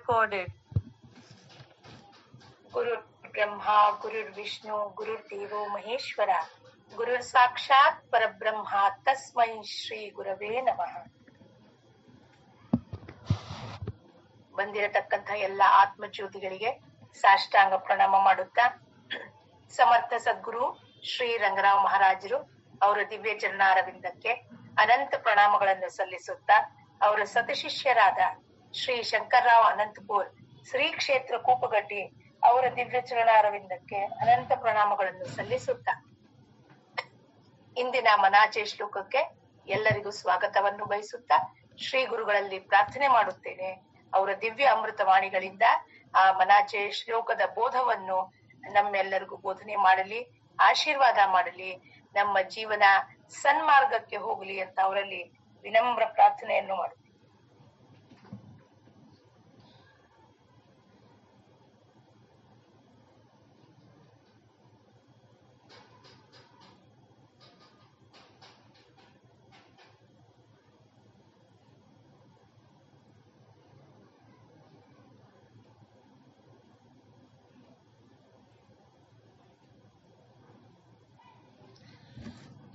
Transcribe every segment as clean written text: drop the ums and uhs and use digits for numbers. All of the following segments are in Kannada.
recorded. Guru Brahma, Guru Vishnu, Guru Devo Maheshwara, Guru Sakshat Parabrahma, Tasmai Shri Gurave Namaಃ. ಬಂದಿರತಕ್ಕಂಥ ಎಲ್ಲ ಆತ್ಮಜ್ಯೋತಿಗಳಿಗೆ ಸಾಷ್ಟಾಂಗ ಪ್ರಣಾಮ ಮಾಡುತ್ತಾ, ಸಮರ್ಥ ಸದ್ಗುರು ಶ್ರೀ ರಂಗರಾವ್ ಮಹಾರಾಜರು ಅವರ ದಿವ್ಯ ಚರಣಾರವಿಂದಕ್ಕೆ ಅನಂತ ಪ್ರಣಾಮಗಳನ್ನು ಸಲ್ಲಿಸುತ್ತಾ, ಅವರ ಸತಶಿಷ್ಯರಾದ ಶ್ರೀ ಶಂಕರ್ರಾವ್ ಅನಂತಪುರ್ ಶ್ರೀ ಕ್ಷೇತ್ರ ಕೂಪಗಡ್ಡಿ ಅವರ ದಿವ್ಯ ಚರಣಾರವಿಂದಕ್ಕೆ ಅನಂತ ಪ್ರಣಾಮಗಳನ್ನು ಸಲ್ಲಿಸುತ್ತಾ, ಇಂದಿನ ಮನಾಚೆ ಶ್ಲೋಕಕ್ಕೆ ಎಲ್ಲರಿಗೂ ಸ್ವಾಗತವನ್ನು ಬಯಸುತ್ತಾ, ಶ್ರೀ ಗುರುಗಳಲ್ಲಿ ಪ್ರಾರ್ಥನೆ ಮಾಡುತ್ತೇನೆ. ಅವರ ದಿವ್ಯ ಅಮೃತವಾಣಿಗಳಿಂದ ಆ ಮನಾಚೆ ಶ್ಲೋಕದ ಬೋಧವನ್ನು ನಮ್ಮೆಲ್ಲರಿಗೂ ಬೋಧನೆ ಮಾಡಲಿ, ಆಶೀರ್ವಾದ ಮಾಡಲಿ, ನಮ್ಮ ಜೀವನ ಸನ್ಮಾರ್ಗಕ್ಕೆ ಹೋಗಲಿ ಅಂತ ಅವರಲ್ಲಿ ವಿನಮ್ರ ಪ್ರಾರ್ಥನೆಯನ್ನು ಮಾಡುತ್ತೇನೆ.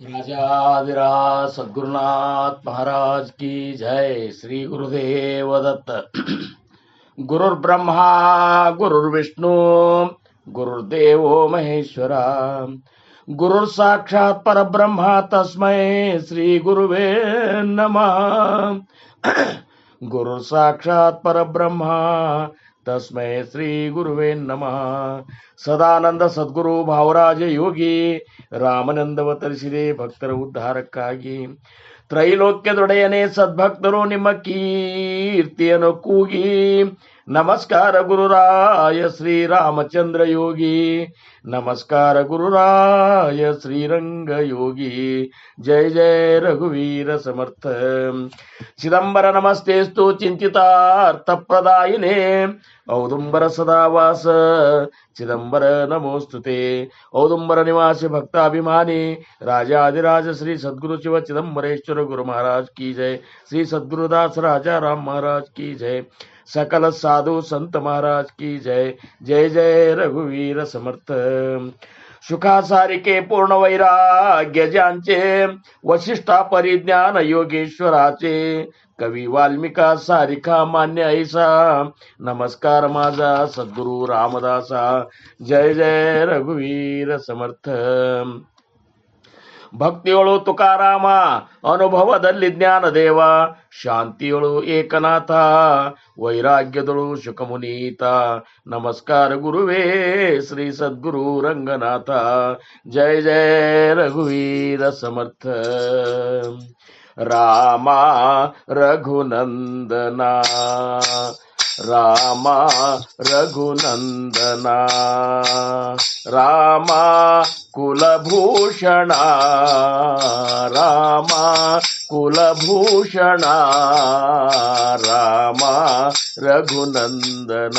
राजाधिराज सद्गुरुनाथ महाराज की जय. श्री गुरुदेव दत्त. गुरुर्ब्रह्मा गुरुर्विष्णु गुरुर्देवो महेश्वरा, गुरुर साक्षात परब्रह्म तस्मै श्री गुरुवे नमः. गुरुर साक्षात परब्रह्म तस्मै श्री गुरुवे नमः. ಸದಾನಂದ ಸದ್ಗುರು ಭಾವರಾಜ ಯೋಗಿ ರಾಮನಂದವತರಿಸಿದೆ ಭಕ್ತರ ಉದ್ಧಾರಕ್ಕಾಗಿ. ತ್ರೈಲೋಕ್ಯದೊಡೆಯನೇ ಸದ್ಭಕ್ತರು ನಿಮ್ಮ ಕೀರ್ತಿಯನ್ನು ಕೂಗಿ, ನಮಸ್ಕಾರ ಗುರುರಾಯ ಶ್ರೀರಾಮಚಂದ್ರ ಯೋಗಿ, ನಮಸ್ಕಾರ ಗುರುರಾಯ ಶ್ರೀರಂಗ ಯೋಗಿ. ಜಯ ಜಯ ರಘುವೀರ ಸಮರ್ಥ. ಚಿದಂಬರ ನಮಸ್ತೆಸ್ತು ಚಿಂತಿತಾರ್ಥಪ್ರದಾಯಿನೇ, ಔದುಂಬರ ಸದಾವಾಸ ಚಿದಂಬರ ನಮೋಸ್ತುತೆ. ಔದುಂಬರ ನಿವಾಸಿ ಭಕ್ತಾಭಿಮಾನಿ ರಾಜಾಧಿರಾಜ ಶ್ರೀ ಸದ್ಗುರು ಶಿವ ಚಿದಂಬರೇಶ್ವರ ಗುರು महाराज की जय. श्री सद्गुरुदास राजा राम महाराज की जय. सकल साधु संत महाराज की जय. जय जय रघुवीर समर्थ. सुखासारिके पूर्ण वैराग्य ज्यांचे, वशिष्ठा परिज्ञान योगेश्वराचे, कवी वाल्मिका सारिका मान्य ऐसा, नमस्कार माझा सद्गुरु रामदासा. जय जय रघुवीर समर्थ. ಭಕ್ತಿಯೊಳು ತುಕಾರಾಮ, ಅನುಭವದಲ್ಲಿ ಜ್ಞಾನದೇವ, ಶಾಂತಿಯೊಳು ಏಕನಾಥ, ವೈರಾಗ್ಯದೊಳು ಶುಕಮುನೀತ, ನಮಸ್ಕಾರ ಗುರುವೇ ಶ್ರೀ ಸದ್ಗುರು ರಂಗನಾಥ. ಜಯ ಜಯ ರಘುವೀರ ಸಮರ್ಥ. ರಾಮ ರಘುನಂದನ, ರಾಮ ರಘುನಂದನ, ರಾಮ ಕುಲಭೂಷಣ, ರಾಮ ಕುಲಭೂಷಣ, ರಾಮ ರಘುನಂದನ,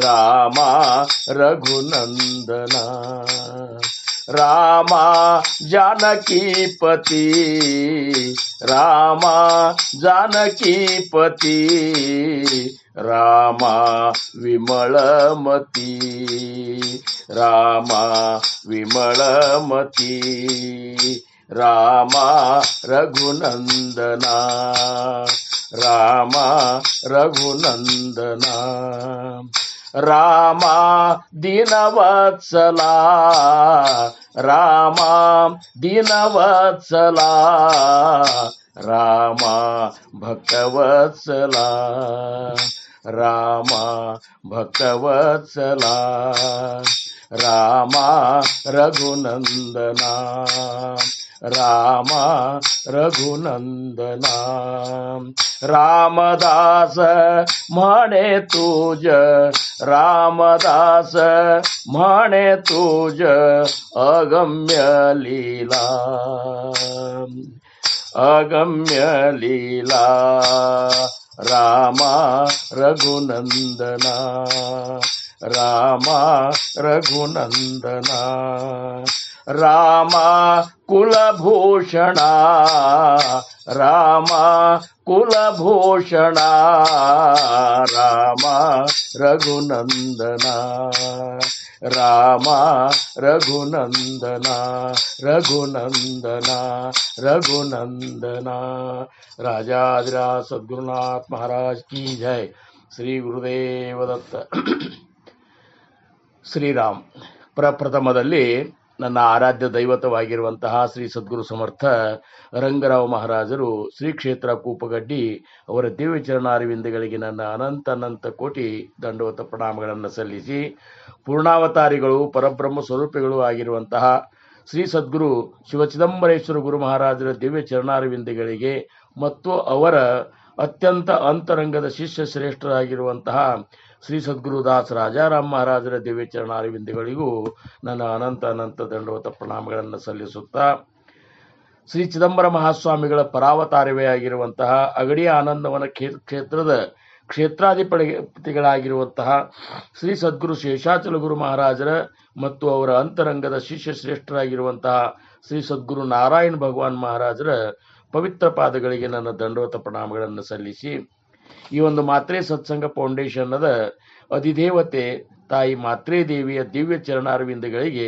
ರಾಮ ರಘುನಂದನ. ರಾಮ ಜಾನಕೀಪತಿ, ರಾಮ ಜಾನಕೀಪತಿ, ರಾಮ ವಿಮಳಮತಿ, ರಾಮ ವಿಮಳಮತಿ, ರಾಮ ರಘುನಂದನ, ರಾಮ ರಘುನಂದನ. ರಾಮ ದೀನವತ್ಸಲ, ರಾಮ ದೀನವತ್ಸಲ, ರಾಮ ಭಕ್ತವತ್ಸಲ, ರಾಮ ಭಕ್ತವತ್ಸಲ, ರಾಮ ರಘುನಂದನ, ರಾಮ ರಘುನಂದನ. ರಾಮದಾಸ ಮಾಣೆ ತೂಜ, ರಾಮದಾಸ ಮಾಣೆ ತೂಜ, ಅಗಮ್ಯ ಲೀಲಾ, ಅಗಮ್ಯ ಲೀಲಾ. ರಾಮ ರಘುನಂದನ, ರಾಮ ರಘುನಂದನ. ರಾಮ ಕುಲಭೂಷಣ, ರಾಮ ಕುಲಭೂಷಣ, ರಘುನಂದನ ರಾಮ ರಘುನಂದನ ರಘುನಂದನ ರಘುನಂದನ ರಾಜಾಧಿರಾಜ ಸದ್ಗುರುನಾಥ ಮಹಾರಾಜ್ ಕಿ ಜೈ. ಶ್ರೀ ಗುರುದೇವ ದತ್ತ. ಶ್ರೀರಾಮ್. ಪ್ರಪ್ರಥಮದಲ್ಲಿ ನನ್ನ ಆರಾಧ್ಯ ದೈವತವಾಗಿರುವಂತಹ ಶ್ರೀ ಸದ್ಗುರು ಸಮರ್ಥ ರಂಗರಾವ್ ಮಹಾರಾಜರು ಶ್ರೀ ಕ್ಷೇತ್ರ ಕೂಪಗಡ್ಡಿ ಅವರ ದಿವ್ಯ ಚರಣಾರವಿಂದಗಳಿಗೆ ನನ್ನ ಅನಂತ ಕೋಟಿ ದಂಡವತ ಪ್ರಣಾಮಗಳನ್ನು ಸಲ್ಲಿಸಿ, ಪೂರ್ಣಾವತಾರಿಗಳು ಪರಬ್ರಹ್ಮ ಸ್ವರೂಪಿಗಳು ಆಗಿರುವಂತಹ ಶ್ರೀ ಸದ್ಗುರು ಶಿವಚಿದಂಬರೇಶ್ವರ ಗುರು ಮಹಾರಾಜರ ದಿವ್ಯ ಚರಣಾರವಿಂದಗಳಿಗೆ ಮತ್ತು ಅವರ ಅತ್ಯಂತ ಅಂತರಂಗದ ಶಿಷ್ಯ ಶ್ರೇಷ್ಠರಾಗಿರುವಂತಹ ಶ್ರೀ ಸದ್ಗುರುದಾಸ್ ರಾಜಾರಾಮ್ ಮಹಾರಾಜರ ದಿವ್ಯ ಚರಣಾರವಿಂದಗಳಿಗೂ ನನ್ನ ಅನಂತ ದಂಡವತ ಪ್ರಣಾಮಗಳನ್ನು ಸಲ್ಲಿಸುತ್ತಾ, ಶ್ರೀ ಚಿದಂಬರ ಮಹಾಸ್ವಾಮಿಗಳ ಪರಾವತಾರವೇ ಆಗಿರುವಂತಹ ಅಗಡಿ ಆನಂದವನ ಕ್ಷೇತ್ರದ ಕ್ಷೇತ್ರಾಧಿಪತಿಗಳಾಗಿರುವಂತಹ ಶ್ರೀ ಸದ್ಗುರು ಶೇಷಾಚಲ ಗುರು ಮಹಾರಾಜರ ಮತ್ತು ಅವರ ಅಂತರಂಗದ ಶಿಷ್ಯ ಶ್ರೇಷ್ಠರಾಗಿರುವಂತಹ ಶ್ರೀ ಸದ್ಗುರು ನಾರಾಯಣ ಭಗವಾನ್ ಮಹಾರಾಜರ ಪವಿತ್ರ ಪಾದಗಳಿಗೆ ನನ್ನ ದಂಡವತ ಪ್ರಣಾಮಗಳನ್ನು ಸಲ್ಲಿಸಿ, ಈ ಒಂದು ಮಾತ್ರೆ ಸತ್ಸಂಗ ಫೌಂಡೇಶನ್ನದ ಅಧಿದೇವತೆ ತಾಯಿ ಮಾತ್ರೆ ದೇವಿಯ ದಿವ್ಯ ಚರಣಾರವಿಂದಗಳಿಗೆ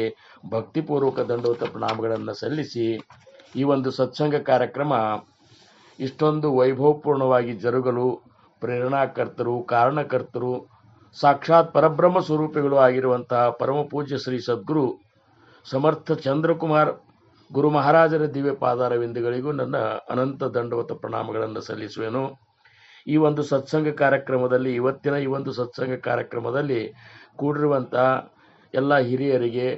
ಭಕ್ತಿಪೂರ್ವಕ ದಂಡವತ ಪ್ರಣಾಮಗಳನ್ನು ಸಲ್ಲಿಸಿ, ಈ ಒಂದು ಸತ್ಸಂಗ ಕಾರ್ಯಕ್ರಮ ಇಷ್ಟೊಂದು ವೈಭವಪೂರ್ಣವಾಗಿ ಜರುಗಲು ಪ್ರೇರಣಾಕರ್ತರು, ಕಾರಣಕರ್ತರು, ಸಾಕ್ಷಾತ್ ಪರಬ್ರಹ್ಮ ಸ್ವರೂಪಿಗಳು ಆಗಿರುವಂತಹ ಪರಮ ಪೂಜ್ಯ ಶ್ರೀ ಸದ್ಗುರು ಸಮರ್ಥ ಚಂದ್ರಕುಮಾರ್ ಗುರು ಮಹಾರಾಜರ ದಿವ್ಯ ಪಾದಾರವಿಂದಗಳಿಗೂ ನನ್ನ ಅನಂತ ದಂಡವತ ಪ್ರಣಾಮಗಳನ್ನು ಸಲ್ಲಿಸುವೆನು. ಈ ಒಂದು ಸತ್ಸಂಗ ಕಾರ್ಯಕ್ರಮದಲ್ಲಿ, ಇವತ್ತಿನ ಈ ಒಂದು ಸತ್ಸಂಗ ಕಾರ್ಯಕ್ರಮದಲ್ಲಿ ಕೂಡಿರುವಂತಹ ಎಲ್ಲ ಹಿರಿಯರಿಗೆ,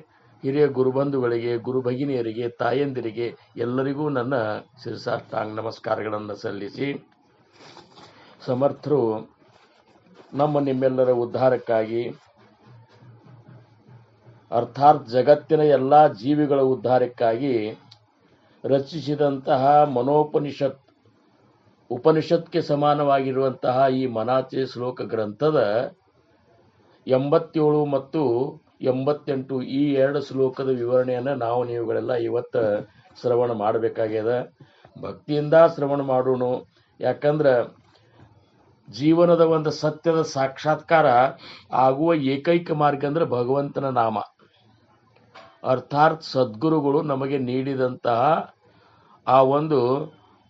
ಹಿರಿಯ ಗುರುಬಂಧುಗಳಿಗೆ, ಗುರು ಭಗಿನಿಯರಿಗೆ, ತಾಯಂದಿರಿಗೆ ಎಲ್ಲರಿಗೂ ನನ್ನ ಶಿರಸಾಷ್ಟಾಂಗ ನಮಸ್ಕಾರಗಳನ್ನು ಸಲ್ಲಿಸಿ, ಸಮರ್ಥರು ನಿಮ್ಮೆಲ್ಲರ ಉದ್ಧಾರಕ್ಕಾಗಿ, ಅರ್ಥಾತ್ ಜಗತ್ತಿನ ಎಲ್ಲ ಜೀವಿಗಳ ಉದ್ಧಾರಕ್ಕಾಗಿ ರಚಿಸಿದಂತಹ ಉಪನಿಷತ್ಗೆ ಸಮಾನವಾಗಿರುವಂತಹ ಈ ಮನಾಚೆ ಶ್ಲೋಕ ಗ್ರಂಥದ 87 ಮತ್ತು 88 ಈ 2 ಶ್ಲೋಕದ ವಿವರಣೆಯನ್ನು ನೀವುಗಳೆಲ್ಲ ಇವತ್ತು ಶ್ರವಣ ಮಾಡಬೇಕಾಗ್ಯದ. ಭಕ್ತಿಯಿಂದ ಶ್ರವಣ ಮಾಡೋಣ. ಯಾಕಂದ್ರೆ ಜೀವನದ ಒಂದು ಸತ್ಯದ ಸಾಕ್ಷಾತ್ಕಾರ ಆಗುವ ಏಕೈಕ ಮಾರ್ಗ ಅಂದ್ರೆ ಭಗವಂತನ ನಾಮ, ಅರ್ಥಾತ್ ಸದ್ಗುರುಗಳು ನಮಗೆ ನೀಡಿದಂತಹ ಆ ಒಂದು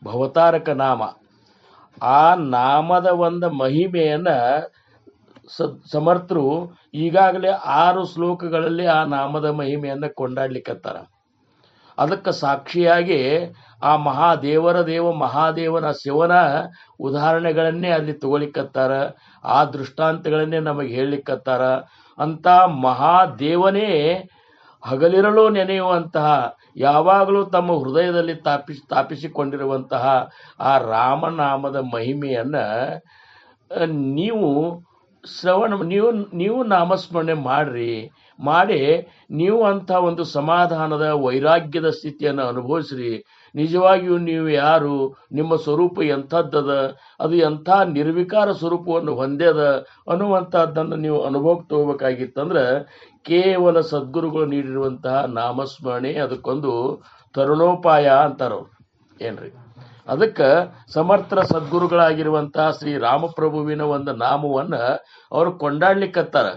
ಭವತಾರಕ ನಾಮ. ಆ ನಾಮದ ಒಂದು ಮಹಿಮೆಯನ್ನ ಸಮರ್ಥರು ಈಗಾಗಲೇ 6 ಶ್ಲೋಕಗಳಲ್ಲಿ ಆ ನಾಮದ ಮಹಿಮೆಯನ್ನ ಕೊಂಡಾಡ್ಲಿಕ್ಕತ್ತಾರ. ಅದಕ್ಕೆ ಸಾಕ್ಷಿಯಾಗಿ ಆ ಮಹಾದೇವನ ಶಿವನ ಉದಾಹರಣೆಗಳನ್ನೇ ಅಲ್ಲಿ ತಗೊಳಿಕತ್ತಾರ, ಆ ದೃಷ್ಟಾಂತಗಳನ್ನೇ ನಮಗೆ ಹೇಳಲಿಕ್ಕತ್ತಾರ. ಅಂತ ಮಹಾದೇವನೇ ಹಗಲಿರಲು ನೆನೆಯುವಂತಹ, ಯಾವಾಗಲೂ ತಮ್ಮ ಹೃದಯದಲ್ಲಿ ಸ್ಥಾಪಿಸಿಕೊಂಡಿರುವಂತಹ ಆ ರಾಮನಾಮದ ಮಹಿಮೆಯನ್ನ ನೀವು ನಾಮಸ್ಮರಣೆ ಮಾಡಿ ನೀವು ಅಂಥ ಒಂದು ಸಮಾಧಾನದ ವೈರಾಗ್ಯದ ಸ್ಥಿತಿಯನ್ನು ಅನುಭವಿಸ್ರಿ. ನಿಜವಾಗಿಯೂ ನೀವು ಯಾರು, ನಿಮ್ಮ ಸ್ವರೂಪ ಎಂಥದ್ದದ, ಅದು ಎಂಥ ನಿರ್ವಿಕಾರ ಸ್ವರೂಪವನ್ನು ಹೊಂದ್ಯದ ಅನ್ನುವಂಥದ್ದನ್ನು ನೀವು ಅನುಭವಕ್ಕೆ ತಗೋಬೇಕಾಗಿತ್ತಂದ್ರೆ ಕೇವಲ ಸದ್ಗುರುಗಳು ನೀಡಿರುವಂತಹ ನಾಮಸ್ಮರಣೆ ಅದಕ್ಕೊಂದು ತರುಣೋಪಾಯ ಅಂತಾರವ್ರು. ಏನ್ರಿ, ಅದಕ್ಕೆ ಸಮರ್ಥ ಸದ್ಗುರುಗಳಾಗಿರುವಂತಹ ಶ್ರೀ ರಾಮಪ್ರಭುವಿನ ಒಂದು ನಾಮವನ್ನ ಅವರು ಕೊಂಡಾಡ್ಲಿಕ್ಕತ್ತಾರ.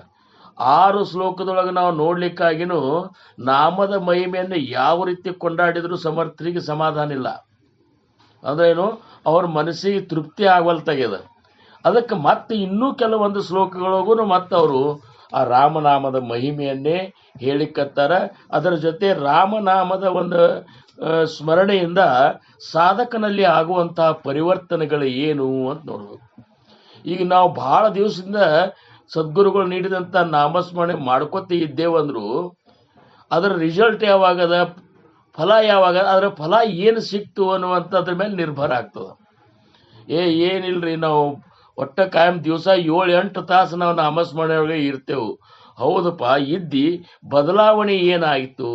6 ಶ್ಲೋಕದೊಳಗೆ ನಾವು ನೋಡ್ಲಿಕ್ಕಾಗಿನೂ ನಾಮದ ಮಹಿಮೆಯನ್ನು ಯಾವ ರೀತಿ ಕೊಂಡಾಡಿದ್ರು ಸಮರ್ಥರಿಗೆ ಸಮಾಧಾನ ಇಲ್ಲ. ಅದೇನು ಅವ್ರ ಮನಸ್ಸಿಗೆ ತೃಪ್ತಿ ಆಗವಲ್ತಾಗ್ಯದ. ಅದಕ್ಕೆ ಮತ್ತೆ ಇನ್ನೂ ಕೆಲವೊಂದು ಶ್ಲೋಕಗಳಿಗೂ ಮತ್ತೆ ಅವರು ಆ ರಾಮನಾಮದ ಮಹಿಮೆಯನ್ನೇ ಹೇಳಿಕತ್ತಾರ. ಅದರ ಜೊತೆ ರಾಮನಾಮದ ಒಂದು ಸ್ಮರಣೆಯಿಂದ ಸಾಧಕನಲ್ಲಿ ಆಗುವಂತಹ ಪರಿವರ್ತನೆಗಳು ಏನು ಅಂತ ನೋಡ್ಬೇಕು. ಈಗ ನಾವು ಬಹಳ ದಿವಸದಿಂದ ಸದ್ಗುರುಗಳು ನೀಡಿದಂಥ ನಾಮಸ್ಮರಣೆ ಮಾಡ್ಕೊತ ಇದ್ದೇವಂದ್ರು ಅದರ ರಿಸಲ್ಟ್ ಯಾವಾಗದ, ಫಲ ಯಾವಾಗ, ಅದರ ಫಲ ಏನು ಸಿಕ್ತು ಅನ್ನುವಂಥದ್ರ ಮೇಲೆ ನಿರ್ಭರ ಆಗ್ತದೆ. ಏನಿಲ್ರಿ, ನಾವು ಒಟ್ಟ ಕಾಯಂ ದಿವಸ 7-8 ತಾಸು ನಾವು ನಾಮಸ್ಮರಣೆ ಒಳಗೆ ಇರ್ತೇವೆ. ಹೌದಪ್ಪ, ಇದ್ದಿ ಬದಲಾವಣೆ ಏನಾಯಿತು?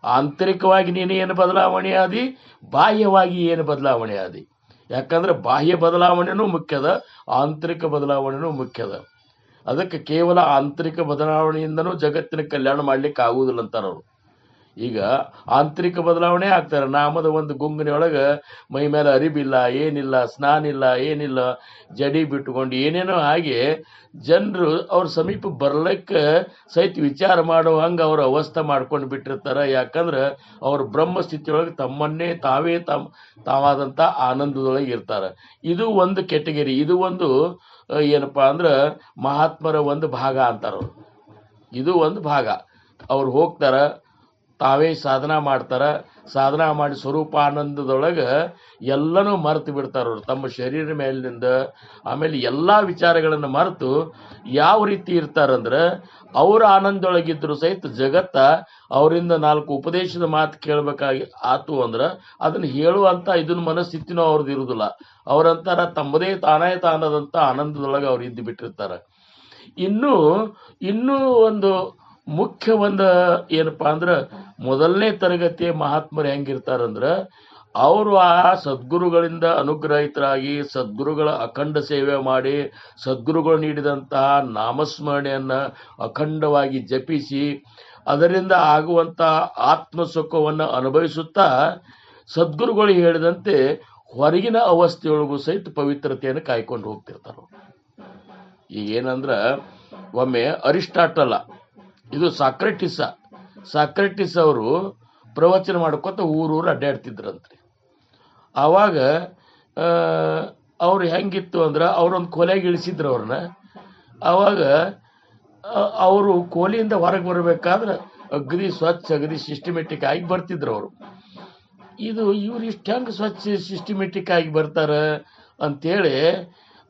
ಆಂತರಿಕವಾಗಿ ನೀನು ಏನು ಬದಲಾವಣೆ ಆದಿ, ಬಾಹ್ಯವಾಗಿ ಏನು ಬದಲಾವಣೆ ಆದಿ. ಯಾಕಂದ್ರೆ ಬಾಹ್ಯ ಬದಲಾವಣೆನೂ ಮುಖ್ಯದ, ಆಂತರಿಕ ಬದಲಾವಣೆನೂ ಮುಖ್ಯದ. ಅದಕ್ಕೆ ಕೇವಲ ಆಂತರಿಕ ಬದಲಾವಣೆಯಿಂದನೂ ಜಗತ್ತಿನ ಕಲ್ಯಾಣ ಮಾಡ್ಲಿಕ್ಕೆ ಆಗುವುದಿಲ್ಲ ಅಂತಾರವ್ರು. ಈಗ ಆಂತರಿಕ ಬದಲಾವಣೆ ಆಗ್ತಾರೆ. ನಾಮದ ಒಂದು ಗುಂಗಿನೊಳಗೆ ಮೈ ಮೇಲೆ ಅರಿಬಿಲ್ಲ, ಏನಿಲ್ಲ, ಸ್ನಾನ ಇಲ್ಲ, ಏನಿಲ್ಲ, ಜಡಿ ಬಿಟ್ಟುಕೊಂಡು ಏನೇನೋ ಹಾಗೆ ಜನರು ಅವ್ರ ಸಮೀಪ ಬರ್ಲಿಕ್ಕೆ ಸಹಿತ ವಿಚಾರ ಮಾಡೋ ಹಂಗೆ ಅವ್ರ ಅವಸ್ಥೆ ಮಾಡ್ಕೊಂಡು ಬಿಟ್ಟಿರ್ತಾರೆ. ಯಾಕಂದ್ರೆ ಅವ್ರ ಬ್ರಹ್ಮ ಸ್ಥಿತಿಯೊಳಗೆ ತಮ್ಮನ್ನೇ ತಾವಾದಂಥ ಆನಂದದೊಳಗೆ ಇರ್ತಾರೆ. ಇದು ಒಂದು ಕೆಟಗರಿ, ಇದು ಒಂದು ಏನಪ್ಪಾ ಅಂದ್ರೆ ಮಹಾತ್ಮರ ಒಂದು ಭಾಗ ಅಂತಾರ. ಇದು ಒಂದು ಭಾಗ. ಅವ್ರು ಹೋಗ್ತಾರ, ತಾವೇ ಸಾಧನಾ ಮಾಡ್ತಾರ, ಸಾಧನಾ ಮಾಡಿ ಸ್ವರೂಪಾನಂದದೊಳಗೆ ಎಲ್ಲನೂ ಮರೆತು ಬಿಡ್ತಾರ. ಅವ್ರು ತಮ್ಮ ಶರೀರ ಮೇಲಿನಿಂದ ಆಮೇಲೆ ಎಲ್ಲ ವಿಚಾರಗಳನ್ನು ಮರೆತು ಯಾವ ರೀತಿ ಇರ್ತಾರಂದ್ರೆ ಅವ್ರ ಆನಂದದೊಳಗಿದ್ರು ಸಹಿತ ಜಗತ್ತ ಅವರಿಂದ 4 ಉಪದೇಶದ ಮಾತು ಕೇಳಬೇಕಾಗಿ ಆತು ಅಂದ್ರೆ ಅದನ್ನು ಹೇಳುವಂಥ ಇದನ್ನ ಮನಸ್ಥಿತಿನೂ ಅವ್ರದ್ದು ಇರುವುದಿಲ್ಲ. ಅವ್ರಂತಾರ ತಮ್ಮದೇ ತಾನದಂಥ ಆನಂದದೊಳಗೆ ಅವ್ರು ಇದ್ದು ಬಿಟ್ಟಿರ್ತಾರೆ. ಇನ್ನೂ ಒಂದು ಮುಖ್ಯ ಒಂದು ಏನಪ್ಪಾ ಅಂದ್ರೆ ಮೊದಲನೇ ತರಗತಿಯ ಮಹಾತ್ಮರು ಹೆಂಗಿರ್ತಾರಂದ್ರೆ ಅವರು ಆ ಸದ್ಗುರುಗಳಿಂದ ಅನುಗ್ರಹಿತರಾಗಿ ಸದ್ಗುರುಗಳ ಅಖಂಡ ಸೇವೆ ಮಾಡಿ ಸದ್ಗುರುಗಳು ನೀಡಿದಂತಹ ನಾಮಸ್ಮರಣೆಯನ್ನು ಅಖಂಡವಾಗಿ ಜಪಿಸಿ ಅದರಿಂದ ಆಗುವಂಥ ಆತ್ಮಸುಖವನ್ನು ಅನುಭವಿಸುತ್ತಾ ಸದ್ಗುರುಗಳು ಹೇಳಿದಂತೆ ಹೊರಗಿನ ಅವಸ್ಥೆಯೊಳಗೂ ಸಹಿತ ಪವಿತ್ರತೆಯನ್ನು ಕಾಯ್ಕೊಂಡು ಹೋಗ್ತಿರ್ತಾರೆ. ಈಗ ಏನಂದ್ರೆ ಒಮ್ಮೆ ಅರಿಸ್ಟಾಟಲ, ಇದು ಸಾಕ್ರೆಟಿಸ್ ಅವರು ಪ್ರವಚನ ಮಾಡ್ಕೊತ ಊರೂರು ಅಡ್ಡಾಡ್ತಿದ್ರಂತ್ರಿ. ಆವಾಗ ಅವ್ರು ಹೆಂಗಿತ್ತು ಅಂದ್ರೆ ಅವ್ರೊಂದು ಕೊಲೆಗೆ ಇಳಿಸಿದ್ರು ಅವ್ರನ್ನ. ಆವಾಗ ಅವರು ಕೋಲಿಯಿಂದ ಹೊರಗೆ ಬರಬೇಕಾದ್ರೆ ಅಗದಿ ಸ್ವಚ್ಛ ಅಗದಿ ಸಿಸ್ಟಮೆಟಿಕ್ ಆಗಿ ಬರ್ತಿದ್ರು ಅವರು. ಇವ್ರು ಇಷ್ಟು ಹೆಂಗೆ ಸ್ವಚ್ಛ ಸಿಸ್ಟಮೆಟಿಕ್ ಆಗಿ ಬರ್ತಾರೆ ಅಂತೇಳಿ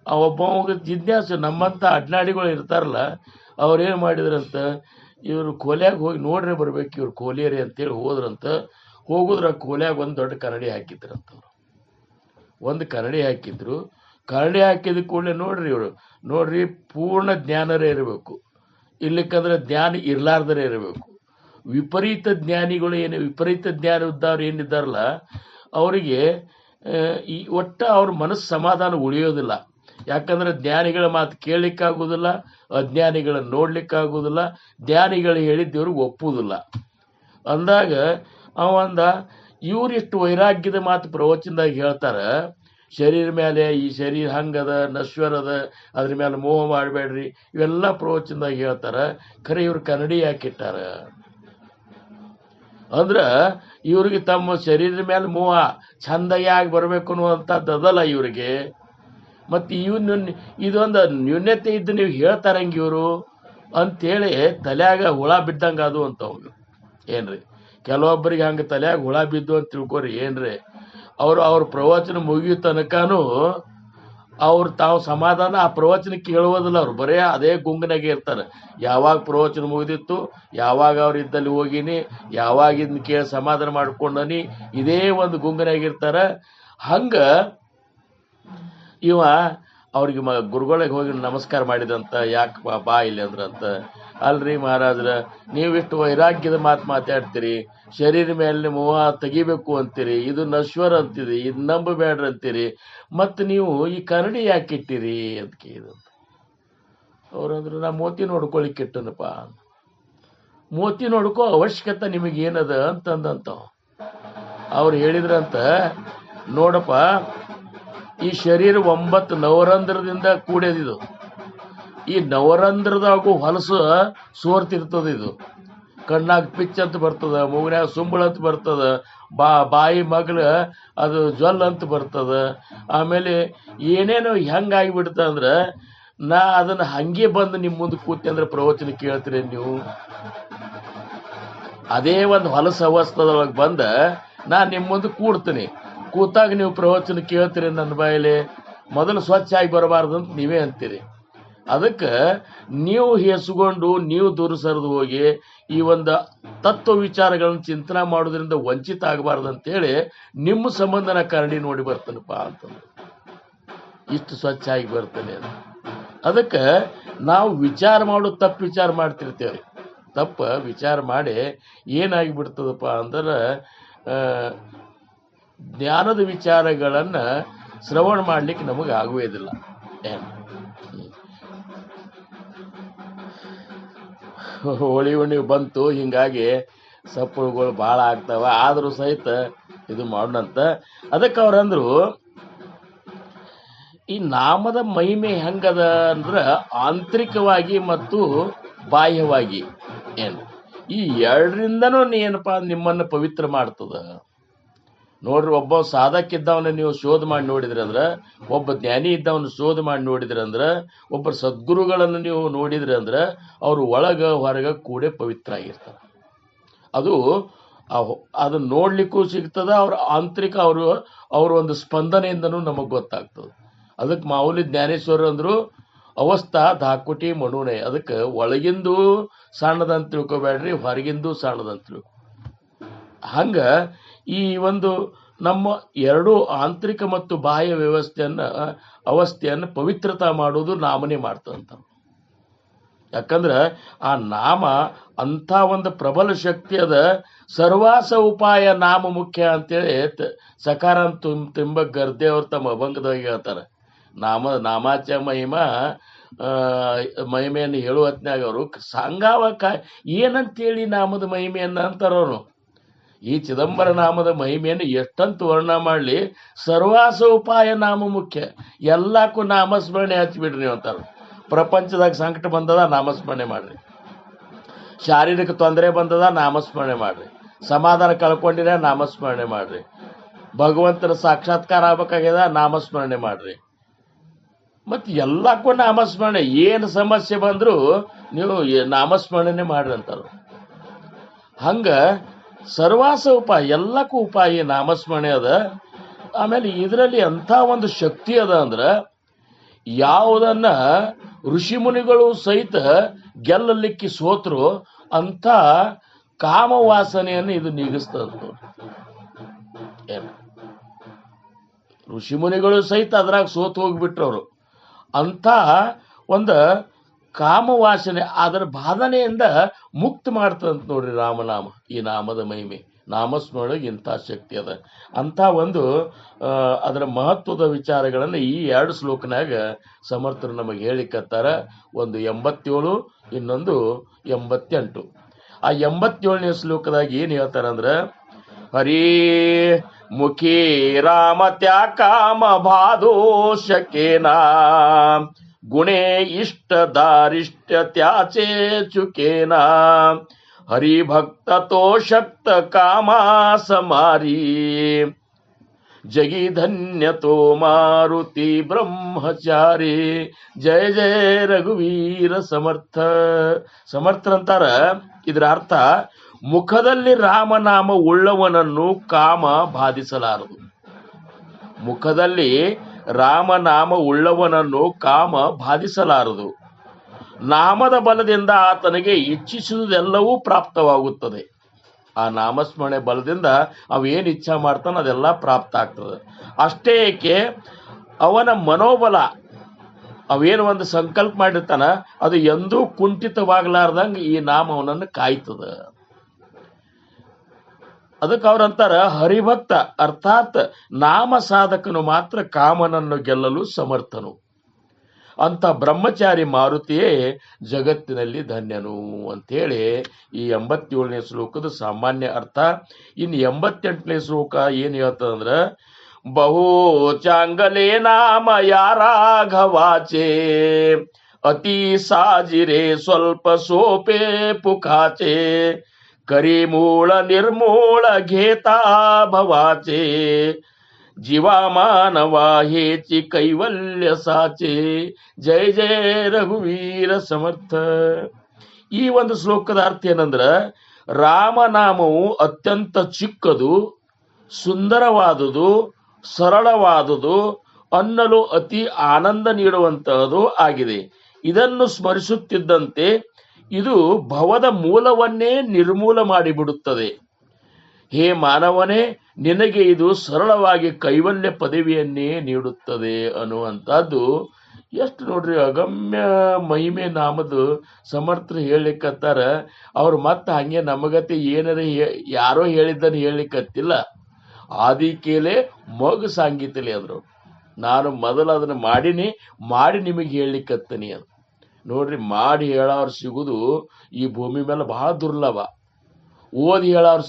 ಒಬ್ಬ ಜಿಜ್ಞಾಸೆ, ನಮ್ಮಂಥ ಅಡ್ನಾಡಿಗಳು ಇರ್ತಾರಲ್ಲ ಅವ್ರೇನು ಮಾಡಿದ್ರಂತ, ಇವರು ಕೋಲ್ಯಾಗ ಹೋಗಿ ನೋಡ್ರೆ ಬರ್ಬೇಕು ಇವ್ರು ಕೋಲಿಯರಿ ಅಂತೇಳಿ ಹೋದ್ರಂತ. ಹೋಗುದ್ರ ಕೋಲ್ಯಾಗ ಒಂದು ದೊಡ್ಡ ಕನ್ನಡಿ ಹಾಕಿದ್ರಂತವ್ರು. ಒಂದು ಕನ್ನಡಿ ಹಾಕಿದ್ರು. ಕನ್ನಡಿ ಹಾಕಿದ ಕೂಡಲೇ ನೋಡ್ರಿ ಪೂರ್ಣ ಜ್ಞಾನರೇ ಇರಬೇಕು, ಇರ್ಲಿಕ್ಕಂದ್ರೆ ಜ್ಞಾನ ಇರ್ಲಾರ್ದರೇ ಇರಬೇಕು. ವಿಪರೀತ ಜ್ಞಾನಿಗಳು ವಿಪರೀತ ಜ್ಞಾನ ಇದ್ದವ್ರು ಏನಿದ್ದಾರಲ್ಲ ಅವರಿಗೆ ಈ ಒಟ್ಟ ಅವ್ರ ಮನಸ್ಸು ಸಮಾಧಾನ ಉಳಿಯೋದಿಲ್ಲ. ಯಾಕಂದ್ರೆ ಜ್ಞಾನಿಗಳ ಮಾತು ಕೇಳಲಿಕ್ಕಾಗೋದಿಲ್ಲ, ಅಜ್ಞಾನಿಗಳನ್ನ ನೋಡ್ಲಿಕ್ಕಾಗೋದಿಲ್ಲ, ಜ್ಞಾನಿಗಳು ಹೇಳಿದ್ದು ಇವ್ರಿಗೆ ಒಪ್ಪುವುದಿಲ್ಲ. ಅಂದಾಗ ಅವಂದ ಇವ್ರಿಷ್ಟು ವೈರಾಗ್ಯದ ಮಾತು ಪ್ರವಚನದಾಗ ಹೇಳ್ತಾರ. ಶರೀರ ಮೇಲೆ ಈ ಶರೀರ ಹಂಗದ, ನಶ್ವರದ, ಅದ್ರ ಮೇಲೆ ಮೋಹ ಮಾಡಬೇಡ್ರಿ, ಇವೆಲ್ಲ ಪ್ರವಚನದಾಗ ಹೇಳ್ತಾರ. ಖರೆ ಇವ್ರು ಕನ್ನಡಿ ಯಾಕಿಟ್ಟಾರ ಅಂದ್ರ ಇವ್ರಿಗೆ ತಮ್ಮ ಶರೀರದ ಮೇಲೆ ಮೋಹ ಚಂದಾಗಿ ಬರ್ಬೇಕು ಅನ್ನುವಂಥದ್ದು ಅದಲ್ಲ ಇವ್ರಿಗೆ. ಮತ್ತು ಇದೊಂದು ನ್ಯೂನ್ಯತೆ ಇದ್ದು ನೀವು ಹೇಳ್ತಾರಂಗೆ ಇವರು ಅಂಥೇಳಿ ತಲೆಯಾಗ ಹುಳ ಬಿದ್ದಂಗೆ ಅದು ಅಂತವ್ರು. ಏನ್ರಿ ಕೆಲವೊಬ್ಬರಿಗೆ ಹಂಗೆ ತಲೆಯಾಗ ಹುಳ ಬಿದ್ದು ಅಂತ ತಿಳ್ಕೊರಿ. ಏನ್ರಿ ಅವ್ರ ಪ್ರವಚನ ಮುಗಿಯೋ ತನಕನೂ ತಾವು ಸಮಾಧಾನ ಆ ಪ್ರವಚನ ಕೇಳುವುದಿಲ್ಲ. ಅವ್ರು ಬರೇ ಅದೇ ಗುಂಗಿನಾಗೆ ಇರ್ತಾರೆ. ಯಾವಾಗ ಪ್ರವಚನ ಮುಗಿದಿತ್ತು, ಯಾವಾಗ ಅವ್ರು ಇದ್ದಲ್ಲಿ ಹೋಗಿನಿ, ಯಾವಾಗ ಇದನ್ನ ಕೇಳಿ ಸಮಾಧಾನ ಮಾಡ್ಕೊಂಡನಿ, ಇದೇ ಒಂದು ಗುಂಗಿನಾಗಿರ್ತಾರೆ. ಹಂಗೆ ಇವ ಅವ್ರಿಗೆ ಗುರುಗಳಿಗೆ ಹೋಗಿ ನಮಸ್ಕಾರ ಮಾಡಿದಂತ, ಯಾಕೆ ಬಾ ಇಲ್ಲಿ ಅಂದ್ರಂತ. ಅಲ್ರಿ ಮಹಾರಾಜ್ರ, ನೀವಿಷ್ಟು ವೈರಾಗ್ಯದ ಮಾತಾಡ್ತೀರಿ, ಶರೀರ ಮೇಲೆ ಮೋಹ ತೆಗಿಬೇಕು ಅಂತೀರಿ, ಇದು ನಶ್ವರ ಅಂತೀರಿ, ಇದು ನಂಬಬೇಡ್ರಿ ಅಂತೀರಿ, ಮತ್ತು ನೀವು ಈ ಕನ್ನಡಿ ಯಾಕೆ ಇಟ್ಟಿರಿ ಅಂತ ಕೇಳಿದಂತ. ಅವ್ರಂದ್ರು ನಾ ಮೋತಿ ನೋಡ್ಕೊಳಿಕ್ಕೆ ಇಟ್ಟನಪ್ಪ. ಮೋತಿ ನೋಡ್ಕೋ ಅವಶ್ಯಕತೆ ನಿಮಗೇನದ ಅಂತಂದಂತ. ಅವ್ರು ಹೇಳಿದ್ರಂತ, ನೋಡಪ್ಪ ಈ ಶರೀರ 9 ನವರಂಧ್ರದಿಂದ ಕೂಡ್ಯದಿದು. ಈ ನವರಂಧ್ರದಾಗೂ ಹೊಲಸು ಸೋರ್ತಿರ್ತದ. ಇದು ಕಣ್ಣಾಗ ಪಿಚ್ ಅಂತ ಬರ್ತದ, ಮೂಗಿನಾಗ ಸುಂಬಳ ಅಂತ ಬರ್ತದ, ಬಾಯಿ ಮಗ್ಲ ಅದು ಜ್ವಲ್ ಅಂತ ಬರ್ತದ. ಆಮೇಲೆ ಏನೇನೋ ಹೆಂಗಾಗಿಬಿಡ್ತ ಅಂದ್ರೆ ನಾ ಅದನ್ನ ಹಂಗೆ ಬಂದು ನಿಮ್ಮ ಮುಂದೆ ಕೂತಿ ಅಂದ್ರೆ ಪ್ರವಚನ ಕೇಳ್ತೀರಿ ನೀವು? ಅದೇ ಒಂದು ಹೊಲಸ ಅವಸ್ಥದೊಳಗೆ ಬಂದ ನಾ ನಿಮ್ಮ ಮುಂದೆ ಕೂಡ್ತೀನಿ. ಕೂತಾಗ ನೀವು ಪ್ರವಚನ ಕೇಳ್ತೀರಿ ನನ್ನ ಬಾಯಲ್ಲಿ? ಮೊದಲು ಸ್ವಚ್ಛ ಆಗಿ ಬರಬಾರ್ದು ಅಂತ ನೀವೇ ಅಂತೀರಿ. ಅದಕ್ಕೆ ನೀವು ಹೆಸ್ಕೊಂಡು ನೀವು ದೂರ ಸರಿದು ಹೋಗಿ ಈ ಒಂದು ತತ್ವ ವಿಚಾರಗಳನ್ನು ಚಿಂತನೆ ಮಾಡೋದ್ರಿಂದ ವಂಚಿತ ಆಗಬಾರ್ದು ಅಂತೇಳಿ ನಿಮ್ಮ ಸಂಬಂಧನ ಕರಡಿ ನೋಡಿ ಬರ್ತಾನಪ್ಪ ಅಂತಂದ್ರೆ ಇಷ್ಟು ಸ್ವಚ್ಛ ಆಗಿ ಬರ್ತಾನೆ ಅಂತ. ಅದಕ್ಕೆ ನಾವು ವಿಚಾರ ಮಾಡೋದು ತಪ್ಪು ವಿಚಾರ ಮಾಡ್ತಿರ್ತೇವೆ. ತಪ್ಪ ವಿಚಾರ ಮಾಡಿ ಏನಾಗಿಬಿಡ್ತದಪ್ಪ ಅಂದ್ರೆ ಜ್ಞಾನದ ವಿಚಾರಗಳನ್ನು ಶ್ರವಣ ಮಾಡ್ಲಿಕ್ಕೆ ನಮಗೆ ಆಗುವುದಿಲ್ಲ. ಹೋಳಿ ಹುಣ್ಣಿಮೆ ಬಂತು, ಹಿಂಗಾಗಿ ಸಪ್ಪಳುಗಳು ಭಾಳ ಆಗ್ತಾವ, ಆದರೂ ಸಹಿತ ಇದು ಮಾಡೋಣಂತ. ಅದಕ್ಕೆ ಅವ್ರಂದ್ರು ಈ ನಾಮದ ಮಹಿಮೆ ಹೆಂಗದ ಅಂದ್ರ ಆಂತರಿಕವಾಗಿ ಮತ್ತು ಬಾಹ್ಯವಾಗಿ ಏನು ಈ ಎರಡರಿಂದನೂ ಏನಪ್ಪಾ ನಿಮ್ಮನ್ನು ಪವಿತ್ರ ಮಾಡ್ತದ. ನೋಡ್ರಿ, ಒಬ್ಬ ಸಾಧಕ ಇದ್ದವನ್ನ ನೀವು ಶೋಧ ಮಾಡಿ ನೋಡಿದ್ರಿ ಅಂದ್ರ, ಒಬ್ಬ ಜ್ಞಾನಿ ಇದ್ದವನ್ನ ಶೋಧ ಮಾಡಿ ನೋಡಿದ್ರಿ ಅಂದ್ರ, ಒಬ್ಬ ಸದ್ಗುರುಗಳನ್ನು ನೀವು ನೋಡಿದ್ರಿ ಅಂದ್ರ ಅವ್ರು ಒಳಗ ಹೊರಗ ಕೂಡೆ ಪವಿತ್ರ ಆಗಿರ್ತಾರೆ. ಅದನ್ನ ನೋಡ್ಲಿಕ್ಕೂ ಸಿಗ್ತದ, ಅವ್ರ ಆಂತರಿಕ ಅವ್ರ ಒಂದು ಸ್ಪಂದನೆಯಿಂದನೂ ನಮಗ್ ಗೊತ್ತಾಗ್ತದೆ. ಅದಕ್ಕೆ ಮಾಮೂಲಿ ಜ್ಞಾನೇಶ್ವರ ಅಂದ್ರು ಅವಸ್ಥಾ ಧಾಕುಟಿ ಮನುನೆ. ಅದಕ್ಕೆ ಒಳಗಿಂದು ಸಣ್ಣದಂತ ತಿಳ್ಕೊಬೇಡ್ರಿ, ಹೊರಗಿಂದು ಸಣ್ಣದಂತ ತಿಳ್ಕೊ. ಹಂಗ ಈ ಒಂದು ನಮ್ಮ ಎರಡು ಆಂತರಿಕ ಮತ್ತು ಬಾಹ್ಯ ಅವಸ್ಥೆಯನ್ನು ಪವಿತ್ರತಾ ಮಾಡುವುದು ನಾಮನೇ ಮಾಡ್ತದಂತ. ಯಾಕಂದ್ರೆ ಆ ನಾಮ ಅಂಥ ಒಂದು ಪ್ರಬಲ ಶಕ್ತಿ ಅದ. ಸರ್ವಾಸ ಉಪಾಯ ನಾಮ ಮುಖ್ಯ ಅಂತೇಳಿ ಸಕಾರಾಂತ ತಿಂಬ ಗರ್ದೆ ಅವ್ರು ತಮ್ಮ ಅಭಂಗದಾಗ ಹೇಳ್ತಾರೆ. ನಾಮಾಚ ಮಹಿಮೆಯನ್ನು ಹೇಳುವ ಹೊತ್ನ್ಯಾಗ ಅವರು ಸಾಂಗಾವಕ ಏನಂತೇಳಿ ನಾಮದ ಮಹಿಮೆಯನ್ನ ಅಂತಾರವ್ರು. ಈ ಚಿದಂಬರ ನಾಮದ ಮಹಿಮೆಯನ್ನು ಎಷ್ಟಂತ ವರ್ಣನ ಮಾಡಲಿ, ಸರ್ವಾಸ ಉಪಾಯ ನಾಮ ಮುಖ್ಯ. ಎಲ್ಲಕ್ಕೂ ನಾಮಸ್ಮರಣೆ ಹಚ್ಚಿಬಿಡ್ರಿ ನೀವು ಅಂತಾರೆ. ಪ್ರಪಂಚದಾಗ ಸಂಕಟ ಬಂದದ ನಾಮಸ್ಮರಣೆ ಮಾಡ್ರಿ, ಶಾರೀರಿಕ ತೊಂದರೆ ಬಂದದ ನಾಮಸ್ಮರಣೆ ಮಾಡ್ರಿ, ಸಮಾಧಾನ ಕಳ್ಕೊಂಡಿರ ನಾಮಸ್ಮರಣೆ ಮಾಡ್ರಿ, ಭಗವಂತನ ಸಾಕ್ಷಾತ್ಕಾರ ಆಗ್ಬೇಕಾಗ್ಯದ ನಾಮಸ್ಮರಣೆ ಮಾಡ್ರಿ. ಮತ್ತು ಎಲ್ಲಕ್ಕೂ ನಾಮಸ್ಮರಣೆ, ಏನು ಸಮಸ್ಯೆ ಬಂದರೂ ನೀವು ನಾಮಸ್ಮರಣೆ ಮಾಡ್ರಿ ಅಂತಾರೆ. ಹಂಗ ಸರ್ವಾಸ ಉಪಾಯ, ಎಲ್ಲಕ್ಕೂ ಉಪಾಯ ನಾಮಸ್ಮರಣೆ ಅದ. ಆಮೇಲೆ ಇದರಲ್ಲಿ ಎಂಥ ಒಂದು ಶಕ್ತಿ ಅದ ಅಂದ್ರೆ, ಯಾವುದನ್ನ ಋಷಿಮುನಿಗಳು ಸಹಿತ ಗೆಲ್ಲಲಿಕ್ಕೆ ಸೋತರು ಅಂಥ ಕಾಮವಾಸನೆಯನ್ನು ಇದು ನೀಗಿಸ್ತದ. ಏನು ಋಷಿಮುನಿಗಳು ಸಹಿತ ಅದ್ರಾಗ ಸೋತು ಹೋಗ್ಬಿಟ್ರವ್ರು. ಅಂಥ ಒಂದು ಕಾಮವಾಸನೆ ಅದರ ಬಾಧನೆಯಿಂದ ಮುಕ್ತ ಮಾಡ್ತದಂತ ನೋಡ್ರಿ ರಾಮನಾಮ. ಈ ನಾಮದ ಮಹಿಮೆ, ನಾಮಸ್ಮರಣೆಗೆ ಇಂಥ ಶಕ್ತಿ ಅದ. ಅಂಥ ಒಂದು ಅದರ ಮಹತ್ವದ ವಿಚಾರಗಳನ್ನು ಈ 2 ಶ್ಲೋಕನಾಗ ಸಮರ್ಥರು ನಮಗೆ ಹೇಳಿಕತ್ತಾರ. ಒಂದು 87, ಇನ್ನೊಂದು 88. ಆ 87ನೇ ಶ್ಲೋಕದಾಗ ಏನು ಹೇಳ್ತಾರಂದ್ರೆ, ಹರಿ ಮುಖಿ ರಾಮ ತ್ಯಾ ಕಾಮ ಬಾಧೋಷಕೇನ ಗುಣೇ ಇಷ್ಟ ದಾರಿಷ್ಟ್ಯ ತ್ಯಾಚೆ ಚುಕೇನ ಹರಿಭಕ್ತ ತೋ ಶಕ್ತ ಕಾಮ ಸಮಾರಿ ಜಗಿ ಧನ್ಯ ತೋ ಮಾರುತಿ ಬ್ರಹ್ಮಚಾರಿ. ಜಯ ಜಯ ರಘುವೀರ ಸಮರ್ಥ. ಸಮರ್ಥರಂತಾರ ಇದರ ಅರ್ಥ, ಮುಖದಲ್ಲಿ ರಾಮನಾಮ ಉಳ್ಳವನನ್ನು ಕಾಮ ಬಾಧಿಸಲಾರದು. ಮುಖದಲ್ಲಿ ರಾಮನಾಮ ಉಳ್ಳವನನ್ನು ಕಾಮ ಬಾಧಿಸಲಾರದು. ನಾಮದ ಬಲದಿಂದ ಆತನಿಗೆ ಇಚ್ಛಿಸುವುದೆಲ್ಲವೂ ಪ್ರಾಪ್ತವಾಗುತ್ತದೆ. ಆ ನಾಮಸ್ಮರಣೆ ಬಲದಿಂದ ಅವೇನು ಇಚ್ಛಾ ಮಾಡ್ತಾನೆ ಅದೆಲ್ಲ ಪ್ರಾಪ್ತ ಆಗ್ತದೆ. ಅಷ್ಟೇ ಏಕೆ, ಅವನ ಮನೋಬಲ ಅವೇನು ಒಂದು ಸಂಕಲ್ಪ ಮಾಡಿರ್ತಾನ ಅದು ಎಂದೂ ಕುಂಠಿತವಾಗಲಾರ್ದಂಗೆ ಈ ನಾಮ ಅವನನ್ನು ಕಾಯ್ತದ. ಅದಕ್ಕೆ ಅವ್ರಂತಾರ, ಹರಿಭಕ್ತ ಅರ್ಥಾತ್ ನಾಮ ಸಾಧಕನು ಮಾತ್ರ ಕಾಮನನ್ನು ಗೆಲ್ಲಲು ಸಮರ್ಥನು. ಅಂತ ಬ್ರಹ್ಮಚಾರಿ ಮಾರುತಿಯೇ ಜಗತ್ತಿನಲ್ಲಿ ಧನ್ಯನು ಅಂತೇಳಿ ಈ 87ನೇ ಶ್ಲೋಕದ ಸಾಮಾನ್ಯ ಅರ್ಥ. ಇನ್ನು 88ನೇ ಶ್ಲೋಕ ಏನ್ ಹೇಳ್ತದಂದ್ರ, ಬಹು ಚಾಂಗಲೇ ನಾಮ ಯಾರಾಘವಾಚೆ ಅತಿ ಸಾಜಿರೆ ಸ್ವಲ್ಪ ಸೋಪೆ ಪುಖಾಚೆ ಕರಿಮೂಳ ನಿರ್ಮೂಳ ಘೇತಾ ಭವಾಚೆ ಜೀವಾಮಾನವ ಹೇಚಿ ಕೈವಲ್ಯ ಸಾಚೆ. ಜಯ ಜಯ ರಘುವೀರ ಸಮರ್ಥ. ಈ ಒಂದು ಶ್ಲೋಕದ ಅರ್ಥ ಏನಂದ್ರ, ರಾಮನಾಮವು ಅತ್ಯಂತ ಚಿಕ್ಕದು, ಸುಂದರವಾದುದು, ಸರಳವಾದುದು, ಅನ್ನಲು ಅತಿ ಆನಂದ ನೀಡುವಂತಹದು ಆಗಿದೆ. ಇದನ್ನು ಸ್ಮರಿಸುತ್ತಿದ್ದಂತೆ ಇದು ಭವದ ಮೂಲವನ್ನೇ ನಿರ್ಮೂಲ ಮಾಡಿಬಿಡುತ್ತದೆ. ಹೇ ಮಾನವನೇ, ನಿನಗೆ ಇದು ಸರಳವಾಗಿ ಕೈವಲ್ಯ ಪದವಿಯನ್ನೇ ನೀಡುತ್ತದೆ ಅನ್ನುವಂಥದ್ದು ಎಷ್ಟು ನೋಡ್ರಿ ಅಗಮ್ಯ ಮಹಿಮೆ ನಾಮದು ಸಮರ್ಥರು ಹೇಳಿಕತ್ತಾರ. ಅವ್ರು ಮತ್ತೆ ಹಂಗೆ ನಮಗತಿ ಏನಾರ ಯಾರೋ ಹೇಳಿದ್ದನ್ನು ಹೇಳಿಕತ್ತಿಲ್ಲ. ಆದಿ ಕೇಲೆ ಮಗು ಸಾಂಗೀತಲಿ ಅಂದ್ರು. ನಾನು ಮೊದಲು ಅದನ್ನು ಮಾಡಿ ನಿಮಗೆ ಹೇಳಿಕತ್ತನಿ ಅದು. ನೋಡ್ರಿ, ಮಾಡಿ ಹೇಳೋರು ಸಿಗುದು ಈ ಭೂಮಿ ಮೇಲೆ ಬಹಳ ದುರ್ಲಭ. ಓದಿ ಹೇಳೋರು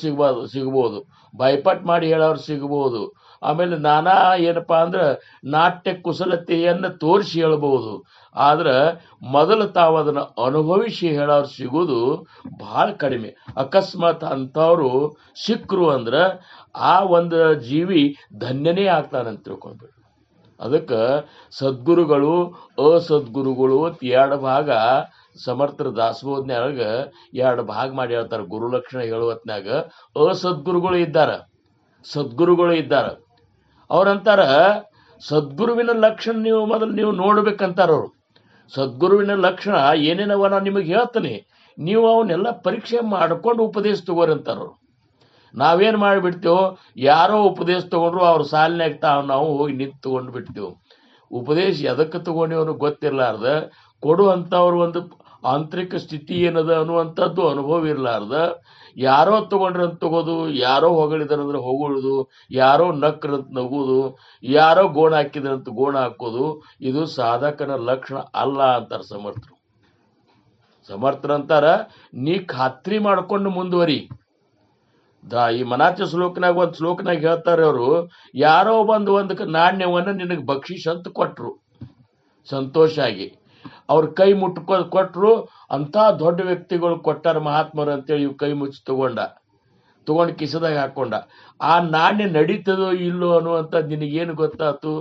ಸಿಗ್ಬೋದು, ಬೈಪಟ್ ಮಾಡಿ ಹೇಳೋರು ಸಿಗ್ಬೋದು. ಆಮೇಲೆ ನಾನಾ ಏನಪ್ಪಾ ಅಂದ್ರೆ ನಾಟ್ಯ ಕುಶಲತೆಯನ್ನು ತೋರಿಸಿ ಹೇಳ್ಬೋದು. ಆದ್ರೆ ಮೊದಲು ತಾವು ಅದನ್ನು ಅನುಭವಿಸಿ ಹೇಳೋರು ಸಿಗೋದು ಬಹಳ ಕಡಿಮೆ. ಅಕಸ್ಮಾತ್ ಅಂಥವ್ರು ಸಿಕ್ಕರು ಅಂದ್ರೆ ಆ ಒಂದು ಜೀವಿ ಧನ್ಯನೇ ಆಗ್ತಾನಂತ ತಿಳ್ಕೊಳ್ಬೇಕು. ಅದಕ್ಕೆ ಸದ್ಗುರುಗಳು ಅಸದ್ಗುರುಗಳು ಎರಡು ಭಾಗ ಸಮರ್ಥರ ದಾಸಬೋಧನ್ಯಾಗ ಎರಡು ಭಾಗ ಮಾಡಿ ಹೇಳ್ತಾರೆ. ಗುರು ಲಕ್ಷಣ ಹೇಳುವತ್ನಾಗ ಅಸದ್ಗುರುಗಳು ಇದ್ದಾರ, ಸದ್ಗುರುಗಳು ಇದ್ದಾರ. ಅವ್ರಂತಾರ ಸದ್ಗುರುವಿನ ಲಕ್ಷಣ ನೀವು ಮೊದಲು ನೀವು ನೋಡ್ಬೇಕಂತಾರ. ಅವರು ಸದ್ಗುರುವಿನ ಲಕ್ಷಣ ಏನೇನವ ನಾನು ನಿಮಗೆ ಹೇಳ್ತೀನಿ, ನೀವು ಅವನ್ನೆಲ್ಲ ಪರೀಕ್ಷೆ ಮಾಡ್ಕೊಂಡು ಉಪದೇಶ ತಗೋರಿ ಅಂತಾರ. ನಾವೇನು ಮಾಡಿಬಿಡ್ತೇವೆ, ಯಾರೋ ಉಪದೇಶ ತಗೊಂಡ್ರು ಅವ್ರ ಸಾಲಿನಾಗ ನಾವು ಹೋಗಿ ನಿಂತು ತಗೊಂಡು ಬಿಡ್ತೇವೆ. ಉಪದೇಶ ಎದಕ್ಕೆ ತಗೊಂಡಿವನು ಗೊತ್ತಿರಲಾರ್ದ, ಕೊಡುವಂಥವ್ರು ಒಂದು ಆಂತರಿಕ ಸ್ಥಿತಿ ಏನದ ಅನ್ನುವಂಥದ್ದು ಅನುಭವ ಇರಲಾರ್ದ, ಯಾರೋ ತಗೊಂಡ್ರಂತ ತಗೋದು, ಯಾರೋ ಹೊಗಳಿದ್ರಂದ್ರೆ ಹೊಗಳೋದು, ಯಾರೋ ನಕ್ರಂತ ನಗುವುದು, ಯಾರೋ ಗೋಣ ಹಾಕಿದ್ರಂತ ಗೋಣ ಹಾಕೋದು, ಇದು ಸಾಧಕನ ಲಕ್ಷಣ ಅಲ್ಲ ಅಂತಾರ ಸಮರ್ಥರು. ಸಮರ್ಥರಂತಾರ ನೀ ಖಾತ್ರಿ ಮಾಡ್ಕೊಂಡು ಮುಂದುವರಿ. ಈ ಮನಾಚ ಶ್ಲೋಕನಾಗ ಒಂದು ಶ್ಲೋಕನಾಗ ಹೇಳ್ತಾರೆ ಅವರು, ಯಾರೋ ಬಂದು ಒಂದು ನಾಣ್ಯವನ್ನು ನಿನಗೆ ಬಕ್ಷಿಸ್ ಅಂತ ಕೊಟ್ರು, ಸಂತೋಷ ಆಗಿ ಅವ್ರ ಕೈ ಕೊಟ್ರು. ಅಂತ ದೊಡ್ಡ ವ್ಯಕ್ತಿಗಳು ಕೊಟ್ಟಾರ ಮಹಾತ್ಮರು ಅಂತೇಳಿ ಇವ್ ಕೈ ಮುಚ್ಚಿ ತಗೊಂಡು ಕಿಸದಾಗ ಹಾಕೊಂಡ. ಆ ನಾಣ್ಯ ನಡೀತದೋ ಇಲ್ಲೋ ಅನ್ನುವಂಥದ್ದು ನಿನಗೇನು ಗೊತ್ತಾತು?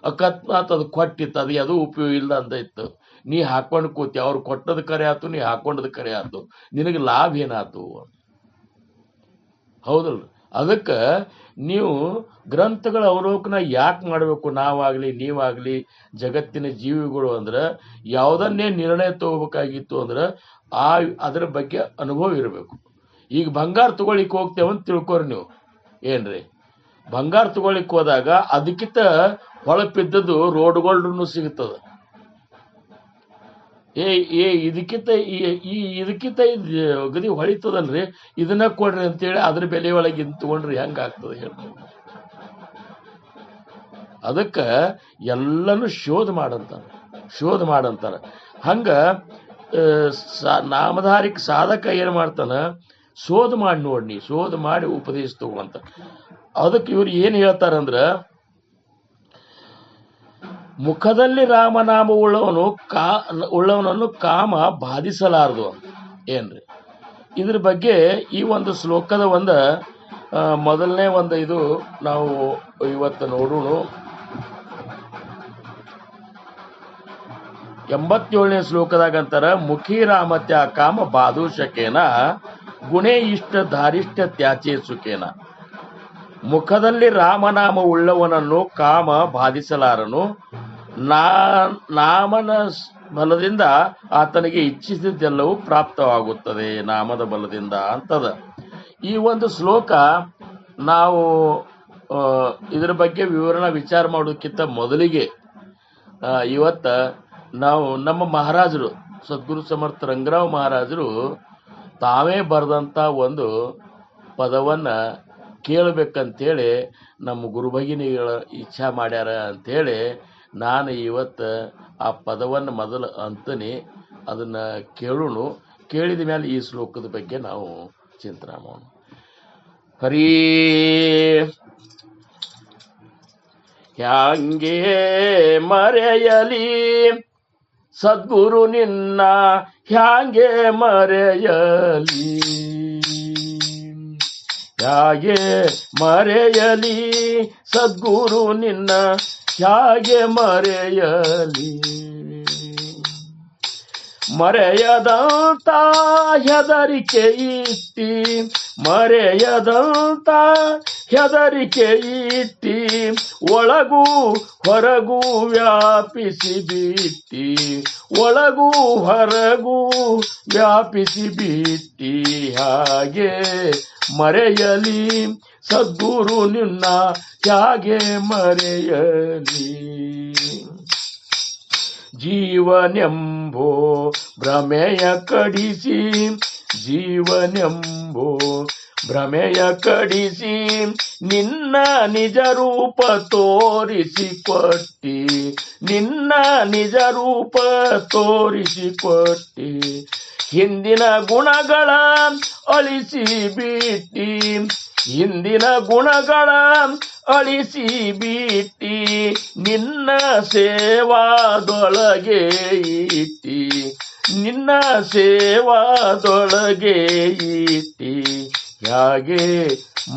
ಅಕಸ್ಮಾತ್ ಅದು ಕೊಟ್ಟಿತ್ತು, ಅದು ಯಾವುದೂ ಉಪಯೋಗ ಇಲ್ಲ ಅಂತ ಇತ್ತು, ನೀ ಹಾಕೊಂಡು ಕೂತಿ. ಅವ್ರು ಕೊಟ್ಟದ ಕರೆ ಆತು, ನೀ ಹಾಕೊಂಡದ ಕರೆ ಆತು, ನಿನಗೆ ಲಾಭ ಏನಾತು? ಹೌದಲ್ರಿ? ಅದಕ್ಕೆ ನೀವು ಗ್ರಂಥಗಳ ಅವಲೋಕನ ಯಾಕೆ ಮಾಡಬೇಕು? ನಾವಾಗಲಿ ನೀವಾಗಲಿ ಜಗತ್ತಿನ ಜೀವಿಗಳು ಅಂದ್ರೆ ಯಾವುದನ್ನೇ ನಿರ್ಣಯ ತಗೋಬೇಕಾಗಿತ್ತು ಅಂದ್ರೆ ಅದರ ಬಗ್ಗೆ ಅನುಭವ ಇರಬೇಕು. ಈಗ ಬಂಗಾರ ತಗೊಳ್ಳಿಕ್ಕೆ ಹೋಗ್ತೇವೆ ಅಂತ ತಿಳ್ಕೊರಿ ನೀವು. ಏನ್ರಿ, ಬಂಗಾರ ತಗೊಳ್ಳಿಕ್ಕೆ ಹೋದಾಗ ಅದಕ್ಕಿಂತ ಹೊಳಪಿದ್ದದ್ದು ರೋಡ್ಗೋಲ್ಡ್ನು ಸಿಗುತ್ತದೆ. ಇದಕ್ಕಿಂತ ಗದಿ ಹೊಳಿತದಲ್ರಿ, ಇದನ್ನ ಕೊಡ್ರಿ ಅಂತೇಳಿ ಅದ್ರ ಬೆಲೆ ಒಳಗೆ ತಗೊಂಡ್ರಿ ಹೆಂಗ ಆಗ್ತದೆ ಹೇಳಿ? ಅದಕ್ಕೆ ಎಲ್ಲನೂ ಶೋಧ ಮಾಡಂತಾರ. ಹಂಗ ನಾಮಧಾರಿಕ ಸಾಧಕ ಏನ್ ಮಾಡ್ತಾನ, ಶೋಧ ಮಾಡಿ ನೋಡ್ನಿ, ಶೋಧ ಮಾಡಿ ಉಪದೇಶ ತಗೊಂತ. ಅದಕ್ಕೆ ಇವ್ರು ಏನ್ ಹೇಳ್ತಾರಂದ್ರ, ಮುಖದಲ್ಲಿ ರಾಮನಾಮ ಉಳ್ಳವನನ್ನು ಕಾಮ ಬಾಧಿಸಲಾರದು. ಏನ್ರಿ, ಇದ್ರ ಬಗ್ಗೆ ಈ ಒಂದು ಶ್ಲೋಕದ ಮೊದಲನೇ ಇದು ನಾವು ಇವತ್ತು ನೋಡೋಣ. 87ನೇ ಶ್ಲೋಕದಾಗ ಅಂತಾರ, ಮುಖಿ ರಾಮತ್ಯ ಕಾಮ ಬಾಧೂಷಕೇನ ಗುಣೇ ಇಷ್ಟ ಧಾರಿಷ್ಠ ತ್ಯಾಚೆ ಸುಖೇನ. ಮುಖದಲ್ಲಿ ರಾಮನಾಮ ಉಳ್ಳವನನ್ನು ಕಾಮ ಬಾಧಿಸಲಾರನು, ನಾಮನ ಬಲದಿಂದ ಆತನಿಗೆ ಇಚ್ಛಿಸಿದ್ದೆಲ್ಲವೂ ಪ್ರಾಪ್ತವಾಗುತ್ತದೆ, ನಾಮದ ಬಲದಿಂದ ಅಂತದ. ಈ ಒಂದು ಶ್ಲೋಕ ನಾವು ಇದರ ಬಗ್ಗೆ ವಿಚಾರ ಮಾಡೋದಕ್ಕಿಂತ ಮೊದಲಿಗೆ ಇವತ್ತ ನಾವು ನಮ್ಮ ಮಹಾರಾಜರು ಸದ್ಗುರು ಸಮರ್ಥ ರಂಗರಾವ್ ಮಹಾರಾಜರು ತಾವೇ ಬರೆದಂಥ ಒಂದು ಪದವನ್ನು ಕೇಳಬೇಕಂತೇಳಿ ನಮ್ಮ ಗುರುಭಗಿನಿಗಳ ಇಚ್ಛಾ ಮಾಡ್ಯಾರ ಅಂಥೇಳಿ ನಾನು ಇವತ್ತು ಆ ಪದವನ್ನು ಮೊದಲು ಅಂತೀನಿ. ಅದನ್ನು ಕೇಳೋಣ. ಕೇಳಿದ ಮೇಲೆ ಈ ಶ್ಲೋಕದ ಬಗ್ಗೆ ನಾವು ಚಿಂತನೆ ಮಾಡೋಣ. ಹರೀ ಹ್ಯಾಂಗೆ ಮರೆಯಲಿ ಸದ್ಗುರು ನಿನ್ನ, ಹ್ಯಾಂಗೆ ಮರೆಯಲಿ, ಹ್ಯಾಗೆ ಮರೆಯಲಿ ಸದ್ಗುರು ನಿನ್ನ, ಹ್ಯಾಗೆ ಮರೆಯಲಿ. ಮರೆಯದಂತ ಹೆದರಿಕೆ ಇಟ್ಟಿ, ಮರೆಯದಂತ ಹೆದರಿಕೆ ಇಟ್ಟಿ, ಒಳಗೂ ಹೊರಗೂ ವ್ಯಾಪಿಸಿ ಬಿಟ್ಟಿ, ಒಳಗೂ ಹೊರಗೂ ವ್ಯಾಪಿಸಿ ಬಿಟ್ಟಿ, ಹಾಗೆ ಮರೆಯಲಿ ಸದ್ಗುರು ನಿನ್ನ, ಹಾಗೆ ಮರೆಯಲಿ. ಜೀವನೆಂಬೋ ಭ್ರಮೆಯ ಕಡಿಸಿ, ಜೀವನೆಂಬೋ ಭ್ರಮೆಯ ಕಡಿಸಿ, ನಿನ್ನ ನಿಜ ರೂಪ ತೋರಿಸಿಕೊಟ್ಟಿ, ನಿನ್ನ ನಿಜ ರೂಪ ತೋರಿಸಿಕೊಟ್ಟಿ, ಹಿಂದಿನ ಗುಣಗಳ ಅಳಿಸಿ ಬಿಟ್ಟಿ, ಹಿಂದಿನ ಗುಣಗಳ ಅಳಿಸಿ ಬಿಟ್ಟಿ, ನಿನ್ನ ಸೇವಾದೊಳಗೆ ಇಟ್ಟಿ, ನಿನ್ನ ಸೇವಾದೊಳಗೆ ಇಟ್ಟಿ, ಹೇಗೆ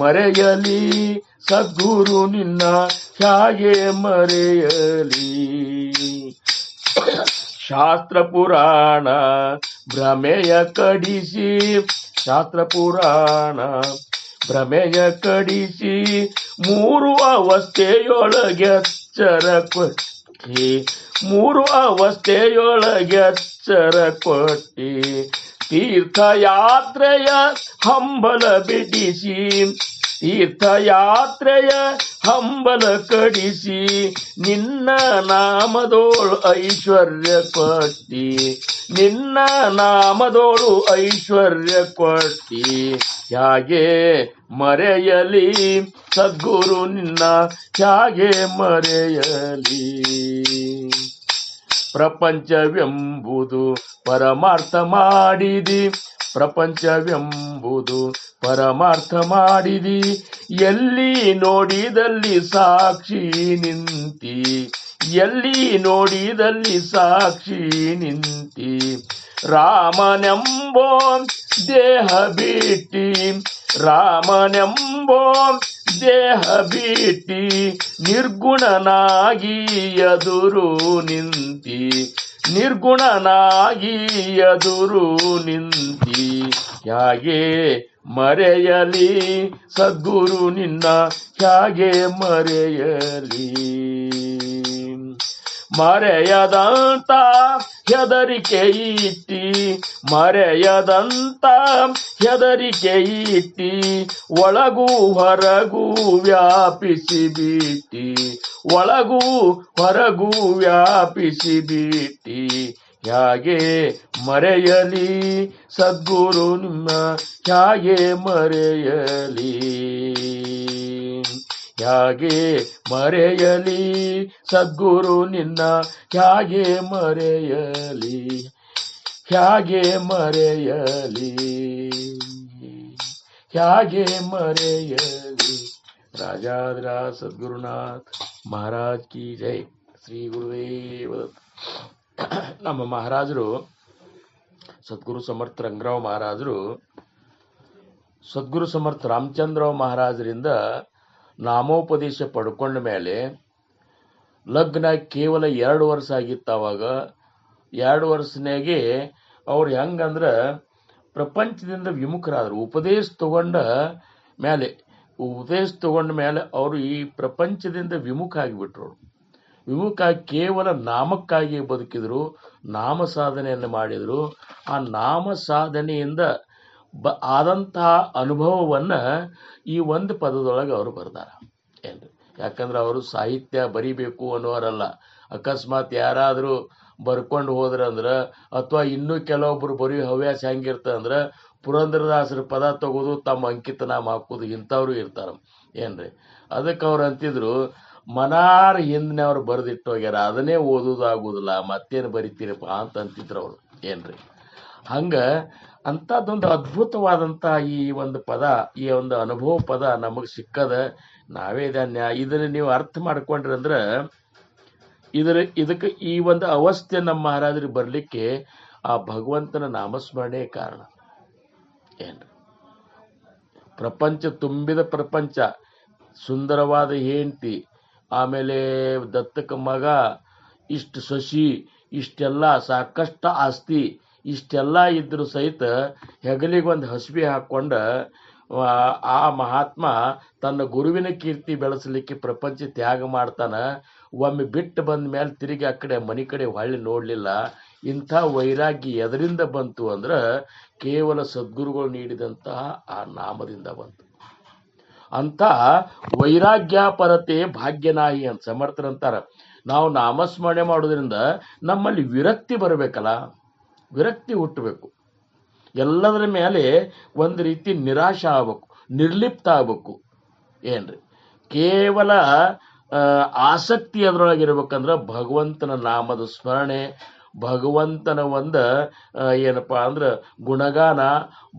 ಮರೆಯಲಿ ಸದ್ಗುರು ನಿನ್ನ, ಹೇಗೆ ಮರೆಯಲಿ. ಶಾಸ್ತ್ರ ಪುರಾಣ ಭ್ರಮೆಯ ಕಡಿಸಿ, ಶಾಸ್ತ್ರ ಪುರಾಣ ಭ್ರಮೆಯ ಕಡಿಸಿ, ಮೂರು ಅವಸ್ಥೆಯೊಳಗೆ ಎಚ್ಚರ ಕೊಟ್ಟಿ, ಮೂರು ಅವಸ್ಥೆಯೊಳಗೆ ಎಚ್ಚರ ಕೊಟ್ಟಿ, ತೀರ್ಥಯಾತ್ರೆಯ ಹಂಬಲ ಬಿಡಿಸಿ, ತೀರ್ಥಯಾತ್ರೆಯ ಹಂಬಲ ಕಡಿಸಿ, ನಿನ್ನ ನಾಮದೋಳು ಐಶ್ವರ್ಯ ಕೊಟ್ಟಿ, ನಿನ್ನ ನಾಮದೋಳು ಐಶ್ವರ್ಯ ಕೊಟ್ಟಿ, ಹೇಗೆ ಮರೆಯಲಿ ಸದ್ಗುರು ನಿನ್ನ, ಹೇಗೆ ಮರೆಯಲಿ. ಪ್ರಪಂಚವೆಂಬುದು ಪರಮಾರ್ಥ ಮಾಡಿದಿ, ಪ್ರಪಂಚವೆಂಬುದು ಪರಮಾರ್ಥ ಮಾಡಿದಿ, ಎಲ್ಲಿ ನೋಡಿದಲ್ಲಿ ಸಾಕ್ಷಿ ನಿಂತಿ, ಎಲ್ಲಿ ನೋಡಿದಲ್ಲಿ ಸಾಕ್ಷಿ ನಿಂತಿ, ರಾಮನೆಂಬೋ ದೇಹ ಬಿಟ್ಟಿ, ರಾಮನೆಂಬೋ ದೇಹ ಬಿಟ್ಟಿ, ನಿರ್ಗುಣನಾಗಿ ಎದುರು ನಿಂತಿ, ನಿರ್ಗುಣನಾಗಿ ಎದುರು ನಿಂತಿ, ಹೇಗೆ ಮರೆಯಲಿ ಸದ್ಗುರು ನಿನ್ನ, ಹೇಗೆ ಮರೆಯಲಿ. ಮರೆಯದಂತ ಹೆದರಿಕೆ ಇಟ್ಟಿ, ಮರೆಯದಂತ ಹೆದರಿಕೆ ಇಟ್ಟಿ, ಒಳಗೂ ಹೊರಗೂ ವ್ಯಾಪಿಸಿ ಬಿಟ್ಟಿ, ಒಳಗೂ ಹೊರಗೂ ವ್ಯಾಪಿಸಿ ಬಿಟ್ಟಿ, ಹೇಗೆ ಮರೆಯಲಿ ಸದ್ಗುರು ನಿಮ್ಮ, ಹೇಗೆ ಮರೆಯಲಿ, ಹೇಗೆ ಮರೆಯಲಿ ಸದ್ಗುರು ನಿನ್ನ, ಹೇಗೆ ಮರೆಯಲಿ, ಹೇಗೆ ಮರೆಯಲಿ, ಹೇಗೆ ಮರೆಯಲಿ. ರಾಜಾಧಿರಾಜ ಸದ್ಗುರುನಾಥ್ ಮಹಾರಾಜ್ ಕಿ ಜೈ. ಶ್ರೀ ಗುರುದೇವ. ನಮ್ಮ ಮಹಾರಾಜರು ಸದ್ಗುರು ಸಮರ್ಥ ರಂಗರಾವ್ ಮಹಾರಾಜರು ಸದ್ಗುರು ಸಮರ್ಥ ರಾಮಚಂದ್ರರಾವ್ ಮಹಾರಾಜರಿಂದ ನಾಮೋಪದೇಶ ಪಡ್ಕೊಂಡ ಮೇಲೆ ಲಗ್ನ ಕೇವಲ 2 ವರ್ಷ ಆಗಿತ್ತು. ಅವಾಗ 2 ವರ್ಷನಾಗೆ ಅವ್ರು ಹೆಂಗಂದ್ರೆ ಪ್ರಪಂಚದಿಂದ ವಿಮುಖರಾದರು. ಉಪದೇಶ ತಗೊಂಡ ಮೇಲೆ ಅವರು ಈ ಪ್ರಪಂಚದಿಂದ ವಿಮುಖ ಆಗಿಬಿಟ್ರು. ವಿಮುಖ ಕೇವಲ ನಾಮಕ್ಕಾಗಿ ಬದುಕಿದ್ರು, ನಾಮ ಸಾಧನೆಯನ್ನು ಮಾಡಿದರು. ಆ ನಾಮ ಸಾಧನೆಯಿಂದ ಆದಂತಹ ಅನುಭವವನ್ನ ಈ ಒಂದು ಪದದೊಳಗೆ ಅವರು ಬರ್ದಾರ ಏನ್ರಿ. ಯಾಕಂದ್ರೆ ಅವರು ಸಾಹಿತ್ಯ ಬರಿಬೇಕು ಅನ್ನೋರಲ್ಲ. ಅಕಸ್ಮಾತ್ ಯಾರಾದರೂ ಬರ್ಕೊಂಡು ಹೋದ್ರಂದ್ರೆ, ಅಥವಾ ಇನ್ನೂ ಕೆಲವೊಬ್ರು ಬರೆಯೋ ಹವ್ಯಾಸ ಹೆಂಗಿರ್ತದೆ ಅಂದ್ರೆ ಪುರಂದರದಾಸರ ಪದ ತಗೋದು ತಮ್ಮ ಅಂಕಿತ ನಾಮ ಹಾಕೋದು, ಇಂಥವ್ರು ಇರ್ತಾರ ಏನ್ರಿ. ಅದಕ್ಕೆ ಅವ್ರು ಅಂತಿದ್ರು, ಮನಾರ್ ಹಿಂದಿನವ್ರು ಬರೆದಿಟ್ಟು ಹೋಗ್ಯಾರ, ಅದನ್ನೇ ಓದೋದು ಆಗೋದಿಲ್ಲ, ಮತ್ತೇನು ಬರಿತೀರಪ್ಪ ಅಂತ ಅಂತಿದ್ರು ಅವ್ರು ಏನ್ರಿ. ಹಂಗ ಅಂಥದ್ದೊಂದು ಅದ್ಭುತವಾದಂಥ ಈ ಒಂದು ಪದ, ಈ ಒಂದು ಅನುಭವ ಪದ ನಮಗೆ ಸಿಕ್ಕದ. ನಾವೇ ಧನ್ಯ. ಇದನ್ನು ನೀವು ಅರ್ಥ ಮಾಡ್ಕೊಂಡ್ರಿ ಅಂದ್ರೆ ಇದಕ್ಕೆ ಈ ಒಂದು ಅವಸ್ಥೆ ನಮ್ಮ ಮಹಾರಾಜರಿಗೆ ಬರಲಿಕ್ಕೆ ಆ ಭಗವಂತನ ನಾಮಸ್ಮರಣೆ ಕಾರಣ ಏನ್ರಿ. ಪ್ರಪಂಚ ತುಂಬಿದ ಪ್ರಪಂಚ, ಸುಂದರವಾದ ಹೆಂಡತಿ, ಆಮೇಲೆ ದತ್ತಕ ಮಗ, ಇಷ್ಟು ಸೊಸಿ, ಇಷ್ಟೆಲ್ಲ ಸಾಕಷ್ಟು ಆಸ್ತಿ, ಇಷ್ಟೆಲ್ಲ ಇದ್ರೂ ಸಹಿತ ಹೆಗಲಿಗೊಂದು ಹಸಿವೆ ಹಾಕೊಂಡ ಆ ಮಹಾತ್ಮ ತನ್ನ ಗುರುವಿನ ಕೀರ್ತಿ ಬೆಳೆಸಲಿಕ್ಕೆ ಪ್ರಪಂಚ ತ್ಯಾಗ ಮಾಡ್ತಾನ. ಒಮ್ಮೆ ಬಿಟ್ಟು ಬಂದ ಮೇಲೆ ತಿರುಗಿ ಆ ಕಡೆ ಮನೆ ಕಡೆ ಹೊಳ್ಳಿ ನೋಡಲಿಲ್ಲ. ಇಂಥ ವೈರಾಗ್ಯ ಎದರಿಂದ ಬಂತು ಅಂದ್ರೆ ಕೇವಲ ಸದ್ಗುರುಗಳು ನೀಡಿದಂತಹ ಆ ನಾಮದಿಂದ ಬಂತು. ಅಂತ ವೈರಾಗ್ಯಾಪರತೆ ಭಾಗ್ಯನಾಹಿ ಅಂತ ಸಮರ್ಥರಂತಾರ. ನಾವು ನಾಮಸ್ಮರಣೆ ಮಾಡೋದ್ರಿಂದ ನಮ್ಮಲ್ಲಿ ವಿರಕ್ತಿ ಬರಬೇಕಲ್ಲ, ವಿರಕ್ತಿ ಹುಟ್ಟಬೇಕು. ಎಲ್ಲದರ ಮೇಲೆ ಒಂದು ರೀತಿ ನಿರಾಶೆ ಆಗ್ಬೇಕು, ನಿರ್ಲಿಪ್ತ ಆಗ್ಬೇಕು ಏನ್ರಿ. ಕೇವಲ ಆಸಕ್ತಿ ಅದರೊಳಗಿರ್ಬೇಕಂದ್ರೆ ಭಗವಂತನ ನಾಮದ ಸ್ಮರಣೆ, ಭಗವಂತನ ಒಂದ ಏನಪ್ಪಾ ಅಂದ್ರ ಗುಣಗಾನ,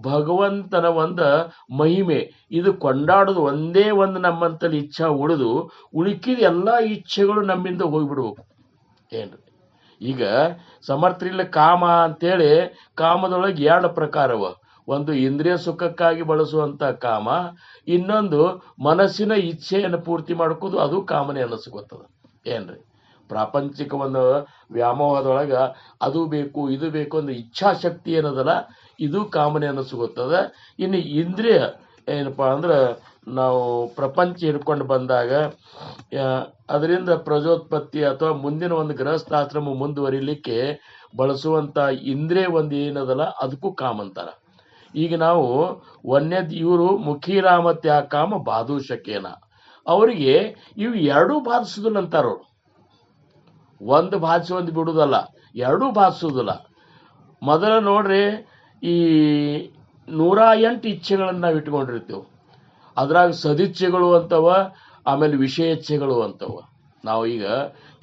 ಭಗವಂತನ ಒಂದ ಮಹಿಮೆ, ಇದು ಕೊಂಡಾಡೋದು ಒಂದೇ ಒಂದು ನಮ್ಮಂತಲ್ಲಿ ಇಚ್ಛಾ ಉಳಿದು ಉಳುಕಿದ ಎಲ್ಲಾ ಇಚ್ಛೆಗಳು ನಮ್ಮಿಂದ ಹೋಗ್ಬಿಡ್ಬೇಕು. ಏನ್ರಿ ಈಗ ಸಮರ್ಥರಿಲ್ಲ ಕಾಮ ಅಂತೇಳಿ ಕಾಮದೊಳಗೆ ಎರಡು ಪ್ರಕಾರವ. ಒಂದು ಇಂದ್ರಿಯ ಸುಖಕ್ಕಾಗಿ ಬಳಸುವಂತ ಕಾಮ, ಇನ್ನೊಂದು ಮನಸ್ಸಿನ ಇಚ್ಛೆಯನ್ನು ಪೂರ್ತಿ ಮಾಡ್ಕೋದು, ಅದು ಕಾಮನೆ ಅನ್ನಿಸ್ಕೊತದ. ಏನ್ರಿ ಪ್ರಾಪಂಚಿಕ ಒಂದು ವ್ಯಾಮೋಹದೊಳಗ ಅದು ಬೇಕು ಇದು ಬೇಕು ಅಂದ್ರೆ ಇಚ್ಛಾಶಕ್ತಿ ಏನದಲ್ಲ, ಇದು ಕಾಮನೆ ಅನ್ನಿಸ್ಕೊತದ. ಇನ್ನು ಇಂದ್ರಿಯ ಏನಪ್ಪಾ ಅಂದ್ರೆ ನಾವು ಪ್ರಪಂಚ ಹಿಡ್ಕೊಂಡು ಬಂದಾಗ ಅದರಿಂದ ಪ್ರಜೋತ್ಪತ್ತಿ ಅಥವಾ ಮುಂದಿನ ಒಂದು ಗೃಹಸ್ಥಾಶ್ರಮ ಮುಂದುವರಿಲಿಕ್ಕೆ ಬಳಸುವಂತ ಇಂದ್ರಿಯ ಒಂದು ಏನದಲ್ಲ, ಅದಕ್ಕೂ ಕಾಮ ಅಂತಾರ. ಈಗ ನಾವು ಇವರು ಮುಖೀರಾಮ ತ್ಯಾಕಾಮ ಬಾದೂಷಕೇನ, ಅವರಿಗೆ ಇವು ಎರಡೂ ಬಾಧಿಸುದಿಲ್ಲ ಅಂತಾರವ್ರು. ಒಂದು ಬಾಧಿಸಿ ಒಂದು ಬಿಡುದಲ್ಲ, ಎರಡೂ ಬಾಧಿಸುದಿಲ್ಲ. ಮೊದಲ ನೋಡ್ರಿ, ಈ 108 ಇಚ್ಛೆಗಳನ್ನು ನಾವು ಇಟ್ಕೊಂಡಿರ್ತೀವಿ. ಅದ್ರಾಗ ಸದಿಚ್ಛೆಗಳು ಅಂತವ, ಆಮೇಲೆ ವಿಷಯಚ್ಛೆಗಳು ಅಂತವ. ನಾವು ಈಗ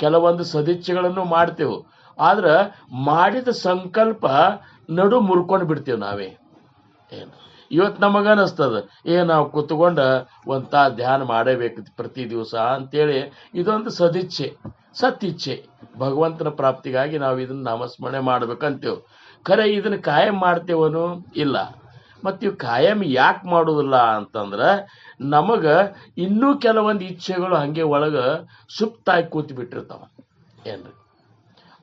ಕೆಲವೊಂದು ಸದಿಚ್ಛೆಗಳನ್ನು ಮಾಡ್ತೇವೆ, ಆದ್ರೆ ಮಾಡಿದ ಸಂಕಲ್ಪ ನಡು ಮುರ್ಕೊಂಡು ಬಿಡ್ತೇವೆ ನಾವೇ. ಏನು ಇವತ್ತು ನಮಗನಿಸ್ತದ, ನಾವು ಕುತ್ಕೊಂಡ ಒಂದು ತಾಸು ಧ್ಯಾನ ಮಾಡೇಬೇಕು ಪ್ರತಿ ದಿವಸ ಅಂತೇಳಿ, ಇದೊಂದು ಸದಿಚ್ಛೆ, ಸತ್ತಿಚ್ಛೆ, ಭಗವಂತನ ಪ್ರಾಪ್ತಿಗಾಗಿ ನಾವು ಇದನ್ನ ನಾಮಸ್ಮರಣೆ ಮಾಡ್ಬೇಕಂತೇವೆ. ಖರೆ ಇದನ್ನ ಕಾಯಂ ಮಾಡ್ತೇವನು ಇಲ್ಲ. ಮತ್ತು ಇವು ಕಾಯಂ ಯಾಕೆ ಮಾಡೋದಿಲ್ಲ ಅಂತಂದ್ರೆ, ನಮಗ ಇನ್ನೂ ಕೆಲವೊಂದು ಇಚ್ಛೆಗಳು ಹಂಗೆ ಒಳಗ ಸುಪ್ತಾಗಿ ಕೂತು ಬಿಟ್ಟಿರ್ತಾವ. ಏನ್ರಿ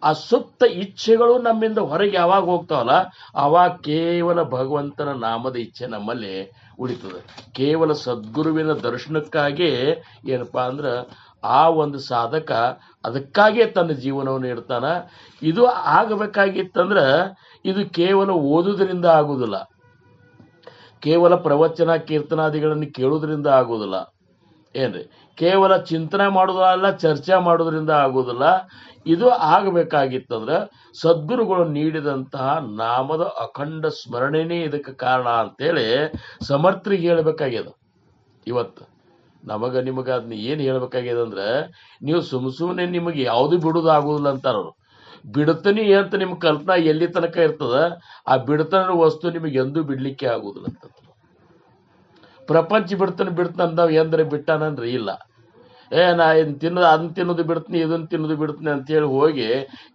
ಆ ಸುಪ್ತ ಇಚ್ಛೆಗಳು ನಮ್ಮಿಂದ ಹೊರಗೆ ಯಾವಾಗ ಹೋಗ್ತಾವಲ್ಲ, ಅವಾಗ ಕೇವಲ ಭಗವಂತನ ನಾಮದ ಇಚ್ಛೆ ನಮ್ಮಲ್ಲಿ ಉಳಿತದೆ. ಕೇವಲ ಸದ್ಗುರುವಿನ ದರ್ಶನಕ್ಕಾಗಿ ಏನಪ್ಪಾ ಅಂದ್ರೆ ಆ ಒಂದು ಸಾಧಕ ಅದಕ್ಕಾಗಿಯೇ ತನ್ನ ಜೀವನವನ್ನು ಇಡ್ತಾನ. ಇದು ಆಗಬೇಕಾಗಿತ್ತಂದ್ರೆ ಇದು ಕೇವಲ ಓದುವುದರಿಂದ ಆಗುವುದಿಲ್ಲ, ಕೇವಲ ಪ್ರವಚನ ಕೀರ್ತನಾದಿಗಳನ್ನು ಕೇಳುವುದರಿಂದ ಆಗುವುದಿಲ್ಲ. ಏನ್ರಿ ಕೇವಲ ಚಿಂತನೆ ಮಾಡೋದಲ್ಲ, ಚರ್ಚೆ ಮಾಡೋದ್ರಿಂದ ಆಗುವುದಿಲ್ಲ. ಇದು ಆಗಬೇಕಾಗಿತ್ತಂದ್ರೆ ಸದ್ಗುರುಗಳು ನೀಡಿದಂತಹ ನಾಮದ ಅಖಂಡ ಸ್ಮರಣೆನೇ ಇದಕ್ಕೆ ಕಾರಣ ಅಂತೇಳಿ ಸಮರ್ಥರಿಗೆ ಹೇಳ್ಬೇಕಾಗ್ಯದ. ಇವತ್ತು ನಿಮಗೆ ಅದನ್ನ ಏನು ಹೇಳ್ಬೇಕಾಗ್ಯದ ಅಂದ್ರೆ, ನೀವು ಸುಮ್ಮನೆ ನಿಮಗೆ ಯಾವುದು ಬಿಡುವುದಾಗುದಿಲ್ಲ ಅಂತಾರವ್ರು. ಬಿಡ್ತನಿ ಅಂತ ನಿಮ್ಮ ಕಲ್ಪನಾ ಎಲ್ಲಿ ತನಕ ಇರ್ತದ, ಆ ಬಿಡ್ತನ ವಸ್ತು ನಿಮಗೆ ಎಂದೂ ಬಿಡ್ಲಿಕ್ಕೆ ಆಗುದಿಲ್ಲ ಅಂತ. ಪ್ರಪಂಚ ಬಿಡ್ತಾನೆ ಅಂದವ್ ಎಂದ್ರೆ ಬಿಟ್ಟಾನನ್ರಿ ಇಲ್ಲ. ನಾ ಅದನ್ನ ತಿನ್ನೋದು ಬಿಡ್ತೀನಿ, ಇದನ್ನ ತಿನ್ನೋದು ಬಿಡ್ತೀನಿ ಅಂತೇಳಿ ಹೋಗಿ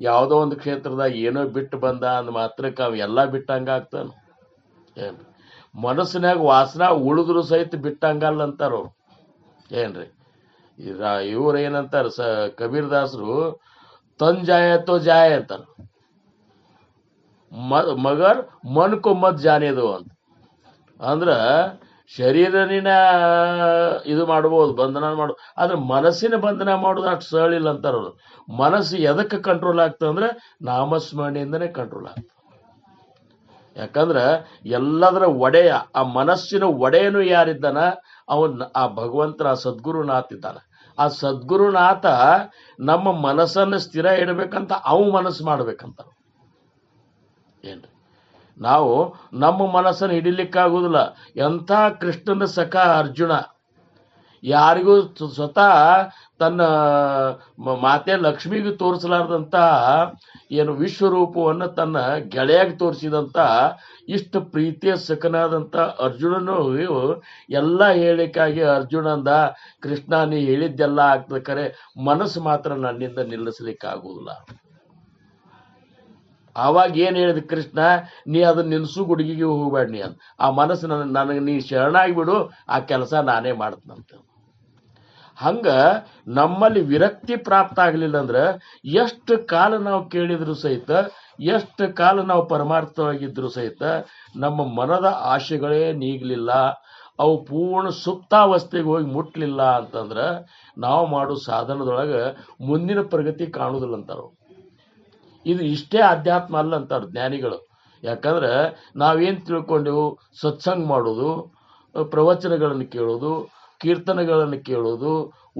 ಯಾವುದೋ ಒಂದು ಕ್ಷೇತ್ರದಾಗ ಏನೋ ಬಿಟ್ಟು ಬಂದ ಅಂದ ಮಾತ್ರಕ್ಕೆ ಅವ ಎಲ್ಲ ಬಿಟ್ಟಂಗ ಆಗ್ತಾನ. ಏನ್ರಿ ಮನಸ್ಸಿನಾಗ ವಾಸನ ಉಳಿದ್ರು ಸಹಿತ ಬಿಟ್ಟಂಗಲ್ಲ ಅಂತಾರ. ಏನ್ರಿ ಇವ್ರು ಏನಂತಾರ ಕಬೀರ್ ದಾಸರು, ತನ್ ಜಾಯ ತೋ ಜಾಯ ಅಂತಾರ, ಮಗರ್ ಮನ್ ಕೊ ಮತ್ ಜಾನೇದು ಅಂತ. ಅಂದ್ರ ಶರೀರನಿನ ಇದು ಮಾಡ್ಬೋದು, ಬಂಧನ ಮಾಡು, ಆದ್ರೆ ಮನಸ್ಸಿನ ಬಂಧನ ಮಾಡೋದು ಅಷ್ಟು ಸರಳಿಲ್ಲ ಅಂತಾರವ್ರು. ಮನಸ್ಸು ಎದಕ್ಕೆ ಕಂಟ್ರೋಲ್ ಆಗ್ತದಂದ್ರೆ ನಾಮಸ್ಮರಣೆಯಿಂದನೇ ಕಂಟ್ರೋಲ್ ಆಗ್ತದೆ. ಯಾಕಂದ್ರೆ ಎಲ್ಲದರ ಒಡೆಯ, ಆ ಮನಸ್ಸಿನ ಒಡೆಯನು ಯಾರಿದ್ದಾನ ಆ ಭಗವಂತನ ಸದ್ಗುರುನಾಥ ಇದ್ದಾನ. ಆ ಸದ್ಗುರುನಾಥ ನಮ್ಮ ಮನಸ್ಸನ್ನು ಸ್ಥಿರ ಇಡಬೇಕಂತ ಅವು ಮನಸ್ಸು ಮಾಡ್ಬೇಕಂತ. ಏನ್ರಿ ನಾವು ನಮ್ಮ ಮನಸ್ಸನ್ನು ಹಿಡಿಲಿಕ್ಕಾಗುದಿಲ್ಲ. ಎಂಥ ಕೃಷ್ಣನ ಸಖ ಅರ್ಜುನ, ಯಾರಿಗೂ ಸ್ವತಃ ತನ್ನ ಮಾತೆ ಲಕ್ಷ್ಮಿಗೂ ತೋರಿಸಲಾರ್ದಂತ ಏನು ವಿಶ್ವರೂಪವನ್ನು ತನ್ನ ಗೆಳೆಯಾಗಿ ತೋರಿಸಿದಂತ ಇಷ್ಟು ಪ್ರೀತಿಯ ಸಖನಾದಂತ ಅರ್ಜುನನು ಎಲ್ಲ ಹೇಳಿಕಾಗಿ ಅರ್ಜುನಂದ, ಕೃಷ್ಣ ನೀ ಹೇಳಿದ್ದೆಲ್ಲ ಆಗ್ತದೆ, ಖರೆ ಮನಸ್ಸು ಮಾತ್ರ ನನ್ನಿಂದ ನಿಲ್ಲಿಸ್ಲಿಕ್ಕೆ ಆಗುದಿಲ್ಲ. ಆವಾಗ ಏನ್ ಹೇಳಿದ ಕೃಷ್ಣ, ನೀ ಅದನ್ನ ನಿಲ್ಸು, ಗುಡುಗಿಗೆ ಹೋಗ್ಬೇಡ ನೀ ಅಂತ. ಆ ಮನಸ್ಸು ನನಗೆ ನೀ ಶರಣಾಗಿ ಬಿಡು, ಆ ಕೆಲಸ ನಾನೇ ಮಾಡ್ತನಂತ. ಹಂಗ ನಮ್ಮಲ್ಲಿ ವಿರಕ್ತಿ ಪ್ರಾಪ್ತ ಆಗ್ಲಿಲ್ಲ ಅಂದ್ರೆ ಎಷ್ಟು ಕಾಲ ನಾವು ಕೇಳಿದ್ರು ಸಹಿತ, ಎಷ್ಟು ಕಾಲ ನಾವು ಪರಮಾರ್ಥವಾಗಿದ್ರು ಸಹಿತ ನಮ್ಮ ಮನದ ಆಶೆಗಳೇ ನೀಗ್ಲಿಲ್ಲ, ಅವು ಪೂರ್ಣ ಸುಪ್ತಾವಸ್ಥೆಗೆ ಹೋಗಿ ಮುಟ್ಲಿಲ್ಲ ಅಂತಂದ್ರ ನಾವು ಮಾಡೋ ಸಾಧನದೊಳಗೆ ಮುಂದಿನ ಪ್ರಗತಿ ಕಾಣುದಿಲ್ಲ ಅಂತಾರ. ಇದು ಇಷ್ಟೇ ಅಧ್ಯಾತ್ಮ ಅಲ್ಲ ಅಂತಾರ ಜ್ಞಾನಿಗಳು. ಯಾಕಂದ್ರೆ ನಾವೇನ್ ತಿಳ್ಕೊಂಡೆವು, ಸತ್ಸಂಗ ಮಾಡೋದು, ಪ್ರವಚನಗಳನ್ನು ಕೇಳೋದು, ಕೀರ್ತನೆಗಳನ್ನು ಕೇಳೋದು,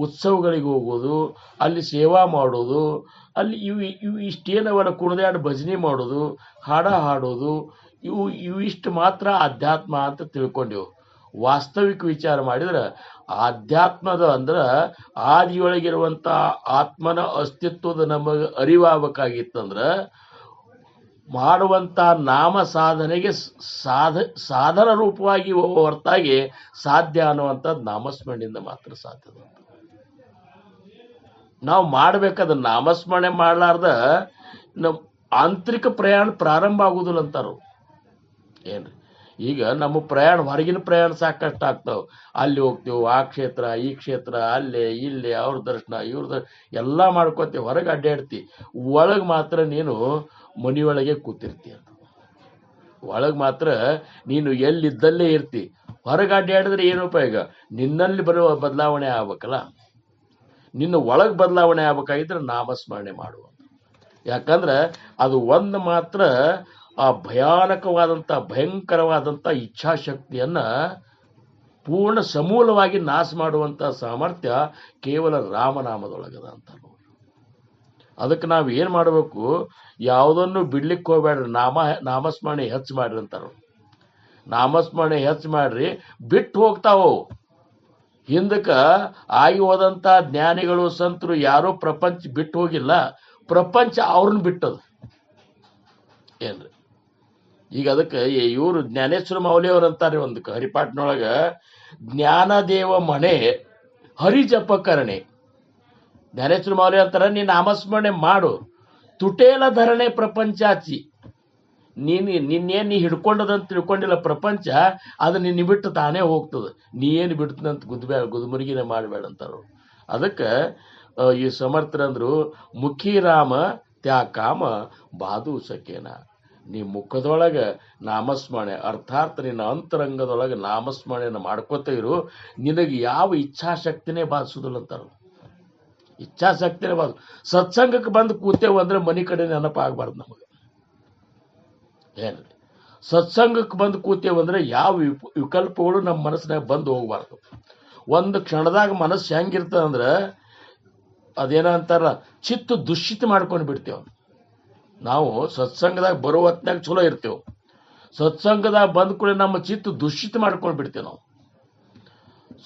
ಉತ್ಸವಗಳಿಗೆ ಹೋಗೋದು, ಅಲ್ಲಿ ಸೇವಾ ಮಾಡೋದು, ಅಲ್ಲಿ ಇವು ಇಷ್ಟೇನವಲ್ಲ, ಕುಣಿದಾಡಿ ಭಜನೆ ಮಾಡೋದು, ಹಾಡ ಹಾಡೋದು, ಇವು ಇಷ್ಟು ಮಾತ್ರ ಅಧ್ಯಾತ್ಮ ಅಂತ ತಿಳ್ಕೊಂಡೆವು. ವಾಸ್ತವಿಕ ವಿಚಾರ ಮಾಡಿದ್ರೆ ಆಧ್ಯಾತ್ಮದ ಅಂದ್ರ ಆದಿಯೊಳಗಿರುವಂತ ಆತ್ಮನ ಅಸ್ತಿತ್ವದ ನಮಗೆ ಅರಿವಾಗಬೇಕಾಗಿತ್ತಂದ್ರ ಮಾಡುವಂತ ನಾಮ ಸಾಧನೆಗೆ ಸಾಧನ ರೂಪವಾಗಿ ಹೊರತಾಗಿ ಸಾಧ್ಯ ಅನ್ನುವಂಥದ್ದು ನಾಮಸ್ಮರಣೆಯಿಂದ ಮಾತ್ರ ಸಾಧ್ಯ. ನಾವು ಮಾಡ್ಬೇಕಾದ ನಾಮಸ್ಮರಣೆ ಮಾಡ್ಲಾರ್ದ ನಮ್ ಆಂತರಿಕ ಪ್ರಯಾಣ ಪ್ರಾರಂಭ ಆಗುದಿಲ್ಲ ಅಂತಾರು. ಏನ್ರಿ, ಈಗ ನಮ್ಮ ಪ್ರಯಾಣ ಹೊರಗಿನ ಪ್ರಯಾಣ ಸಾಕಷ್ಟು ಆಗ್ತಾವ. ಅಲ್ಲಿ ಹೋಗ್ತೇವೆ, ಆ ಕ್ಷೇತ್ರ ಈ ಕ್ಷೇತ್ರ, ಅಲ್ಲೇ ಇಲ್ಲೇ ಅವ್ರ ದರ್ಶನ ಇವ್ರ ಎಲ್ಲ ಮಾಡ್ಕೋತೀವಿ, ಹೊರಗೆ ಅಡ್ಡಾಡ್ತಿ. ಒಳಗೆ ಮಾತ್ರ ನೀನು ಮನೆಯೊಳಗೆ ಕೂತಿರ್ತಿ. ಒಳಗೆ ಮಾತ್ರ ನೀನು ಎಲ್ಲಿದ್ದಲ್ಲೇ ಇರ್ತಿ. ಹೊರಗೆ ಅಡ್ಡಾಡಿದ್ರೆ ಏನು ಉಪಯೋಗ? ನಿನ್ನಲ್ಲಿ ಬರುವ ಬದಲಾವಣೆ ಆಗ್ಬೇಕಲ್ಲ. ನಿನ್ನ ಒಳಗೆ ಬದಲಾವಣೆ ಆಗ್ಬೇಕಾಗಿದ್ರೆ ನಾಮಸ್ಮರಣೆ ಮಾಡುವ. ಯಾಕಂದ್ರೆ ಅದು ಒಂದು ಮಾತ್ರ ಆ ಭಯಾನಕವಾದಂಥ ಭಯಂಕರವಾದಂಥ ಇಚ್ಛಾಶಕ್ತಿಯನ್ನ ಪೂರ್ಣ ಸಮೂಲವಾಗಿ ನಾಶ ಮಾಡುವಂಥ ಸಾಮರ್ಥ್ಯ ಕೇವಲ ರಾಮನಾಮದೊಳಗದ ಅಂತ. ಅದಕ್ಕೆ ನಾವು ಏನು ಮಾಡಬೇಕು? ಯಾವುದನ್ನು ಬಿಡ್ಲಿಕ್ಕೆ ಹೋಗ್ಬೇಡ್ರಿ, ನಾಮಸ್ಮರಣೆ ಹೆಚ್ಚು ಮಾಡ್ರಿ ಅಂತಾರ. ನಾಮಸ್ಮರಣೆ ಹೆಚ್ಚು ಮಾಡ್ರಿ, ಬಿಟ್ಟು ಹೋಗ್ತಾವು. ಹಿಂದಕ್ಕೆ ಆಗಿ ಹೋದಂಥ ಜ್ಞಾನಿಗಳು ಸಂತರು ಯಾರೋ ಪ್ರಪಂಚ ಬಿಟ್ಟು ಹೋಗಿಲ್ಲ, ಪ್ರಪಂಚ ಅವ್ರನ್ನ ಬಿಟ್ಟದು. ಏನ್ರಿ, ಈಗ ಅದಕ್ಕೆ ಇವರು ಜ್ಞಾನೇಶ್ವರ ಮೌಲ್ಯವ್ರು ಅಂತಾರೆ ಒಂದು ಹರಿಪಾಟ್ನೊಳಗ, ಜ್ಞಾನದೇವ ಮನೆ ಹರಿಜಪ ಕರಣೆ. ಜ್ಞಾನೇಶ್ವರ ಮೌಲ್ಯ ಅಂತಾರ, ನೀನು ನಾಮಸ್ಮರಣೆ ಮಾಡು, ತುಟೇಲ ಧರಣೆ ಪ್ರಪಂಚಾಚಿ. ನಿನ್ನೇನು ನೀ ಹಿಡ್ಕೊಂಡದಂತ ತಿಳ್ಕೊಂಡಿಲ್ಲ ಪ್ರಪಂಚ, ಅದು ನಿನ್ನ ಬಿಟ್ಟು ತಾನೇ ಹೋಗ್ತದೆ. ನೀ ಏನು ಬಿಡ್ತದಂತ ಗುದ್ಮುರಿಗಿನೇ ಮಾಡಬೇಡ ಅಂತಾರ. ಅದಕ್ಕೆ ಈ ಸಮರ್ಥರಂದ್ರು, ಮುಖಿ ರಾಮ ತ್ಯಾಕಾಮ ಬಾದು ಸಕೇನ. ನೀ ಮುಖದೊಳಗೆ ನಾಮಸ್ಮರಣೆ ಅರ್ಥಾತ್ ನಿನ್ನ ಅಂತರಂಗದೊಳಗೆ ನಾಮಸ್ಮರಣೆಯನ್ನು ಮಾಡ್ಕೋತ ಇರು, ನಿನಗೆ ಯಾವ ಇಚ್ಛಾಶಕ್ತಿನೇ ಬಾಧಿಸೋದಿಲ್ಲ ಅಂತಾರ. ಇಚ್ಛಾಶಕ್ತಿನೇ ಬಾಧ. ಸತ್ಸಂಗಕ್ಕೆ ಬಂದು ಕೂತೇವು ಅಂದ್ರೆ ಮನೆ ಕಡೆ ನೆನಪಾಗಬಾರ್ದು ನಮಗೆ. ಏನ್ರಿ, ಸತ್ಸಂಗಕ್ಕೆ ಬಂದು ಕೂತೇವಂದ್ರೆ ಯಾವ ವಿಕಲ್ಪಗಳು ನಮ್ಮ ಮನಸ್ಸಿನಾಗ ಬಂದು ಹೋಗ್ಬಾರ್ದು. ಒಂದು ಕ್ಷಣದಾಗ ಮನಸ್ಸು ಹೆಂಗಿರ್ತದೆ ಅಂದ್ರೆ ಅದೇನ ಅಂತಾರ, ಚಿತ್ತು ದುಶ್ಚಿತ ಮಾಡ್ಕೊಂಡು ಬಿಡ್ತೇವೆ. ನಾವು ಸತ್ಸಂಗದಾಗ ಬರೋ ಹೊತ್ನಾಗ ಚಲೋ ಇರ್ತೇವೆ, ಸತ್ಸಂಗದಾಗ ಬಂದ ಕೂಡ ನಮ್ಮ ಚಿತ್ತು ದುಶ್ಚಿತ ಮಾಡ್ಕೊಂಡು ಬಿಡ್ತೇವೆ ನಾವು.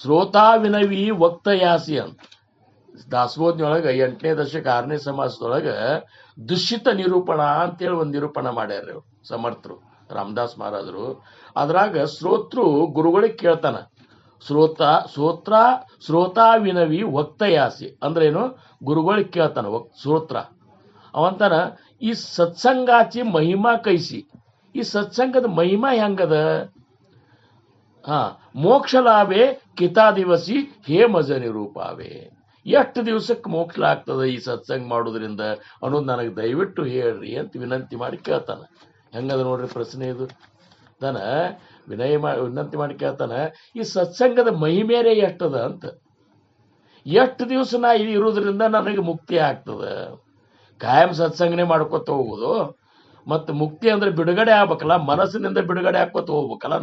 ಶ್ರೋತಾ ವಿನವಿ ವಕ್ತಯಾಸಿ ಅಂತ ದಾಸಬೋಧನೊಳಗೆ 8ನೇ ದಶಕ 6ನೇ ಸಮಾಸದೊಳಗೆ ದುಶ್ಚಿತ ನಿರೂಪಣ ಅಂತೇಳಿ ಒಂದು ನಿರೂಪಣ ಮಾಡ್ಯಾರ ಇವರು ಸಮರ್ಥರು ರಾಮದಾಸ್ ಮಹಾರಾಜರು. ಅದ್ರಾಗ ಶ್ರೋತೃ ಗುರುಗಳಿಗೆ ಕೇಳ್ತಾನ, ಶ್ರೋತಾ ವಿನವಿ ವಕ್ತಯಾಸಿ ಅಂದ್ರೇನು? ಗುರುಗಳಿಗೆ ಕೇಳ್ತಾನ ಶ್ರೋತ್ರ. ಅವಂತಾನ, ಈ ಸತ್ಸಂಗಾಚಿ ಮಹಿಮಾ ಕೈಸಿ, ಈ ಸತ್ಸಂಗದ ಮಹಿಮಾ ಹೆಂಗದ? ಮೋಕ್ಷ ಲಾಭೆ ಕಿತಾ ದಿವಸಿ ಹೇ ಮಜ ನಿರೂಪಾವೆ. ಎಷ್ಟು ದಿವಸಕ್ಕೆ ಮೋಕ್ಷ ಆಗ್ತದೆ ಈ ಸತ್ಸಂಗ ಮಾಡೋದ್ರಿಂದ ಅನ್ನೋದು ನನಗೆ ದಯವಿಟ್ಟು ಹೇಳ್ರಿ ಅಂತ ವಿನಂತಿ ಮಾಡಿ ಕೇಳ್ತಾನ. ಹೆಂಗದ ನೋಡ್ರಿ ಪ್ರಶ್ನೆ ಇದು. ತಾನ ವಿನಂತಿ ಮಾಡಿ ಕೇಳ್ತಾನ, ಈ ಸತ್ಸಂಗದ ಮಹಿಮೇರೆ ಎಷ್ಟದ ಅಂತ. ಎಷ್ಟು ದಿವಸ ನಾ ಇಲ್ಲಿ ಇರೋದ್ರಿಂದ ನನಗೆ ಮುಕ್ತಿ ಆಗ್ತದ? ಕಾಯಂ ಸತ್ಸಂಗನೆ ಮಾಡ್ಕೊತ ಹೋಗುದು. ಮತ್ತು ಮುಕ್ತಿ ಅಂದ್ರೆ ಬಿಡುಗಡೆ ಆಗ್ಬೇಕಲ್ಲ, ಮನಸ್ಸಿನಿಂದ ಬಿಡುಗಡೆ ಹಾಕೋತ ಹೋಗ್ಬೇಕಲ್ಲ.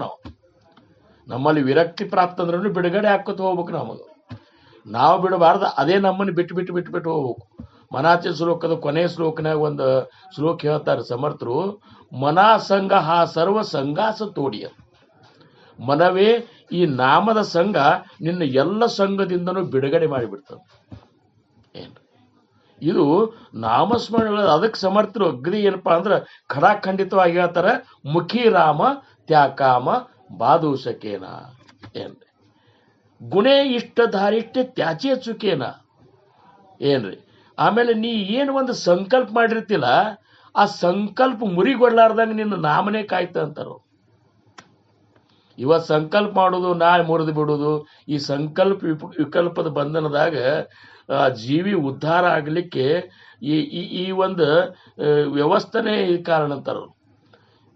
ನಮ್ಮಲ್ಲಿ ವಿರಕ್ತಿ ಪ್ರಾಪ್ತ ಅಂದ್ರೂ ಬಿಡುಗಡೆ ಹಾಕೋತ ಹೋಗ್ಬೇಕು. ನಾವು ಬಿಡಬಾರ್ದು, ಅದೇ ನಮ್ಮನ್ನು ಬಿಟ್ಟು ಬಿಟ್ಟು ಬಿಟ್ಟು ಬಿಟ್ಟು ಹೋಗ್ಬೇಕು. ಮನಾಚೆ ಶ್ಲೋಕದ ಕೊನೆಯ ಶ್ಲೋಕನಾಗ ಒಂದು ಶ್ಲೋಕ ಹೇಳ್ತಾರೆ ಸಮರ್ಥರು, ಮನಾಸಂಗ ಹಾ ಸರ್ವ ಸಂಗಾಸ ತೋಡಿಯ. ಮನವೇ, ಈ ನಾಮದ ಸಂಘ ನಿನ್ನ ಎಲ್ಲ ಸಂಘದಿಂದನೂ ಬಿಡುಗಡೆ ಮಾಡಿಬಿಡ್ತದೆ. ಏನು ಇದು ನಾಮಸ್ಮರಣೆ? ಅದಕ್ಕೆ ಸಮರ್ಥರು ಅಗ್ರಿ ಏನಪ್ಪಾ ಅಂದ್ರೆ ಖಡಾಖಂಡಿತವಾಗಿ ಹೇಳ್ತಾರೆ, ಮುಖಿ ರಾಮ ತ್ಯಾಕಾಮ ಬಾದೂಸಕೇನ. ಏನ್ರಿ, ಗುಣೇ ಇಷ್ಟ ಧಾರಿಷ್ಠ ತ್ಯಾಚೆ ಚುಕೇನ. ಏನ್ರಿ, ಆಮೇಲೆ ನೀ ಏನು ಒಂದು ಸಂಕಲ್ಪ ಮಾಡಿರ್ತಿಲ್ಲ, ಆ ಸಂಕಲ್ಪ ಮುರಿಗೊಡ್ಲಾರ್ದಂಗೆ ನಿನ್ನ ನಾಮನೇ ಕಾಯ್ತ ಅಂತಾರ. ಇವತ್ತು ಸಂಕಲ್ಪ ಮಾಡೋದು, ನಾಳೆ ಮುರಿದು ಬಿಡೋದು, ಈ ಸಂಕಲ್ಪ ವಿಕಲ್ಪದ ಬಂಧನದಾಗ ಜೀವಿ ಉದ್ಧಾರ ಆಗಲಿಕ್ಕೆ ಈ ಒಂದು ವ್ಯವಸ್ಥೆನೇ ಕಾರಣ ಅಂತಾರ.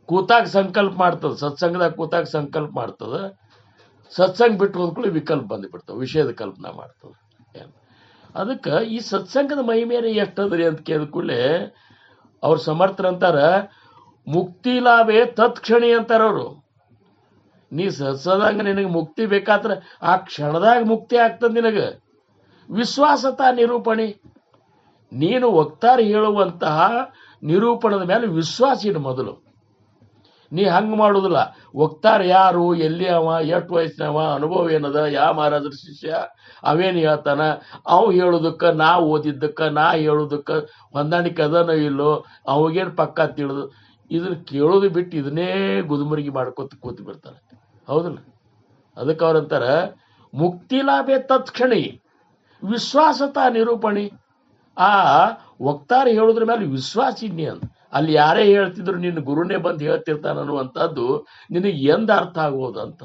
ಕೂತಾಗ ಸಂಕಲ್ಪ ಮಾಡ್ತದ, ಸತ್ಸಂಗದಾಗ ಕೂತಾಗ ಸಂಕಲ್ಪ ಮಾಡ್ತದ, ಸತ್ಸಂಗ ಬಿಟ್ಟು ಹೋದ್ಕೊಳ್ಳಿ ವಿಕಲ್ಪ ಬಂದುಬಿಡ್ತಾವೆ, ವಿಷಯದ ಕಲ್ಪನಾ ಮಾಡ್ತದೆ. ಅದಕ್ಕೆ ಈ ಸತ್ಸಂಗದ ಮಹಿಮೇರೆ ಎಷ್ಟದ್ರಿ ಅಂತ ಕೇಳಿದ ಕೂಡಲೇ ಅವ್ರು ಸಮರ್ಥರಂತಾರ, ಮುಕ್ತಿ ಲಾಭೇ ತತ್ಕ್ಷಣಿ ಅಂತಾರ ಅವರು. ನೀ ಸತ್ಸಂಗ ನಿನಗೆ ಮುಕ್ತಿ ಬೇಕಾದ್ರೆ ಆ ಕ್ಷಣದಾಗ ಮುಕ್ತಿ ಆಗ್ತದ. ನಿನಗೆ ವಿಶ್ವಾಸತಾ ನಿರೂಪಣೆ, ನೀನು ವಕ್ತಾರ ಹೇಳುವಂತಹ ನಿರೂಪಣದ ಮೇಲೆ ವಿಶ್ವಾಸ ಇಡು ಮೊದಲು. ನೀ ಹಂಗ ಮಾಡುದಿಲ್ಲ. ವಕ್ತಾರ ಯಾರು, ಎಲ್ಲಿ ಅವ, ಎಷ್ಟು ವಯಸ್ಸಿನವ, ಅನುಭವ ಏನದ, ಯಾವ ಮಹಾರಾಜರ ಶಿಷ್ಯ, ಅವೇನು ಹೇಳ್ತಾನ, ಅವ್ ಹೇಳುದಕ್ಕ ನಾ ಓದಿದ್ದಕ್ಕ ನಾ ಹೇಳುದಕ್ಕ ಹೊಂದಾಣಿಕೆ ಅದನೋ ಇಲ್ಲೋ, ಅವಾಗೇನು ಪಕ್ಕ ತಿಳಿದು ಇದನ್ನ ಕೇಳೋದು ಬಿಟ್ಟು ಇದನ್ನೇ ಗುದುಮರಿಗೆ ಮಾಡ್ಕೊತ ಕೂತು ಬಿಡ್ತಾರೆ. ಹೌದಲ್ಲ? ಅದಕ್ಕೆ ಅವ್ರಂತಾರ ಮುಕ್ತಿ ಲಾಭೆ ತತ್ಕ್ಷಣಿ ವಿಶ್ವಾಸತಾ ನಿರೂಪಣಿ. ಆ ವಕ್ತಾರ ಹೇಳುದ್ರ ಮೇಲೆ ವಿಶ್ವಾಸ ಇನ್ನಿ ಅಂತ. ಅಲ್ಲಿ ಯಾರೇ ಹೇಳ್ತಿದ್ರು ನಿನ್ನ ಗುರುನೇ ಬಂದು ಹೇಳ್ತಿರ್ತಾನ ಅನ್ನುವಂಥದ್ದು ನಿನಗೆ ಎಂದ ಅರ್ಥ ಆಗೋದು ಅಂತ.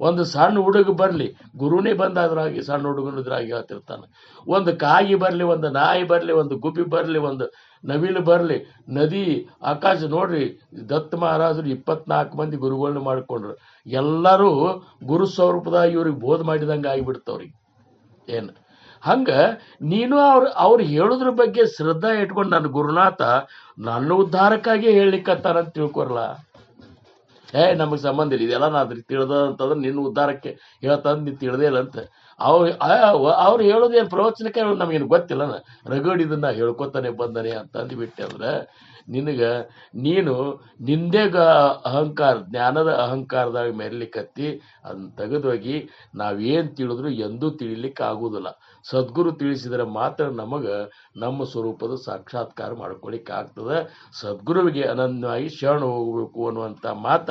ಒಂದು ಸಣ್ಣ ಹುಡುಗ ಬರ್ಲಿ, ಗುರುನೇ ಬಂದಾದ್ರಾಗಿ ಸಣ್ಣ ಹುಡುಗನದ್ರಾಗಿ ಹೇಳ್ತಿರ್ತಾನೆ. ಒಂದು ಕಾಯಿ ಬರ್ಲಿ, ಒಂದು ನಾಯಿ ಬರ್ಲಿ, ಒಂದು ಗುಬ್ಬಿ ಬರ್ಲಿ, ಒಂದು ನವಿಲು ಬರ್ಲಿ, ನದಿ ಆಕಾಶ ನೋಡ್ರಿ, ದತ್ತ ಮಹಾರಾಜರು 24 ಮಂದಿ ಗುರುಗಳನ್ನ ಮಾಡಿಕೊಂಡ್ರು. ಎಲ್ಲರೂ ಗುರು ಸ್ವರೂಪದಾಗ ಇವ್ರಿಗೆ ಬೋಧ ಮಾಡಿದಂಗೆ ಆಗಿಬಿಡ್ತವ್ರಿಗೆ. ಏನು ಹಂಗ ನೀನು ಅವ್ರು ಹೇಳುದ್ರ ಬಗ್ಗೆ ಶ್ರದ್ಧಾ ಇಟ್ಕೊಂಡು ನನ್ನ ಗುರುನಾಥ ನನ್ನ ಉದ್ಧಾರಕ್ಕಾಗಿ ಹೇಳಲಿಕ್ಕತ್ತಾರಂತ ತಿಳ್ಕೊರ್ಲ. ನಮಗೆ ಸಂಬಂಧ ಇಲ್ಲ, ಇದೆಲ್ಲ ನಾ ಅದ್ರಿಗೆ ತಿಳಿದ ಅಂತಂದ್ರೆ ನಿನ್ನ ಉದ್ಧಾರಕ್ಕೆ ಹೇಳ್ತಂದು ನೀನು ತಿಳಿದೇ ಇಲ್ಲ ಅಂತ. ಅವ್ರು ಹೇಳೋದೇನು ಪ್ರವಚನಕ್ಕೆ ನಮಗೇನು ಗೊತ್ತಿಲ್ಲ, ರಗಡ್ ಇದನ್ನ ಹೇಳ್ಕೊತಾನೆ ಬಂದನೆ ಅಂತ ಅಂದ್ಬಿಟ್ಟೆ ಅಂದ್ರೆ ನೀನು ನಿಂದೇಗ ಅಹಂಕಾರ, ಜ್ಞಾನದ ಅಹಂಕಾರದಾಗ ಮೆರಲಿಕ್ಕತ್ತಿ ಅದನ್ನ ತೆಗೆದೋಗಿ ನಾವೇನು ತಿಳಿದ್ರು ಎಂದೂ ತಿಳಿಲಿಕ್ಕೆ ಆಗುವುದಿಲ್ಲ. ಸದ್ಗುರು ತಿಳಿಸಿದರೆ ಮಾತ್ರ ನಮಗೆ ನಮ್ಮ ಸ್ವರೂಪದ ಸಾಕ್ಷಾತ್ಕಾರ ಮಾಡ್ಕೊಳಿಕ್ಕೆ ಆಗ್ತದೆ. ಸದ್ಗುರುವಿಗೆ ಅನನ್ಯವಾಗಿ ಶರಣ ಹೋಗಬೇಕು ಅನ್ನುವಂಥ ಮಾತ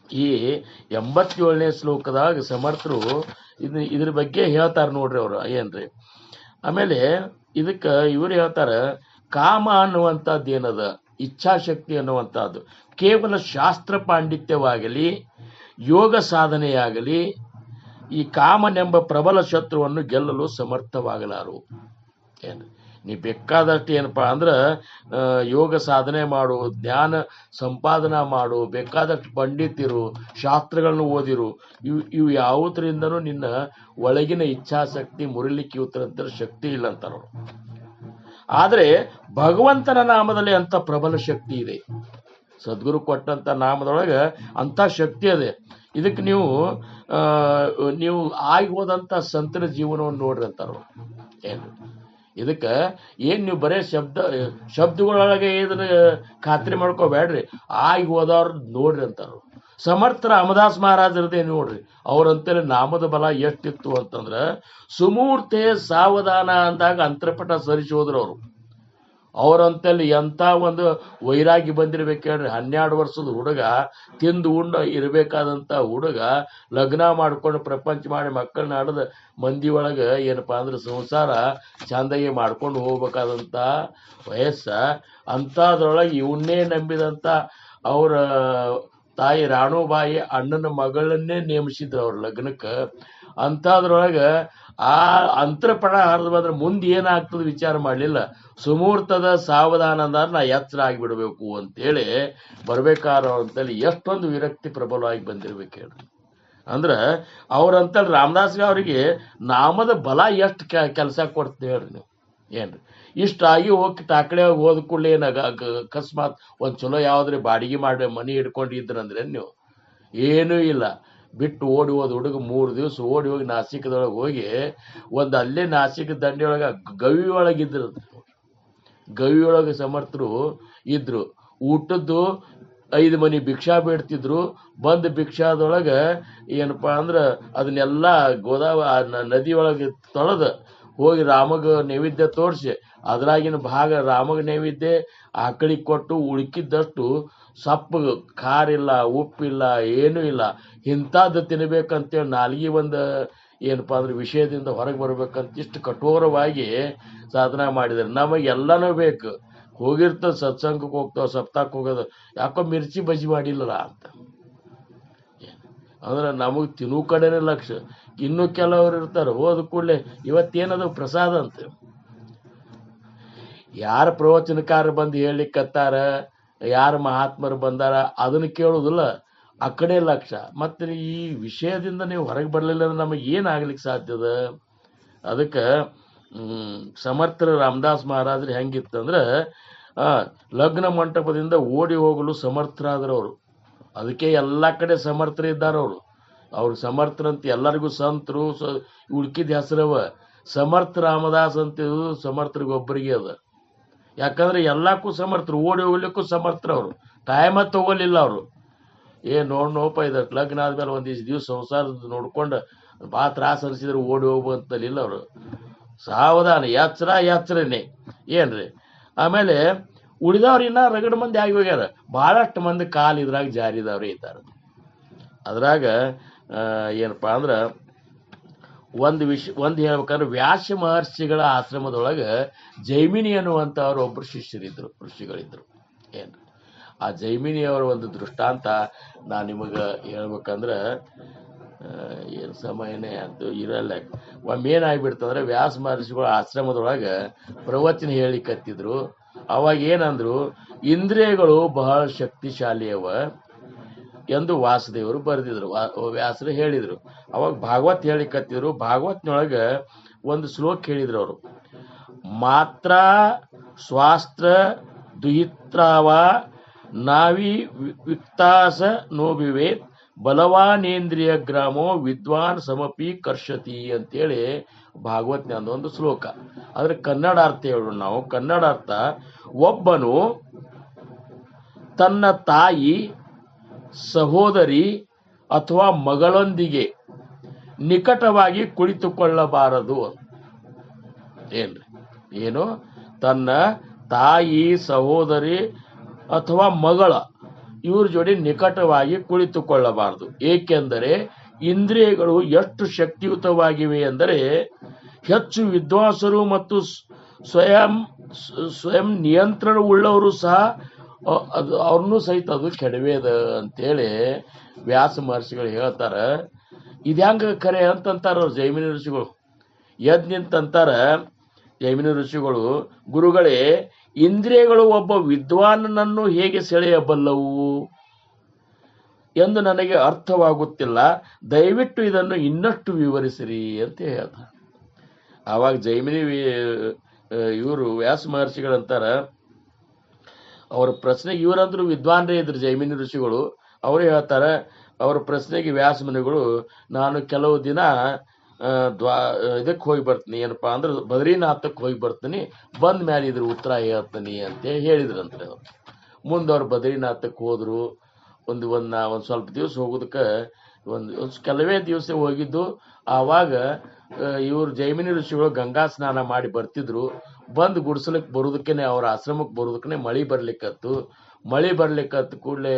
ಈ 87ನೇ ಶ್ಲೋಕದಾಗ ಸಮರ್ಥರು ಇದ್ರ ಬಗ್ಗೆ ಹೇಳ್ತಾರೆ ನೋಡ್ರಿ ಅವರು. ಏನ್ರಿ ಆಮೇಲೆ ಇದಕ್ಕೆ ಇವರು ಹೇಳ್ತಾರ, ಕಾಮ ಅನ್ನುವಂಥದ್ದು ಏನದ, ಇಚ್ಛಾಶಕ್ತಿ ಅನ್ನುವಂಥದ್ದು ಕೇವಲ ಶಾಸ್ತ್ರ ಪಾಂಡಿತ್ಯವಾಗಲಿ ಯೋಗ ಸಾಧನೆಯಾಗಲಿ ಈ ಕಾಮನೆಂಬ ಪ್ರಬಲ ಶತ್ರುವನ್ನು ಗೆಲ್ಲಲು ಸಮರ್ಥವಾಗಲಾರು. ಏನು ನೀ ಬೇಕಾದಷ್ಟು ಏನಪ್ಪ ಅಂದ್ರೆ ಯೋಗ ಸಾಧನೆ ಮಾಡು, ಜ್ಞಾನ ಸಂಪಾದನಾ ಮಾಡು, ಬೇಕಾದಷ್ಟು ಪಂಡಿತಿರು, ಶಾಸ್ತ್ರಗಳನ್ನು ಓದಿರು, ಇವು ಯಾವುದರಿಂದನೂ ನಿನ್ನ ಒಳಗಿನ ಇಚ್ಛಾಶಕ್ತಿ ಮುರಿಲಿಕ್ಕೆ ಇವತ್ತರ ಶಕ್ತಿ ಇಲ್ಲ ಅಂತಾರವರು. ಆದರೆ ಭಗವಂತನ ನಾಮದಲ್ಲಿ ಅಂತ ಪ್ರಬಲ ಶಕ್ತಿ ಇದೆ. ಸದ್ಗುರು ಕೊಟ್ಟಂತ ನಾಮದೊಳಗೆ ಅಂಥ ಶಕ್ತಿ ಇದೆ. ಇದಕ್ಕೆ ನೀವು ಆಗಿ ಹೋದಂಥ ಸಂತರ ಜೀವನವನ್ನು ನೋಡ್ರಿ ಅಂತಾರ. ಏನು ಇದಕ್ಕೆ ನೀವು ಬರೇ ಶಬ್ದಗಳೊಳಗೆ ಇದನ್ನ ಖಾತ್ರಿ ಮಾಡ್ಕೋಬೇಡ್ರಿ, ಆಗಿ ಹೋದವ್ರ ನೋಡ್ರಿ ಅಂತಾರ. ಸಮರ್ಥ ರಾಮದಾಸ್ ಮಹಾರಾಜರದೇ ನೋಡ್ರಿ, ಅವ್ರಂತೇಳಿ ನಾಮದ ಬಲ ಎಷ್ಟಿತ್ತು ಅಂತಂದ್ರ ಸುಮೂರ್ತೆ ಸಾವಧಾನ ಅಂದಾಗ ಅಂತರ್ಪಟ ಸರಿಸಿ ಹೋದ್ರು ಅವರು. ಅವ್ರಂತಲ್ಲಿ ಎಂಥ ಒಂದು ವೈರಾಗಿ ಬಂದಿರ್ಬೇಕು ಹೇಳ್ರಿ. 12 ವರ್ಷದ ಹುಡುಗ, ತಿಂದು ಉಂಡು ಇರಬೇಕಾದಂಥ ಹುಡುಗ, ಲಗ್ನ ಮಾಡ್ಕೊಂಡು ಪ್ರಪಂಚ ಮಾಡಿ ಮಕ್ಕಳನ್ನ ಆಡದ ಮಂದಿ ಒಳಗೆ ಏನಪ್ಪ ಅಂದ್ರೆ ಸಂಸಾರ ಚಂದಾಗಿ ಮಾಡ್ಕೊಂಡು ಹೋಗ್ಬೇಕಾದಂಥ ವಯಸ್ಸ. ಅಂಥದ್ರೊಳಗೆ ಇವನ್ನೇ ನಂಬಿದಂಥ ಅವರ ತಾಯಿ ರಾಣುಬಾಯಿ ಅಣ್ಣನ ಮಗಳನ್ನೇ ನೇಮಿಸಿದ್ರು ಅವ್ರ ಲಗ್ನಕ್ಕೆ. ಅಂಥದ್ರೊಳಗೆ ಆ ಅಂತರಪಣ ಹರಿದು ಬಂದ್ರೆ ಮುಂದೆ ಏನಾಗ್ತದೆ ವಿಚಾರ ಮಾಡಲಿಲ್ಲ. ಸುಮೂರ್ತದ ಸಾವಧಾನ ಅಂದ್ರೆ ನಾ ಎಚ್ಚರ ಆಗಿಬಿಡ್ಬೇಕು ಅಂತೇಳಿ ಬರ್ಬೇಕಾರೋ ಅಂತೇಳಿ ಎಷ್ಟೊಂದು ವಿರಕ್ತಿ ಪ್ರಬಲವಾಗಿ ಬಂದಿರ್ಬೇಕು ಹೇಳ್ರಿ. ಅಂದ್ರೆ ಅವ್ರಂತೇಳಿ ರಾಮದಾಸ್ಗೆ ಅವರಿಗೆ ನಾಮದ ಬಲ ಎಷ್ಟು ಕೆಲಸ ಕೊಡ್ತೀವಿ ಹೇಳ್ರಿ ನೀವು. ಏನ್ರಿ ಇಷ್ಟಾಗಿ ಹೋಗಿ ತಾಕಡೆ ಹೋದ ಕೂಡಲೇ ಅಕಸ್ಮಾತ್ ಒಂದು ಚಲೋ ಯಾವ್ದ್ರಿ ಬಾಡಿಗೆ ಮಾಡಿ ಮನೆ ಹಿಡ್ಕೊಂಡಿದ್ರಂದ್ರೆ ನೀವು ಏನೂ ಇಲ್ಲ, ಬಿಟ್ಟು ಓಡಿ ಹೋದ ಹುಡುಗ 3 ದಿವಸ ಓಡಿ ಹೋಗಿ ನಾಸಿಕದೊಳಗೆ ಹೋಗಿ ಒಂದು ಅಲ್ಲೇ ನಾಸಿಕ ದಂಡೆಯೊಳಗೆ ಗವಿ ಒಳಗಿದ್ರು. ಗವಿಯೊಳಗೆ ಸಮರ್ಥರು ಇದ್ರು. ಊಟದ್ದು 5 ಮನೆ ಭಿಕ್ಷಾ ಬೇಡ್ತಿದ್ರು. ಬಂದು ಭಿಕ್ಷಾದೊಳಗೆ ಏನಪ್ಪಾ ಅಂದ್ರೆ ಅದನ್ನೆಲ್ಲ ನದಿ ಒಳಗೆ ತೊಳೆದು ಹೋಗಿ ರಾಮಗ ನೈವೇದ್ಯ ತೋರಿಸಿ ಅದ್ರಾಗಿನ ಭಾಗ ರಾಮಗ ನೈವೇದ್ಯ ಆಕಳಿಗೆ ಕೊಟ್ಟು ಉಳುಕಿದ್ದಷ್ಟು ಸಪ್ಪು ಖಾರಿಲ್ಲ, ಉಪ್ಪಿಲ್ಲ, ಏನೂ ಇಲ್ಲ. ಇಂಥದ್ದು ತಿನ್ಬೇಕಂತೇಳಿ ನಾಲ್ಗಿ ಒಂದು ಏನಪ್ಪ ಅಂದ್ರೆ ವಿಷಯದಿಂದ ಹೊರಗೆ ಬರ್ಬೇಕಂತ ಇಷ್ಟು ಕಠೋರವಾಗಿ ಸಾಧನ ಮಾಡಿದ್ದಾರೆ. ನಮಗೆಲ್ಲನೂ ಬೇಕು, ಹೋಗಿರ್ತದೆ ಸತ್ಸಂಗಕ್ಕೆ ಹೋಗ್ತಾವ, ಸಪ್ತಾಹಕ್ಕೆ ಹೋಗೋದು, ಯಾಕೋ ಮಿರ್ಚಿ ಬಜ್ಜಿ ಮಾಡಿಲ್ಲಲ್ಲ ಅಂತ. ಅಂದ್ರೆ ನಮಗೆ ತಿನ್ನೋ ಕಡೆನೇ ಲಕ್ಷ್ಯ. ಇನ್ನೂ ಕೆಲವರು ಇರ್ತಾರೆ ಹೋದ ಕೂಡಲೇ ಇವತ್ತೇನದು ಪ್ರಸಾದ ಅಂತ. ಯಾರ ಪ್ರವಚನಕಾರ ಬಂದು ಹೇಳಿಕತ್ತಾರ, ಯಾರ ಮಹಾತ್ಮರು ಬಂದಾರ ಅದನ್ನು ಕೇಳೋದಿಲ್ಲ, ಆ ಕಡೆ ಲಕ್ಷ್ಯ. ಮತ್ತೆ ಈ ವಿಷಯದಿಂದ ನೀವು ಹೊರಗೆ ಬರಲಿಲ್ಲ ಅಂದ್ರೆ ನಮಗೆ ಏನಾಗ್ಲಿಕ್ಕೆ ಸಾಧ್ಯದ? ಅದಕ್ಕೆ ಸಮರ್ಥರ ರಾಮದಾಸ್ ಮಹಾರಾಜರು ಹೆಂಗಿತ್ತಂದ್ರೆ ಲಗ್ನ ಮಂಟಪದಿಂದ ಓಡಿ ಹೋಗಲು ಸಮರ್ಥರಾದ್ರವರು. ಅದಕ್ಕೆ ಎಲ್ಲ ಕಡೆ ಸಮರ್ಥರಿದ್ದಾರೆ ಅವರು. ಅವ್ರು ಸಮರ್ಥರಂತ ಎಲ್ಲರಿಗೂ ಸಂತರು ಉಳ್ಕಿದ ಹೆಸರವ. ಸಮರ್ಥ ರಾಮದಾಸ್ ಅಂತ ಸಮರ್ಥರಿಗೊಬ್ಬರಿಗೆ ಅದ. ಯಾಕಂದ್ರೆ ಎಲ್ಲಕ್ಕೂ ಸಮರ್ಥರು, ಓಡಿ ಹೋಗ್ಲಿಕ್ಕೂ ಸಮರ್ಥರು. ಅವರು ಟೈಮ ತಗೋಲಿಲ್ಲ. ಅವರು ನೋಡಪ್ಪ ಇದು ಲಗ್ನ ಆದ್ಮೇಲೆ ಒಂದಿಷ್ಟು ದಿವ್ಸ ಸಂಸಾರದ ನೋಡ್ಕೊಂಡು ಭಾಳ ತ್ರಾಸ ಅನಿಸಿದ್ರು ಓಡಿ ಹೋಗುವಂತಲಿಲ್ಲ. ಅವರು ಸಾವಧಾನ ಎಚ್ಚರನೇ ಏನ್ರಿ. ಆಮೇಲೆ ಉಳಿದವ್ರು ಇನ್ನ ರಗಡ ಮಂದಿ ಆಗಿ ಹೋಗ್ಯಾರ. ಬಹಳಷ್ಟು ಮಂದಿ ಕಾಲು ಇದ್ರಾಗ ಜಾರಿದವ್ರೆ ಇದ್ದಾರೆ. ಅದ್ರಾಗ ಏನಪ್ಪಾ ಅಂದ್ರ ಒಂದು ಹೇಳ್ಬೇಕಂದ್ರೆ ವ್ಯಾಸ ಮಹರ್ಷಿಗಳ ಆಶ್ರಮದೊಳಗೆ ಜೈಮಿನಿ ಅನ್ನುವಂಥವ್ರು ಒಬ್ರು ಶಿಷ್ಯರಿದ್ರು, ಋಷಿಗಳಿದ್ರು. ಏನ್ರಿ ಆ ಜೈಮಿನಿಯವರ ಒಂದು ದೃಷ್ಟಾಂತ ನಾನು ನಿಮಗೆ ಹೇಳ್ಬೇಕಂದ್ರೆ ಏನು ಸಮಯನೇ ಅದು ಇರಲ್ಲ. ಒಮ್ಮೆ ಏನಾಗ್ಬಿಡ್ತಂದ್ರೆ ವ್ಯಾಸ ಮಹರ್ಷಿಗಳ ಆಶ್ರಮದೊಳಗೆ ಪ್ರವಚನ ಹೇಳಿಕತ್ತಿದ್ರು. ಅವಾಗ ಏನಂದ್ರು, ಇಂದ್ರಿಯಗಳು ಬಹಳ ಶಕ್ತಿಶಾಲಿಯವ ಎಂದು ವಾಸುದೇವರು ಬರೆದಿದ್ರು, ವ್ಯಾಸರು ಹೇಳಿದ್ರು. ಅವಾಗ ಭಾಗವತ್ ಹೇಳಿಕತ್ತಿದ್ರು. ಭಾಗವತ್ನೊಳಗೆ ಒಂದು ಶ್ಲೋಕ ಹೇಳಿದ್ರು ಅವರು. ಮಾತ್ರ ಸ್ವಾಸ್ತ್ರ ದುಹಿತ್ರಾವ ನಾವಿ ವಿಕ್ತಾಸ ನೋಬಿವೇತ್ ಬಲವಾನೇಂದ್ರಿಯ ಗ್ರಾಮೋ ವಿದ್ವಾನ್ ಸಮಪಿ ಕರ್ಷತಿ ಅಂತೇಳಿ ಭಾಗವತ್ನ ಒಂದು ಶ್ಲೋಕ. ಅದ್ರ ಕನ್ನಡ ಅರ್ಥ ಹೇಳೋಣ ನಾವು. ಕನ್ನಡ ಅರ್ಥ, ಒಬ್ಬನು ತನ್ನ ತಾಯಿ, ಸಹೋದರಿ ಅಥವಾ ಮಗಳೊಂದಿಗೆ ನಿಕಟವಾಗಿ ಕುಳಿತುಕೊಳ್ಳಬಾರದು. ಏನು ತನ್ನ ತಾಯಿ, ಸಹೋದರಿ ಅಥವಾ ಮಗಳ ಇವ್ರ ಜೋಡಿ ನಿಕಟವಾಗಿ ಕುಳಿತುಕೊಳ್ಳಬಾರದು. ಏಕೆಂದರೆ ಇಂದ್ರಿಯಗಳು ಎಷ್ಟು ಶಕ್ತಿಯುತವಾಗಿವೆ ಎಂದರೆ ಹೆಚ್ಚು ವಿದ್ವಾಂಸರು ಮತ್ತು ಸ್ವಯಂ ನಿಯಂತ್ರಣ ಉಳ್ಳವರು ಸಹ ಅವ್ರನ್ನೂ ಸಹಿತ ಅದು ಕೆಡವೇದ ಅಂತೇಳಿ ವ್ಯಾಸ ಮಹರ್ಷಿಗಳು ಹೇಳ್ತಾರ. ಇದ್ಯಾಂಗ ಖರೆ ಅಂತಂತಾರ ಅವ್ರು ಜೈಮಿನಿ ಋಷಿಗಳು. ಎದ್ ನಿಂತಂತಾರ ಜೈಮಿನಿ ಋಷಿಗಳು, ಗುರುಗಳೇ, ಇಂದ್ರಿಯಗಳು ಒಬ್ಬ ವಿದ್ವಾನನನ್ನು ಹೇಗೆ ಸೆಳೆಯಬಲ್ಲವು ಎಂದು ನನಗೆ ಅರ್ಥವಾಗುತ್ತಿಲ್ಲ. ದಯವಿಟ್ಟು ಇದನ್ನು ಇನ್ನಷ್ಟು ವಿವರಿಸಿರಿ ಅಂತ ಹೇಳ್ತಾರೆ. ಆವಾಗ ಜೈಮಿನಿ ಇವರು ವ್ಯಾಸ ಮಹರ್ಷಿಗಳಂತಾರ, ಅವ್ರ ಪ್ರಶ್ನೆಗೆ, ಇವರಂದ್ರು ವಿದ್ವಾನ್ರೇ ಇದ್ರು ಜೈಮಿನಿ ಋಷಿಗಳು. ಅವರು ಹೇಳ್ತಾರೆ, ಅವ್ರ ಪ್ರಶ್ನೆಗೆ ವ್ಯಾಸ ಮುನಿಗಳು, ನಾನು ಕೆಲವು ದಿನ ಇದಕ್ಕೆ ಹೋಗಿ ಬರ್ತೀನಿ, ಏನಪ್ಪಾ ಅಂದ್ರೆ ಬದ್ರಿನಾಥಕ್ಕೆ ಹೋಗಿ ಬರ್ತೀನಿ, ಬಂದ ಮೇಲೆ ಇದ್ರ ಉತ್ತರ ಹೇಳ್ತೀನಿ ಅಂತ ಹೇಳಿದ್ರಂತೆ. ಅವ್ರು ಮುಂದೆ ಅವ್ರು ಬದ್ರಿನಾಥಕ್ಕೆ ಹೋದ್ರು. ಒಂದು ಸ್ವಲ್ಪ ದಿವಸ ಹೋಗೋದಕ್ಕೆ ಒಂದು ಕೆಲವೇ ದಿವಸ ಹೋಗಿದ್ದು. ಆವಾಗ ಇವ್ರು ಜೈಮಿನಿ ಋಷಿಗಳು ಗಂಗಾ ಸ್ನಾನ ಮಾಡಿ ಬರ್ತಿದ್ರು. ಬಂದು ಗುಡಿಸಲಕ್ಕೆ ಬರೋದಕ್ಕೇನೆ, ಅವ್ರ ಆಶ್ರಮಕ್ಕೆ ಬರೋದಕ್ಕನೆ ಮಳಿ ಬರ್ಲಿಕ್ಕತ್ತು ಕೂಡಲೇ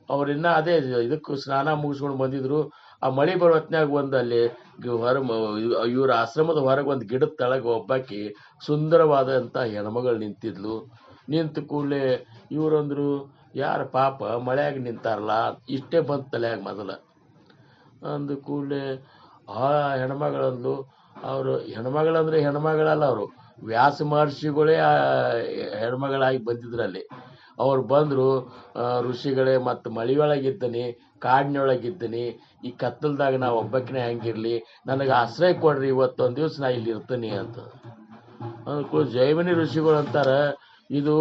ಅವ್ರಿನ್ನ ಅದೇ ಇದಕ್ಕೆ ಸ್ನಾನ ಮುಗಿಸ್ಕೊಂಡು ಬಂದಿದ್ರು. ಆ ಮಳಿ ಬರೋ ಹೊತ್ನ್ಯಾಗ ಒಂದು ಅಲ್ಲಿ ಇವ್ರ ಆಶ್ರಮದ ಹೊರಗೆ ಒಂದು ಗಿಡದ ತಳಗ ಒಬ್ಬಾಕಿ ಸುಂದರವಾದಂಥ ಹೆಣ್ಮಗಳು ನಿಂತಿದ್ಲು. ನಿಂತ ಕೂಡಲೇ ಇವರಂದ್ರು, ಯಾರ ಪಾಪ ಮಳೆಯಾಗ ನಿಂತಾರಲ್ಲ, ಇಷ್ಟೇ ಬಂತ ತಲೆಯಾಗ ಮೊದಲ. ಅಂದ ಕೂಡಲೇ ಆ ಹೆಣ್ಮಗಳಂದ್ಲು, ಅವರು ಹೆಣ್ಮಗಳಂದ್ರೆ ಹೆಣ್ಮಗಳಲ್ಲ, ಅವರು ವ್ಯಾಸ ಮಹರ್ಷಿಗಳೇ ಹೆಣ್ಮಗಳಾಗಿ ಬಂದಿದ್ರಲ್ಲಿ. ಅವ್ರು ಬಂದರು, ಋಷಿಗಳೇ, ಮತ್ತು ಮಳಿಯೊಳಗಿದ್ದೀನಿ, ಕಾಡಿನೊಳಗಿದ್ದೀನಿ, ಈ ಕತ್ತಲ್ದಾಗ ನಾವು ಒಬ್ಬಕ್ಕನೇ ಹೆಂಗಿರ್ಲಿ, ನನಗೆ ಆಶ್ರಯ ಕೊಡ್ರಿ, ಇವತ್ತೊಂದು ದಿವಸ ನಾ ಇಲ್ಲಿ ಇರ್ತೀನಿ ಅಂತ. ಅಂದ್ಕೂ ಜೈಮಿನಿ ಋಷಿಗಳು ಅಂತಾರ, ಇದು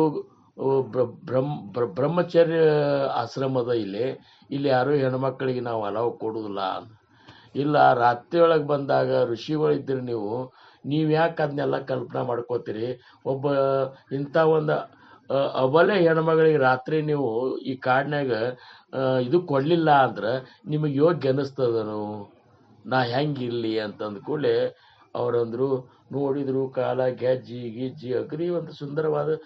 ಬ್ರಹ್ಮಚರ್ಯ ಆಶ್ರಮದ ಇಲ್ಲಿ ಯಾರು ಹೆಣ್ಮಕ್ಳಿಗೆ ನಾವು ಅಲಾವ್ ಕೊಡುದಿಲ್ಲ. ಇಲ್ಲ, ರಾತ್ರಿ ಒಳಗೆ ಬಂದಾಗ ಋಷಿಗಳಿದ್ದೀರಿ ನೀವು ಯಾಕೆ ಅದನ್ನೆಲ್ಲ ಕಲ್ಪನಾ ಮಾಡ್ಕೋತೀರಿ? ಒಬ್ಬ ಇಂಥ ಒಂದು ಅಬಲೆ ಹೆಣ್ಮಗಳಿಗೆ ರಾತ್ರಿ ನೀವು ಈ ಕಾಡಿನಾಗ ಇದು ಕೊಡ್ಲಿಲ್ಲ ಅಂದ್ರೆ ನಿಮಗೆ ಯೋಗ್ಯ ಅನಿಸ್ತದನು, ನಾ ಹೆಂಗಿರ್ಲಿ ಅಂತಂದ ಕೂಡಲೇ ಅವರಂದ್ರು, ನೋಡಿದ್ರು ಕಾಲ ಗೆಜ್ಜಿ ಅಗ್ರಿ ಒಂದು ಸುಂದರವಾದ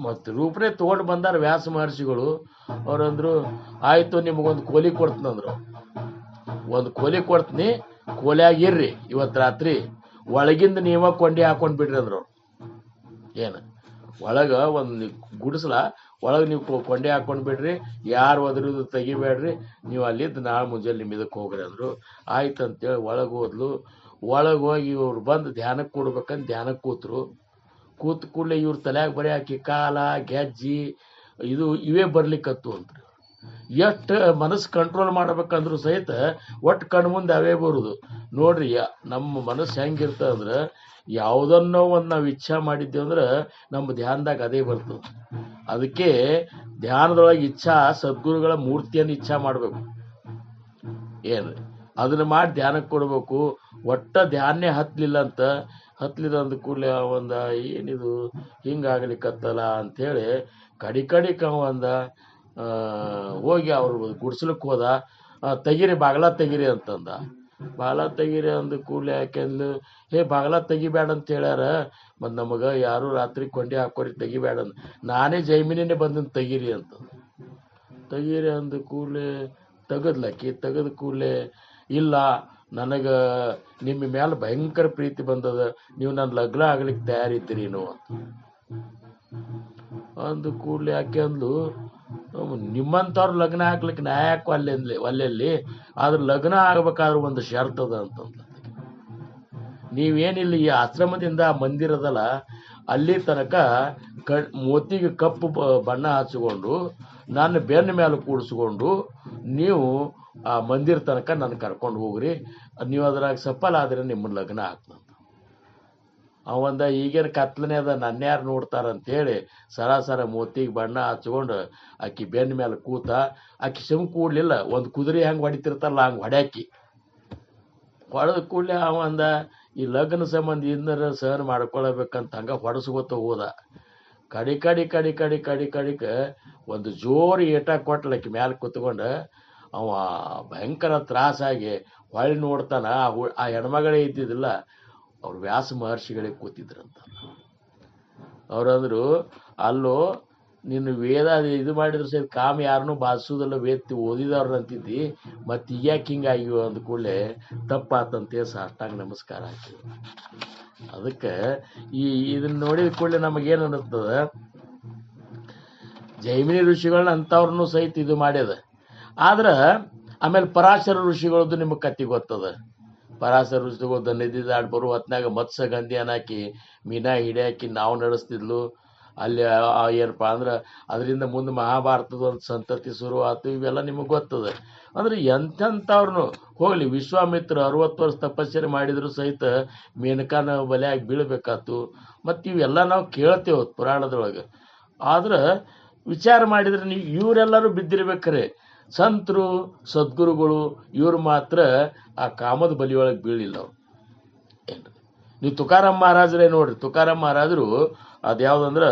ಮತ್ತು ರೂಪನೇ ತಗೊಂಡು ಬಂದಾರ ವ್ಯಾಸ ಮಹರ್ಷಿಗಳು. ಅವರಂದ್ರು, ಆಯ್ತು, ನಿಮಗೊಂದು ಕೋಲಿ ಕೊಡ್ತೀನಂದ್ರು. ಒಂದು ಕೋಲಿ ಕೊಡ್ತೀನಿ, ಕೋಲಿಯಾಗಿರ್ರಿ ಇವತ್ತು ರಾತ್ರಿ, ಒಳಗಿಂದ ನೀವ ಕೊಂಡಿ ಹಾಕೊಂಡ್ ಬಿಡ್ರಿ ಅಂದ್ರು. ಏನು ಒಳಗ ಒಂದು ಗುಡಿಸಲ ಒಳಗೆ ನೀವು ಕೊಂಡೆ ಹಾಕೊಂಡ್ ಬಿಡ್ರಿ, ಯಾರು ಒದರಿದು ತೆಗಿಬೇಡ್ರಿ, ನೀವು ಅಲ್ಲಿದ್ದು ನಾಳೆ ಮುಂಜಾನೆ ನಿಮ್ಮ ಇದಕ್ಕೆ ಹೋಗ್ರಿ ಅಂದ್ರು. ಆಯ್ತು ಅಂತೇಳಿ ಒಳಗೆ ಹೋದ್ಲು. ಒಳಗೆ ಹೋಗಿ ಇವ್ರು ಬಂದು ಧ್ಯಾನಕ್ಕೆ ಕೊಡ್ಬೇಕಂತ ಧ್ಯಾನಕ್ಕೆ ಕೂತ್ ಕೂಡಲೇ ಇವ್ರ ತಲೆಯಾಗ ಬರೀ ಹಾಕಿ ಕಾಲ ಗೆಜ್ಜಿ ಇವೇ ಬರ್ಲಿಕ್ಕತ್ತು ಅಂತ್ರಿ. ಎಷ್ಟು ಮನಸ್ಸು ಕಂಟ್ರೋಲ್ ಮಾಡ್ಬೇಕಂದ್ರು ಸಹಿತ ಒಟ್ಟು ಕಣ್ಣು ಮುಂದೆ ಅವೇ ಬರುದು. ನೋಡ್ರಿ, ನಮ್ಮ ಮನಸ್ಸು ಹೆಂಗಿರ್ತದೆ ಅಂದ್ರೆ, ಯಾವುದನ್ನೋ ಒಂದು ನಾವು ಇಚ್ಛಾ ಮಾಡಿದ್ದೇವೆ ಅಂದ್ರೆ ನಮ್ಮ ಧ್ಯಾನದಾಗ ಅದೇ ಬರ್ತದೆ. ಅದಕ್ಕೆ ಧ್ಯಾನದೊಳಗೆ ಇಚ್ಛಾ, ಸದ್ಗುರುಗಳ ಮೂರ್ತಿಯನ್ನು ಇಚ್ಛಾ ಮಾಡ್ಬೇಕು. ಏನ್ರಿ ಅದನ್ನ ಮಾಡಿ ಧ್ಯಾನಕ್ಕೆ ಕೊಡ್ಬೇಕು. ಒಟ್ಟ ಧ್ಯಾನೇ ಹತ್ತಲಿಲ್ಲ ಅಂತ ಹತ್ಲಿದಂದ ಕೂಡಲೇ ಅವಂದ ಏನಿದು ಹಿಂಗಾಗ್ಲಿಕ್ಕತ್ತಲ್ಲ ಅಂಥೇಳಿ ಕಡಿಕ ಅವಂದ ಹೋಗಿ ಅವ್ರು ಗುಡ್ಸ್ಲಕ್ಕೆ ಹೋದ. ತೆಗಿರಿ ಬಾಗ್ಲ ತೆಗಿರಿ ಅಂತಂದ. ಬಾಗ್ಲ ತೆಗಿರಿ ಅಂದ ಕೂಡಲೇ ಯಾಕೆಂದ್ಲು ಬಾಗ್ಲ ತೆಗಿಬೇಡ ಅಂತ ಹೇಳ್ಯಾರ, ಮತ್ತು ನಮಗೆ ಯಾರು ರಾತ್ರಿ ಕೊಂಡಿ ಹಾಕೋರಿ ತೆಗಿಬೇಡ ಅಂದ. ನಾನೇ ಜೈಮಿನೇ ಬಂದನ್ ತೆಗೀರಿ ಅಂತ. ತೆಗೀರಿ ಅಂದ ಕೂಡಲೇ ತೆಗದ್ಲಕ್ಕಿ. ತೆಗೆದ ಕೂಡಲೇ ಇಲ್ಲ, ನನಗೆ ನಿಮ್ಮ ಮೇಲೆ ಭಯಂಕರ ಪ್ರೀತಿ ಬಂದದ, ನೀವು ನನ್ನ ಲಗ್ನ ಆಗ್ಲಿಕ್ಕೆ ತಯಾರಿದ್ದೀರಿ ನೀವು ಅಂದ ಕೂಡಲೇ ಯಾಕೆ ಅಂದ್ಲು, ನಿಮ್ಮಂಥವ್ರು ಲಗ್ನ ಹಾಕ್ಲಿಕ್ಕೆ ನಾ ಯಾಕೆ ಒಲ್ಲೆಲ್ಲಿ, ಆದ್ರೆ ಲಗ್ನ ಆಗ್ಬೇಕಾದ್ರೆ ಒಂದು ಷರತ್ತು ಅದ ಅಂತಂದ. ನೀವೇನಿಲ್ಲ, ಈ ಆಶ್ರಮದಿಂದ ಮಂದಿರದಲ್ಲ ಅಲ್ಲಿ ತನಕ ಮೋತಿಗೆ ಕಪ್ಪು ಬಣ್ಣ ಹಚ್ಚಿಕೊಂಡು ನನ್ನ ಬೆನ್ನ ಮೇಲೆ ಕೂಡಿಸ್ಕೊಂಡು ನೀವು ಆ ಮಂದಿರ ತನಕ ನನ್ನ ಕರ್ಕೊಂಡು ಹೋಗ್ರಿ, ನೀವು ಅದ್ರಾಗ ಸಫಲ ಆದ್ರೆ ನಿಮ್ಮ ಲಗ್ನ ಆಗ್ತಂತ. ಅವಂದ ಈಗೇನು ಕತ್ಲನೇ ಅದ, ನನ್ನ ಯಾರು ನೋಡ್ತಾರಂತೇಳಿ ಸರಾಸರ ಮೋತಿಗೆ ಬಣ್ಣ ಹಚ್ಕೊಂಡು ಆಕಿ ಬೆನ್ನ ಮೇಲೆ ಕೂತ. ಆಕಿ ಸುಮ್ ಕೂಡ್ಲಿಲ್ಲ, ಒಂದು ಕುದುರೆ ಹೆಂಗೆ ಹೊಡಿತಿರ್ತಾರಲ್ಲ ಹಂಗೆ ಹೊಡ್ಯಾಕಿ. ಹೊಡೆದ ಕೂಡಲೇ ಅವಂದ ಈ ಲಗ್ನ ಸಂಬಂಧ ಇನ್ನರ ಸಹನ ಮಾಡ್ಕೊಳ್ಬೇಕಂತ ಹಂಗ ಹೊಡೆಸ್ಕೊತ ಹೋದ. ಕಡಿಕ ಒಂದು ಜೋರು ಏಟ ಕೊಟ್ಲಕ್ಕಿ ಮ್ಯಾಲೆ ಕುತ್ಕೊಂಡು ಅವ ಭಯಂಕರ ತ್ರಾಸಾಗಿ ಹೊಳ್ಳಿ ನೋಡ್ತಾನ. ಆ ಹೆಣ್ಮಗಳೇ ಇದ್ದಿದ್ದಿಲ್ಲ, ಅವ್ರು ವ್ಯಾಸ ಮಹರ್ಷಿಗಳಿಗೆ ಕೂತಿದ್ರಂತ. ಅವ್ರಂದ್ರು, ಅಲ್ಲೋ ನೀನು ವೇದ ಇದು ಮಾಡಿದ್ರು ಸಹಿತ ಕಾಮ ಯಾರನ್ನೂ ಬಾಧಿಸೋದಲ್ಲ, ವೇದ ಓದಿದವ್ರು ಅಂತಿದ್ದಿ, ಮತ್ತೆ ಈಗ್ಯಾಕೆ ಹಿಂಗಾಗಿವ ಅಂದ ಕೂಡಲೇ ತಪ್ಪಾತಂತೆ ಸಾಷ್ಟಾಂಗ ನಮಸ್ಕಾರ ಹಾಕಿ. ಅದಕ್ಕೆ ಇದನ್ನ ನೋಡಿದ ಕೂಡಲೇ ನಮಗೇನು ಅನ್ನಿಸ್ತದ, ಜೈಮಿನಿ ಋಷಿಗಳನ್ನ ಅಂಥವ್ರನ್ನೂ ಸಹಿತ ಇದು ಮಾಡ್ಯದ. ಆದ್ರೆ ಆಮೇಲೆ ಪರಾಶರ ಋಷಿಗಳದ್ದು ನಿಮಗೆ ಕತ್ತಿ ಗೊತ್ತದ. ಪರಾಶರ ಋಷಿಗಳು ನದಿ ದಾಡ್ ಬರೋ ಹೊತ್ನಾಗ ಮತ್ಸ್ಯ ಗಂಧಿ ಅನ್ನಾಕಿ ಮೀನಾ ಹಿಡಿಯಾಕಿ ನಾವು ನಡೆಸ್ತಿದ್ಲು. ಅಲ್ಲಿ ಏನಪ್ಪ ಅಂದ್ರೆ ಅದರಿಂದ ಮುಂದೆ ಮಹಾಭಾರತದ ಒಂದು ಸಂತತಿ ಶುರು ಆಯ್ತು. ಇವೆಲ್ಲ ನಿಮಗೆ ಗೊತ್ತದ. ಅಂದ್ರೆ ಎಂಥವ್ರನ್ನು ಹೋಗ್ಲಿ, ವಿಶ್ವಾಮಿತ್ರ 60 ವರ್ಷ ತಪಸ್ಸರೆ ಮಾಡಿದ್ರು ಸಹಿತ ಮೇನಕಾನ ಬಲೆಯಾಗಿ ಬೀಳ್ಬೇಕಾತು. ಮತ್ತು ಇವೆಲ್ಲ ನಾವು ಕೇಳ್ತೇವೆ ಪುರಾಣದೊಳಗೆ. ಆದ್ರೆ ವಿಚಾರ ಮಾಡಿದ್ರೆ ನೀವು ಇವರೆಲ್ಲರೂ ಬಿದ್ದಿರ್ಬೇಕಾರೆ, ಸಂತರು ಸದ್ಗುರುಗಳು ಇವ್ರು ಮಾತ್ರ ಆ ಕಾಮದ ಬಲಿಯೊಳಗೆ ಬೀಳಿಲ್ಲ. ಅವ್ರು ಏನ್ರಿ, ನೀವು ತುಕಾರಾಮ್ ಮಹಾರಾಜರೇ ನೋಡ್ರಿ. ತುಕಾರಾಮ್ ಮಹಾರಾಜರು ಅದ್ಯಾವ್ದಂದ್ರೆ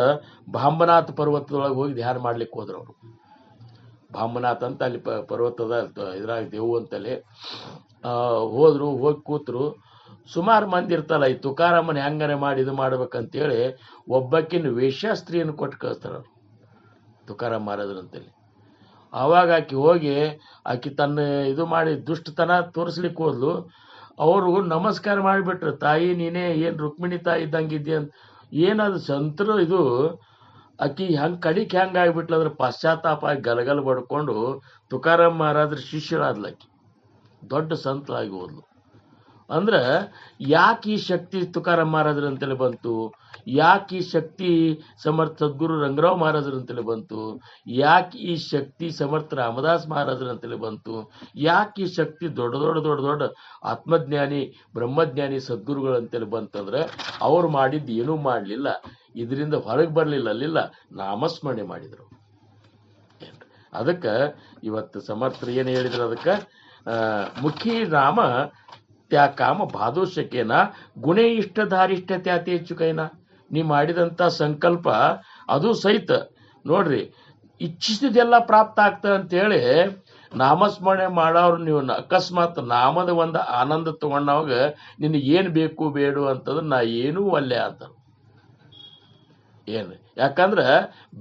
ಭಾಂಬನಾಥ ಪರ್ವತದೊಳಗೆ ಹೋಗಿ ಧ್ಯಾನ ಮಾಡ್ಲಿಕ್ಕೆ ಹೋದ್ರು. ಅವರು ಭಾಂಬನಾಥ್ ಅಂತ ಅಲ್ಲಿ ಪರ್ವತದ ಇದ್ರಾಗ ದೇವು ಅಂತಲ್ಲಿ ಹೋದ್ರು. ಹೋಗಿ ಕೂತ್ರು. ಸುಮಾರು ಮಂದಿ ಇರ್ತಲ್ಲ, ಈ ತುಕಾರಾಮನ ಹೆಂಗನೆ ಮಾಡಿ ಇದು ಮಾಡ್ಬೇಕಂತೇಳಿ ಒಬ್ಬಕ್ಕಿನ ವೇಶ್ಯಾಸ್ತ್ರೀಯನ್ನು ಕೊಟ್ಟು ಕಳಿಸ್ತಾರ ತುಕಾರಾಮ್ ಮಹಾರಾಜರಂತೇಳಿ. ಆವಾಗ ಆಕಿ ಹೋಗಿ ಆಕಿ ತನ್ನ ಇದು ಮಾಡಿ ದುಷ್ಟತನ ತೋರಿಸ್ಲಿಕ್ಕೆ ಹೋದ್ಲು. ಅವರು ನಮಸ್ಕಾರ ಮಾಡಿಬಿಟ್ರು, ತಾಯಿ ನೀನೇ ಏನು ರುಕ್ಮಿಣಿ ತಾಯಿ ಇದ್ದಂಗಿದ್ದೆ ಅಂತ. ಏನದು ಸಂತರು ಇದು. ಆಕಿ ಹೆಂಗೆ ಹೆಂಗಾಗ್ಬಿಟ್ಲಂದ್ರೆ ಪಶ್ಚಾತ್ತಾಪ ಆಗಿ ಗಲಗಲ ಬಡ್ಕೊಂಡು ತುಕಾರಾಮ್ ಮಹಾರಾಜರ ಶಿಷ್ಯರಾದ್ಲಕ್ಕಿ ದೊಡ್ಡ ಸಂತಳಾಗಿ ಹೋದ್ಲು. ಅಂದ್ರೆ ಯಾಕೆ ಈ ಶಕ್ತಿ ತುಕಾರಾಮ್ ಮಹಾರಾಜರಂತೇಳಿ ಬಂತು, ಯಾಕೆ ಈ ಶಕ್ತಿ ಸಮರ್ಥ ಸದ್ಗುರು ರಂಗರಾವ್ ಮಹಾರಾಜರಂತೇಳಿ ಬಂತು, ಯಾಕೆ ಈ ಶಕ್ತಿ ಸಮರ್ಥ ರಾಮದಾಸ್ ಮಹಾರಾಜರಂತೇಳಿ ಬಂತು, ಯಾಕೆ ಈ ಶಕ್ತಿ ದೊಡ್ಡ ಆತ್ಮಜ್ಞಾನಿ ಬ್ರಹ್ಮಜ್ಞಾನಿ ಸದ್ಗುರುಗಳಂತೇಳಿ ಬಂತಂದ್ರೆ ಅವ್ರು ಮಾಡಿದ್ದು ಏನೂ ಮಾಡಲಿಲ್ಲ, ಇದರಿಂದ ಹೊರಗೆ ಬರಲಿಲ್ಲ, ಅಲ್ಲಿಲ್ಲ ನಾಮಸ್ಮರಣೆ ಮಾಡಿದರು. ಅದಕ್ಕೆ ಇವತ್ತು ಸಮರ್ಥರು ಏನು ಹೇಳಿದ್ರು, ಅದಕ್ಕೆ ಮುಖಿ ರಾಮ ತ್ಯಾ ಕಾಮ ಬಾದೋಷಕೇನ ಗುಣೇ ಇಷ್ಟಧಾರಿಷ್ಠ ತ್ಯಾತಿ ಹೆಚ್ಚುಕೈನ. ನೀ ಮಾಡಿದಂಥ ಸಂಕಲ್ಪ ಅದು ಸಹಿತ ನೋಡ್ರಿ ಇಚ್ಛಿಸಿದೆಲ್ಲ ಪ್ರಾಪ್ತ ಆಗ್ತದೆ ಅಂತೇಳಿ ನಾಮಸ್ಮರಣೆ ಮಾಡೋರು ನೀವು ಅಕಸ್ಮಾತ್ ನಾಮದ ಒಂದು ಆನಂದ ತಗೊಂಡವಾಗ ನಿನಗೆ ಏನು ಬೇಕು ಬೇಡು ಅಂತಂದ್ರೆ ನಾ ಏನೂ ಒಲ್ಲೆ ಅಂತ. ಏನು ಯಾಕಂದ್ರೆ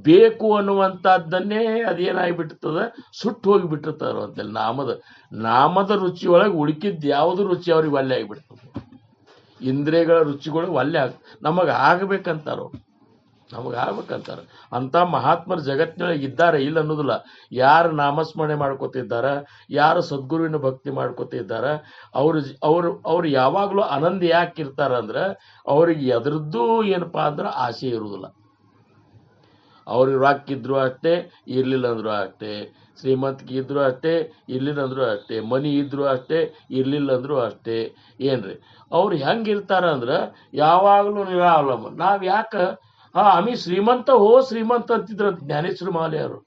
ಬೇಕು ಅನ್ನುವಂಥದ್ದನ್ನೇ ಅದೇನಾಗಿಬಿಟ್ಟಿರ್ತದ, ಸುಟ್ಟು ಹೋಗಿಬಿಟ್ಟಿರ್ತಾರ ಅಂತೇಳಿ. ನಾಮದ ರುಚಿ ಒಳಗೆ ಉಳುಕಿದ್ದು ಯಾವುದು ರುಚಿ ಅವ್ರಿಗೆ ಒಲ್ಲೆ ಆಗಿಬಿಡ್ತದೆ. ಇಂದ್ರಿಯಗಳ ರುಚಿಗಳು ಒಲ್ಲೆ ನಮಗೆ ಆಗಬೇಕಂತಾರ, ಅಂತ ಮಹಾತ್ಮರ ಜಗತ್ತಿನೊಳಗೆ ಇದ್ದಾರೆ, ಇಲ್ಲ ಅನ್ನೋದಿಲ್ಲ. ಯಾರು ನಾಮಸ್ಮರಣೆ ಮಾಡ್ಕೋತಿದ್ದಾರೆ, ಯಾರು ಸದ್ಗುರುವಿನ ಭಕ್ತಿ ಮಾಡ್ಕೋತಿದ್ದಾರೆ, ಅವ್ರು ಯಾವಾಗಲೂ ಆನಂದ ಯಾಕೆ ಇರ್ತಾರ ಅಂದ್ರೆ ಅವ್ರಿಗೆ ಎದ್ರದ್ದು ಏನಪ್ಪಾ ಅಂದ್ರೆ ಆಸೆ ಇರುವುದಿಲ್ಲ. ಅವ್ರಿಗೆ ರೊಕ್ಕ ಇದ್ರು ಅಷ್ಟೇ, ಇರ್ಲಿಲ್ಲ ಅಂದ್ರು ಅಷ್ಟೇ, ಶ್ರೀಮಂತಿಕೆ ಇದ್ರು ಅಷ್ಟೇ, ಇರ್ಲಿಲ್ಲ ಅಂದ್ರು ಅಷ್ಟೇ, ಮನಿ ಇದ್ರು ಅಷ್ಟೇ, ಇರ್ಲಿಲ್ಲ ಅಂದ್ರು ಅಷ್ಟೇ. ಏನ್ರಿ ಅವ್ರು ಹೆಂಗಿರ್ತಾರ ಅಂದ್ರೆ ಯಾವಾಗಲೂ ನಿರಾವಲಂಬ. ನಾವ್ ಯಾಕೆ ಆಮಿ ಶ್ರೀಮಂತ ಶ್ರೀಮಂತ ಅಂತಿದ್ರಂತ ಜ್ಞಾನೇಶ್ವರ ಮಾಲೆಯವರು.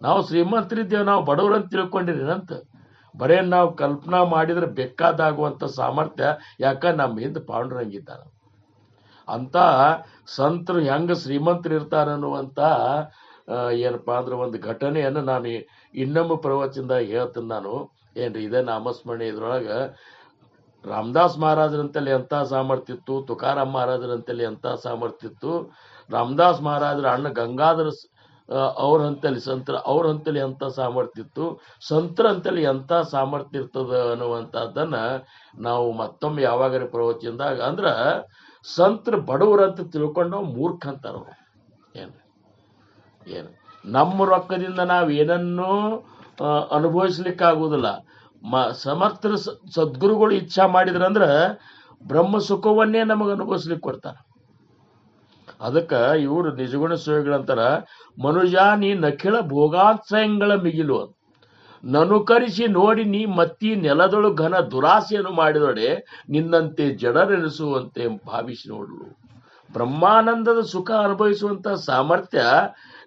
ನಾವು ಶ್ರೀಮಂತರಿದ್ದೇವೆ, ನಾವು ಬಡವರಂತ ತಿಳ್ಕೊಂಡಿರೇನಂತ. ಬರೇ ನಾವು ಕಲ್ಪನಾ ಮಾಡಿದ್ರೆ ಬೇಕಾದಾಗುವಂಥ ಸಾಮರ್ಥ್ಯ ಯಾಕ ನಮ್ಮ ಹಿಂದೆ ಪಾಂಡುರಂಗಿದ್ದಾನ. ಅಂತ ಸಂತರು ಹೆಂಗ ಶ್ರೀಮಂತರು ಇರ್ತಾರ ಅನ್ನುವಂತ ಏನಪ್ಪಾ ಅಂದ್ರೆ ಒಂದು ಘಟನೆಯನ್ನು ನಾನು ಇನ್ನೊಮ್ಮೆ ಪ್ರವಚನದಾಗ ಹೇಳ್ತೀನಿ. ನಾನು ಏನ್ರಿ ಇದೇ ನಾಮಸ್ಮರಣೆ ಇದ್ರೊಳಗ ರಾಮದಾಸ್ ಮಹಾರಾಜರಂತಲ್ಲಿ ಎಂತ ಸಾಮರ್ಥ್ಯ ಇತ್ತು, ತುಕಾರಾಮ್ ಮಹಾರಾಜರಂತಲ್ಲಿ ಎಂತ ಸಾಮರ್ಥ್ಯ ಇತ್ತು, ರಾಮದಾಸ್ ಮಹಾರಾಜರ ಅಣ್ಣ ಗಂಗಾಧರ ಅವ್ರ ಹಂತಲ್ಲಿ ಸಂತರ ಅವ್ರ ಹಂತಲ್ಲಿ ಎಂತ ಸಾಮರ್ಥ್ಯ ಇತ್ತು, ಸಂತರ ಅಂತಲ್ಲಿ ಎಂತ ಸಾಮರ್ಥ್ಯ ಇರ್ತದ ಅನ್ನುವಂಥದ್ದನ್ನ ನಾವು ಮತ್ತೊಮ್ಮೆ ಯಾವಾಗಾರ ಪ್ರವಚನದಾಗ ಅಂದ್ರ ಸಂತರ ಬಡವರಂತ ತಿಳ್ಕೊಂಡು ಮೂರ್ಖ ಅಂತಾರ. ಏನು ನಮ್ಮ ರೊಕ್ಕದಿಂದ ನಾವು ಏನನ್ನೂ ಅನುಭವಿಸ್ಲಿಕ್ಕಾಗುವುದಿಲ್ಲ. ಸಮರ್ಥ ಸದ್ಗುರುಗಳು ಇಚ್ಛಾ ಮಾಡಿದ್ರಂದ್ರ ಬ್ರಹ್ಮ ಸುಖವನ್ನೇ ನಮಗೆ ಅನುಭವಿಸ್ಲಿಕ್ಕೆ ಕೊಡ್ತಾರ. ಅದಕ್ಕ ಇವರು ನಿಜಗುಣ ಸೇವೆಗಳಂತಾರ, ಮನುಜ ನೀ ನಖಿಳ ಭೋಗಾಶ್ರಯಗಳ ಮಿಗಿಲು ನನುಕರಿಸಿ ನೋಡಿ ನೀ ಮತ್ತಿ ನೆಲದೊಳು ಘನ ದುರಾಸೆಯನ್ನು ಮಾಡಿದೊಡೆ ನಿನ್ನಂತೆ ಜಡರೆನಿಸುವಂತೆ ಭಾವಿಸಿ ನೋಡಲು. ಬ್ರಹ್ಮಾನಂದದ ಸುಖ ಅನುಭವಿಸುವಂತ ಸಾಮರ್ಥ್ಯ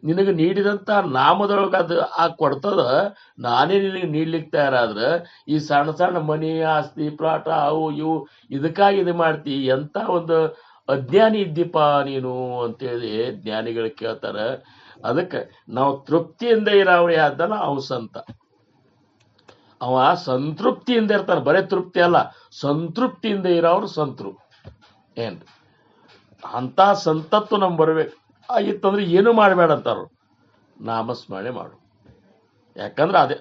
ನಿನಗೆ ನೀಡಿದಂತ ನಾಮದೊಳಗ ಅದು ಕೊಡ್ತದ. ನಾನೇ ನಿನಗೆ ನೀಡ್ಲಿಕ್ಕೆ ತಯಾರಾದ್ರ ಈ ಸಣ್ಣ ಸಣ್ಣ ಮನಿ ಆಸ್ತಿ ಪ್ಲಾಟ ಅವು ಇವು ಇದಕ್ಕಾಗಿ ಇದು ಮಾಡ್ತಿ, ಎಂತ ಒಂದು ಅಜ್ಞಾನಿ ಇದ್ದೀಪ ನೀನು ಅಂತೇಳಿ ಜ್ಞಾನಿಗಳು ಕೇಳ್ತಾರ. ಅದಕ್ಕೆ ನಾವು ತೃಪ್ತಿಯಿಂದ ಇರೋರು ಯಾವ್ದಲ್ಲ ಅವ ಸಂತ. ಅವ ಸಂತೃಪ್ತಿಯಿಂದ ಇರ್ತಾನೆ, ಬರೇ ತೃಪ್ತಿ ಅಲ್ಲ ಸಂತೃಪ್ತಿಯಿಂದ ಇರೋರು ಸಂತರು. ಏನ್ ಅಂತ ಸಂತತ್ವ ನಮ್ಗೆ ಬರ್ಬೇಕು ಆಗಿತ್ತಂದ್ರೆ ಏನು ಮಾಡಬೇಡ ಅಂತಾರು, ನಾಮಸ್ಮರಣೆ ಮಾಡು. ಯಾಕಂದ್ರೆ ಅದೇ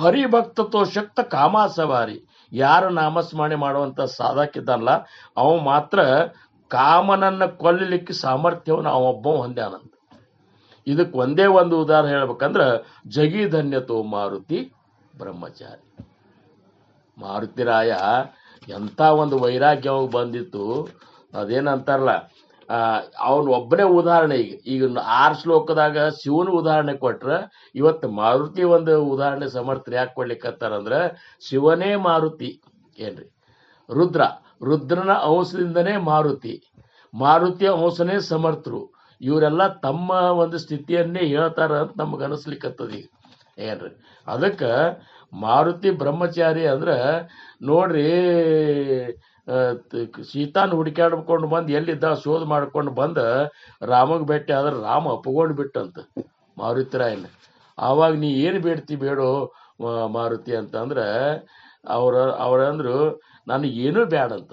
ಹರಿಭಕ್ತತ್ವ ಶಕ್ತ ಕಾಮಾಸವಾರಿ. ಯಾರು ನಾಮಸ್ಮರಣೆ ಮಾಡುವಂತ ಸಾಧಕಿದ್ದಲ್ಲ ಅವ ಮಾತ್ರ ಕಾಮನನ್ನ ಕೊಲ್ಲಲಿಕ್ಕೆ ಸಾಮರ್ಥ್ಯವನ್ನು ಅವೊಬ್ಬ ಹೊಂದ್ಯಾನಂತ. ಇದಕ್ಕೆ ಒಂದೇ ಒಂದು ಉದಾಹರಣೆ ಹೇಳ್ಬೇಕಂದ್ರ ಜಗಿಧನ್ಯತೋ ಮಾರುತಿ ಬ್ರಹ್ಮಚಾರಿ. ಮಾರುತಿರಾಯ ಎಂಥ ಒಂದು ವೈರಾಗ್ಯ ಅವಾಗ ಬಂದಿತ್ತು. ಅದೇನಂತಾರಲ್ಲ, ಅವನು ಒಬ್ಬನೇ ಉದಾಹರಣೆ. ಈಗ 6 ಶ್ಲೋಕದಾಗ ಶಿವನ ಉದಾಹರಣೆ ಕೊಟ್ರ, ಇವತ್ತು ಮಾರುತಿ ಒಂದು ಉದಾಹರಣೆ ಸಮರ್ಥರು ಯಾಕೆ ಕೊಡ್ಲಿಕ್ಕತ್ತಾರಂದ್ರ ಶಿವನೇ ಮಾರುತಿ ಏನ್ರಿ, ರುದ್ರನ ಅಂಶದಿಂದನೇ ಮಾರುತಿಯ ಅಂಶನೇ ಸಮರ್ಥರು. ಇವರೆಲ್ಲ ತಮ್ಮ ಒಂದು ಸ್ಥಿತಿಯನ್ನೇ ಹೇಳ್ತಾರ ಅಂತ ನಮ್ಗೆ ಅನಿಸ್ಲಿಕ್ಕತ್ತದ ಈಗ ಏನ್ರಿ. ಅದಕ್ಕ ಮಾರುತಿ ಬ್ರಹ್ಮಚಾರಿ ಅಂದ್ರ ನೋಡ್ರಿ, ಸೀತಾನ್ ಹುಡುಕಾಡ್ಕೊಂಡು ಬಂದು ಎಲ್ಲಿದ್ದ ಶೋಧ ಮಾಡ್ಕೊಂಡು ಬಂದ ರಾಮಗ್ ಭೇಟಿ ಆದ್ರೆ ರಾಮ ಅಪ್ಕೊಂಡು ಬಿಟ್ಟಂತ ಮಾರುತಿರಾಯನ. ಆವಾಗ ನೀ ಏನು ಬೇಡ್ತಿ ಬೇಡೋ ಮಾರುತಿ ಅಂತಂದ್ರ ಅವ್ರಂದ್ರು ನನಗೆ ಏನೂ ಬ್ಯಾಡಂತ,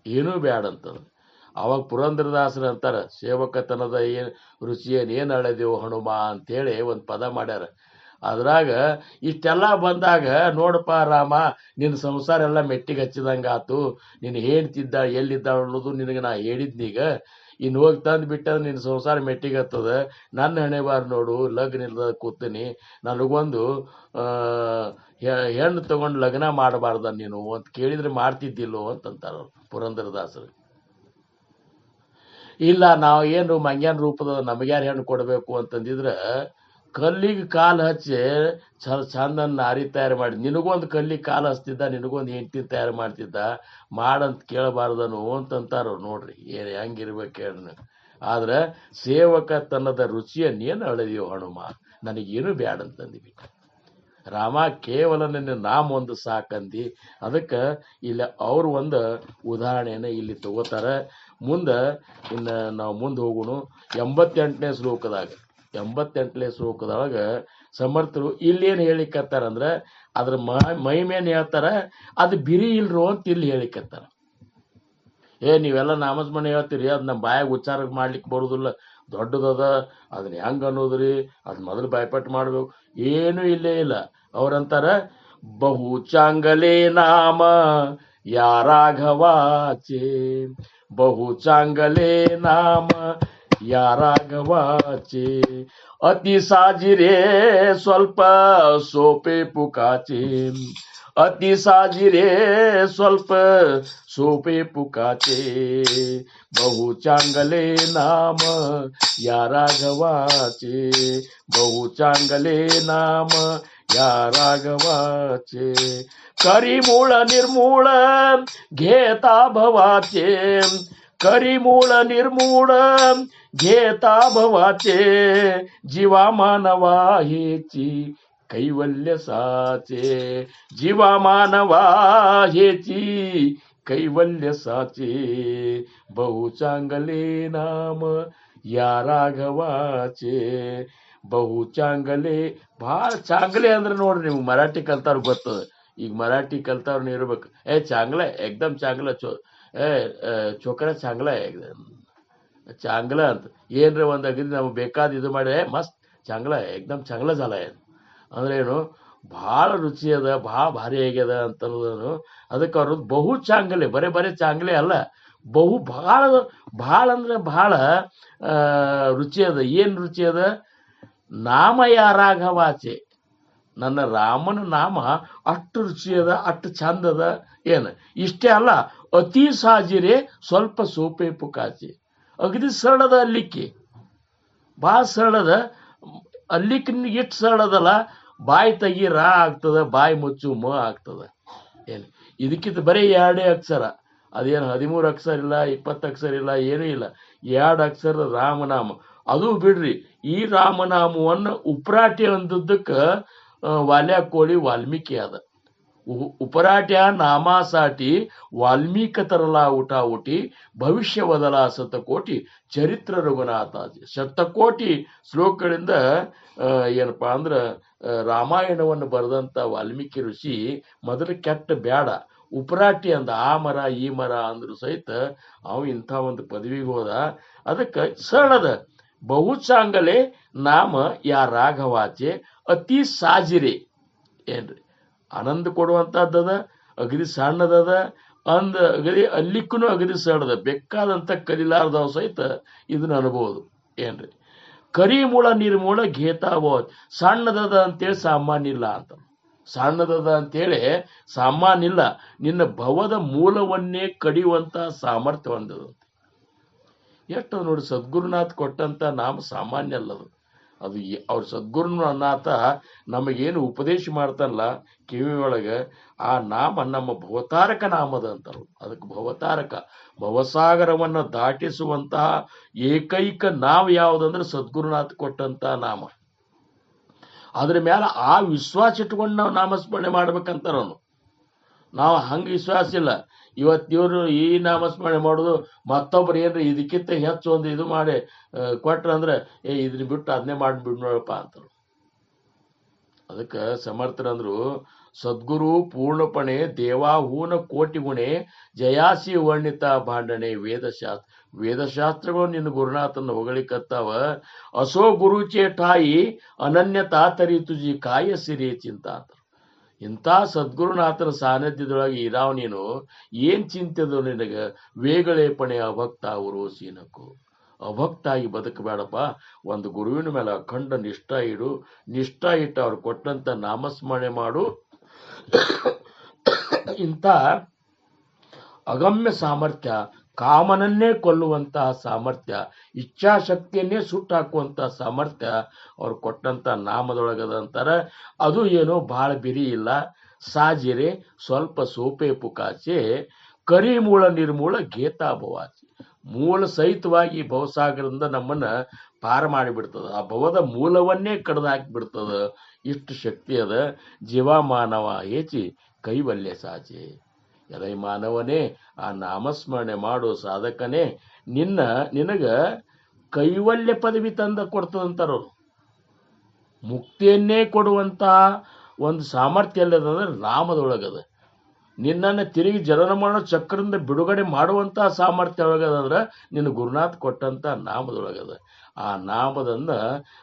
ಏನೂ ಬ್ಯಾಡಂತಂದು. ಅವಾಗ ಪುರಂದರದಾಸರು ಅಂತಾರ, ಸೇವಕತನದ ರುಚಿಯೇನು ಅಳೆದೇವು ಹನುಮ ಅಂತೇಳಿ ಒಂದು ಪದ ಮಾಡ್ಯಾರ. ಅದ್ರಾಗ ಇಷ್ಟೆಲ್ಲ ಬಂದಾಗ ನೋಡಪ್ಪ ರಾಮ, ನಿನ್ನ ಸಂಸಾರ ಎಲ್ಲ ಮೆಟ್ಟಿಗೆ ಹಚ್ಚಿದಂಗ ಆತು, ನೀನು ಹೇಳ್ತಿದ್ದ ಎಲ್ಲಿದ್ದಾಳ ಅನ್ನೋದು ನಿನಗೆ ನಾ ಹೇಳಿದ್ನೀಗ. ಇನ್ನು ಹೋಗಿ ತಂದು ಬಿಟ್ಟಂದ್ರೆ ನಿನ್ನ ಸಂಸಾರ ಮೆಟ್ಟಿಗೆ ಹತ್ತದ. ನನ್ನ ಹಣೆ ಬಾರ್ ನೋಡು, ಲಗ್ನ ಇಲ್ದ ಕೂತೀನಿ, ನನಗೊಂದು ಹೆಣ್ಣು ತಗೊಂಡು ಲಗ್ನ ಮಾಡಬಾರ್ದ ನೀನು ಅಂತ ಕೇಳಿದ್ರೆ ಮಾಡ್ತಿದ್ದಿಲ್ಲೋ ಅಂತಂತಾರ ಪುರಂದರದಾಸರು. ಇಲ್ಲ ನಾವು ಏನು ಮಂಗ್ಯಾನ ರೂಪದ ನಮಗ್ಯಾರು ಹೆಣ್ಣು ಕೊಡಬೇಕು ಅಂತಂದಿದ್ರೆ ಕಲ್ಲಿಗೆ ಕಾಲು ಹಚ್ಚಿ ಚಂದನ್ ನಾರಿ ತಯಾರು ಮಾಡಿ ನಿನಗೊಂದು ಕಲ್ಲಿಗೆ ಕಾಲು ಹಚ್ತಿದ್ದ, ನಿನಗೊಂದು ಹೆಂಡತಿ ತಯಾರು ಮಾಡ್ತಿದ್ದ, ಮಾಡಂತ ಕೇಳಬಾರ್ದನು ಅಂತಂತಾರ. ನೋಡ್ರಿ ಏನು ಹೆಂಗಿರ್ಬೇಕು ಹೇಳ್ರಿ. ಆದ್ರೆ ಸೇವಕತನದ ರುಚಿಯನ್ನೇನು ಅಳೆದಿಯೋ ಹನುಮ, ನನಗೇನು ಬ್ಯಾಡಂತಂದಿವಿ. ರಾಮ ಕೇವಲ ನಿನ್ನ ನಾಮ ಒಂದು ಸಾಕಂದಿ. ಅದಕ್ಕೆ ಇಲ್ಲಿ ಅವ್ರು ಒಂದು ಉದಾಹರಣೆಯನ್ನು ಇಲ್ಲಿ ತಗೋತಾರ. ಮುಂದೆ ಇನ್ನು ನಾವು ಮುಂದೆ ಹೋಗೋಣ. 88ನೇ ಶ್ಲೋಕದೊಳಗ ಸಮರ್ಥರು ಇಲ್ಲೇನು ಹೇಳಿಕತ್ತಾರಂದ್ರೆ ಅದ್ರ ಮಹಿಮೇನು ಹೇಳ್ತಾರ, ಅದು ಬಿರಿ ಇಲ್ರು ಅಂತ ಇಲ್ಲಿ ಹೇಳಿಕತ್ತಾರ. ನೀವೆಲ್ಲ ನಾಮಸ್ಮರಣೆ ಹೇಳ್ತೀರಿ, ಅದು ನಮ್ಮ ಬಾಯಾಗ ಉಚ್ಚಾರ ಮಾಡ್ಲಿಕ್ಕೆ ಬರುದಿಲ್ಲ, ದೊಡ್ಡದದ, ಅದನ್ನ ಹೆಂಗ ಅನ್ನೋದ್ರಿ, ಅದ್ ಮೊದಲು ಬಾಯ್ಪಟ್ಟು ಮಾಡ್ಬೇಕು, ಏನು ಇಲ್ಲೇ ಇಲ್ಲ. ಅವ್ರಂತಾರ ಬಹು ಚಾಂಗಲೇ ನಾಮ ಯಾರಾಘವಾಚೆ, ಬಹು ಚಾಂಗಲೇ ನಾಮ ಯಾರಾಘವಾಚೆ, ಅತಿ ಸಾಜಿರೇ ಸ್ವಲ್ಪ ಸೋಪೆ ಪುಕಾಚೆ, ಅತಿ ಸಾಜಿರೇ ಸ್ವಲ್ಪ ಸೋಪೆ ಪುಕಾಚೆ, ಬಹು ಚಾಂಗಲೇ ನಾಮ ಯಾರಾಘವಾಚೆ, ಬಹು ಚಾಂಗಲೇ ನಾಮ ಯಾರಾಘವಾಚೆ, ಕರಿಮೂಳ ನಿರ್ಮೂಳ ಘೇತಾ ಭವಾಚೆ, ಕರಿಮೂಳ ನಿರ್ಮೂಳ ಘೇತಾ ಭವಾಚೆ, ಜೀವ ಮಾನವ ಹೇಚಿ ಕೈವಲ್ಯ ಸಾಚೆ, ಜೀವ ಮಾನವ ಹೇಚಿ कैवल्य साचे बहु चांगले नाम या राघवाचे ಬಹು ಚಾಂಗಲೆ ಭಾಳ ಚಾಂಗಲೆ ಅಂದ್ರೆ ನೋಡ್ರಿ ನಿಮ್ಗೆ ಮರಾಠಿ ಕಲ್ತಾವ್ರಿಗೆ ಗೊತ್ತದ. ಈಗ ಮರಾಠಿ ಕಲ್ತಾವ್ರನ್ನ ಇರ್ಬೇಕು ಚಾಂಗ್ಲ ಏಕ್ದಮ್ ಚಾಂಗ್ಲ ಚೋಕರ ಚಾಂಗ್ಲ ಚಾಂಗ್ಲ ಅಂತ ಏನ್ರಿ ಒಂದ್ ಅಗದಿ ನಮ್ಗೆ ಬೇಕಾದ ಇದು ಮಾಡಿ ಮಸ್ತ್ ಚಾಂಗ್ಲ ಏಕ್ದಮ್ ಚಾಂಗ್ಲ ಜಾಲ ಅಂದ್ರೆ ಏನು ಭಾಳ ರುಚಿ ಅದ ಭಾಳ ಭಾರಿ ಆಗ್ಯದ ಅಂತನು. ಅದಕ್ಕೆ ಅವ್ರ ಬಹು ಚಾಂಗಲೆ ಬರೇ ಚಾಂಗ್ಲೆ ಅಲ್ಲ, ಬಹು ಭಾಳ ಅಂದ್ರೆ ಭಾಳ ರುಚಿ ಅದ. ಏನ್ ರುಚಿ ಅದ? ನಾಮ ಯಾರಾಘವಾಚೆ, ನನ್ನ ರಾಮನ ನಾಮ ಅಷ್ಟು ರುಚಿ ಅದ, ಅಷ್ಟು ಚಂದ ಅದ. ಏನು ಇಷ್ಟೇ ಅಲ್ಲ, ಅತಿ ಸಾಜಿರೆ ಸ್ವಲ್ಪ ಸೋಪೆ ಪುಕಾಚೆ. ಅಗದಿ ಸರಳದ ಅಲ್ಲಿಕ್ಕಿ, ಭಾಳ ಸರಳದ ಅಲ್ಲಿಕ್ಕೆ ಎಷ್ಟು ಸರಳದಲ್ಲ, ಬಾಯಿ ತೆಗಿ ರಾ ಆಗ್ತದ, ಬಾಯಿ ಮುಚ್ಚು ಮ ಆಗ್ತದ. ಏನು ಇದಕ್ಕಿಂತ ಬರೀ 2 ಅಕ್ಷರ, ಅದೇನು 13 ಅಕ್ಷರ ಇಲ್ಲ, 20 ಅಕ್ಷರ ಇಲ್ಲ, ಏನೂ ಇಲ್ಲ. 2 ಅಕ್ಷರ ರಾಮನಾಮ. ಅದು ಬಿಡ್ರಿ, ಈ ರಾಮನಾಮವನ್ನು ಉಪರಾಟಿ ಅಂದದ್ದಕ್ಕೆ ವಾಲ್ಯ ಕೋಳಿ ವಾಲ್ಮೀಕಿ ಅದ. ಉಪರಾಟ್ಯ ನಾಮಾಸಾಟಿ ವಾಲ್ಮೀಕ ತರಲಾ ಊಟಿ ಭವಿಷ್ಯ ಬದಲಾ ಶತಕೋಟಿ ಚರಿತ್ರ ರಘುನಾಥಾಜಿ. ಶತಕೋಟಿ ಶ್ಲೋಕಗಳಿಂದ ಏನಪ್ಪಾ ಅಂದ್ರ ರಾಮಾಯಣವನ್ನು ಬರೆದಂತ ವಾಲ್ಮೀಕಿ ಋಷಿ ಮೊದಲು ಕೆಟ್ಟ ಬ್ಯಾಡ, ಉಪರಾಟಿ ಅಂದ. ಆ ಮರ ಈ ಮರ ಅಂದ್ರು ಸಹಿತ ಅವ ಇಂಥ ಒಂದು ಪದವಿಗೆ ಹೋದ. ಅದಕ್ಕೆ ಸರಳದ ಬಹು ಚಾಂಗಲೆ ನಾಮ ಯಾ ರಾಘವಾಚೆ ಅತಿ ಸಾಜಿರೆ. ಏನ್ರಿ ಆನಂದ ಕೊಡುವಂತಹದ್ದದ, ಅಗದಿ ಸಣ್ಣದದ, ಅಗದಿ ಅಲ್ಲಿಕ್ಕೂ ಅಗದಿ ಸಣ್ಣದ. ಬೇಕಾದಂತ ಕಲಿಲಾರ್ದವ್ ಸಹಿತ ಇದನ್ನ ಅನ್ಬೋದು. ಏನ್ರಿ ಕರಿಮೂಳ ನಿರ್ಮೂಳ ಘೇತಾವತ್. ಸಣ್ಣದದ ಅಂತೇಳಿ ಸಾಮಾನ್ಯ ಇಲ್ಲ ಅಂತ. ಸಣ್ಣದದ ಅಂತೇಳಿ ಸಾಮಾನ್ಯ ಇಲ್ಲ, ನಿನ್ನ ಭವದ ಮೂಲವನ್ನೇ ಕಡಿಯುವಂತ ಸಾಮರ್ಥ್ಯ ಹೊಂದದಂತೆ. ಎಷ್ಟು ನೋಡಿ, ಸದ್ಗುರುನಾಥ್ ಕೊಟ್ಟಂತ ನಾಮ ಸಾಮಾನ್ಯ ಅಲ್ಲದು. ಅದು ಅವ್ರ ಸದ್ಗುರುನಾಥ ನಮಗೇನು ಉಪದೇಶ ಮಾಡ್ತಾನಲ್ಲ ಕಿವಿ ಒಳಗೆ, ಆ ನಾಮ ನಮ್ಮ ಭವತಾರಕ ನಾಮದ ಅಂತಾರು. ಅದಕ್ಕೆ ಭವತಾರಕ, ಭವಸಾಗರವನ್ನು ದಾಟಿಸುವಂತಹ ಏಕೈಕ ನಾಮ ಯಾವುದಂದ್ರೆ ಸದ್ಗುರುನಾಥ್ ಕೊಟ್ಟಂತ ನಾಮ. ಅದ್ರ ಮೇಲೆ ಆ ವಿಶ್ವಾಸ ಇಟ್ಕೊಂಡು ನಾವು ನಾಮಸ್ಮರಣೆ ಮಾಡ್ಬೇಕಂತಾರವನು. ನಾವು ಹಂಗೆ ವಿಶ್ವಾಸ ಇಲ್ಲ. ಇವತ್ತು ಈ ನಾಮಸ್ಮರಣೆ ಮಾಡೋದು, ಮತ್ತೊಬ್ರು ಏನ್ರಿ ಇದಕ್ಕಿಂತ ಹೆಚ್ಚು ಒಂದು ಇದು ಮಾಡಿ ಕೊಟ್ರಂದ್ರೆ ಇದನ್ನ ಬಿಟ್ಟು ಅದನ್ನೇ ಮಾಡಿಬಿಡ್ನೋಳಪ್ಪ ಅಂತಾರ. ಅದಕ್ಕೆ ಸಮರ್ಥರಂದ್ರು, ಸದ್ಗುರು ಪೂರ್ಣಪಣೆ ದೇವಾಹೂನ ಕೋಟಿ ಗುಣೆ ಜಯಾಸಿ ವರ್ಣಿತ ಭಾಂಡಣೆ ವೇದಶಾಸ್ತ್ರಗಳು ನಿನ್ನ ಗುರುನಾಥನ ಹೊಗಳಿಕತ್ತಾವ. ಅಸೋ ಗುರುಚೆ ಠಾಯಿ ಅನನ್ಯತಾ ತರಿ ತುಜಿ ಕಾಯ ಸಿರಿ ಚಿಂತ ಅಂತ. ಇಂಥ ಸದ್ಗುರುನಾಥನ ಸಾನ್ನಿಧ್ಯದೊಳಗೆ ಇರಾವ್ ನೀನು, ಏನ್ ಚಿಂತೆದು ನಿನಗ? ವೇಗಳೇಪಣೆ ಅಭಕ್ತ ಅವರು ಸೀನಕ್ಕು. ಅಭಕ್ತಾಗಿ ಬದುಕಬೇಡಪ್ಪ. ಒಂದು ಗುರುವಿನ ಮೇಲೆ ಅಖಂಡ ನಿಷ್ಠ ಇಡು. ನಿಷ್ಠ ಇಟ್ಟು ಅವ್ರು ಕೊಟ್ಟಂತ ನಾಮಸ್ಮರಣೆ ಮಾಡು. ಇಂಥ ಅಗಮ್ಯ ಸಾಮರ್ಥ್ಯ, ಕಾಮನನ್ನೇ ಕೊಲ್ಲುವಂತಹ ಸಾಮರ್ಥ್ಯ, ಇಚ್ಛಾಶಕ್ತಿಯನ್ನೇ ಸುಟ್ಟಾಕುವಂತಹ ಸಾಮರ್ಥ್ಯ ಅವ್ರು ಕೊಟ್ಟಂತ ನಾಮದೊಳಗದ ಅಂತಾರೆ. ಅದು ಏನೋ ಬಹಳ ಬಿರಿ ಇಲ್ಲ. ಸಾಜಿರೆ ಸ್ವಲ್ಪ ಸೋಪೆ ಪುಕಾಚೆ ಕರಿಮೂಳ ನಿರ್ಮೂಳ ಗೇತಾಭವಾಚೆ. ಮೂಲ ಸಹಿತವಾಗಿ ಭವಸಾಗರದಿಂದ ನಮ್ಮನ್ನ ಪಾರ ಮಾಡಿಬಿಡ್ತದ. ಆ ಭವದ ಮೂಲವನ್ನೇ ಕಡ್ದು ಹಾಕಿಬಿಡ್ತದ. ಇಷ್ಟು ಶಕ್ತಿ ಅದ. ಜೀವಮಾನವ ಹೇಚಿ ಕೈವಲ್ಯ ಸಾಚೆ. ಎಲೈ ಮಾನವನೇ, ಆ ನಾಮಸ್ಮರಣೆ ಮಾಡೋ ಸಾಧಕನೇ, ನಿನಗ ಕೈವಲ್ಯ ಪದವಿ ತಂದ ಕೊಡ್ತದಂತಾರವ್ರು. ಮುಕ್ತಿಯನ್ನೇ ಕೊಡುವಂತ ಒಂದು ಸಾಮರ್ಥ್ಯ ಎಲ್ಲದಂದ್ರೆ ನಾಮದೊಳಗದ. ನಿನ್ನನ್ನು ತಿರುಗಿ ಜನನ ಮಾಡೋ ಚಕ್ರದಿಂದ ಬಿಡುಗಡೆ ಮಾಡುವಂತಹ ಸಾಮರ್ಥ್ಯ ಒಳಗದಂದ್ರೆ ನಿನ್ನ ಗುರುನಾಥ್ ಕೊಟ್ಟಂತ ನಾಮದೊಳಗದ. ಆ ನಾಮದನ್ನ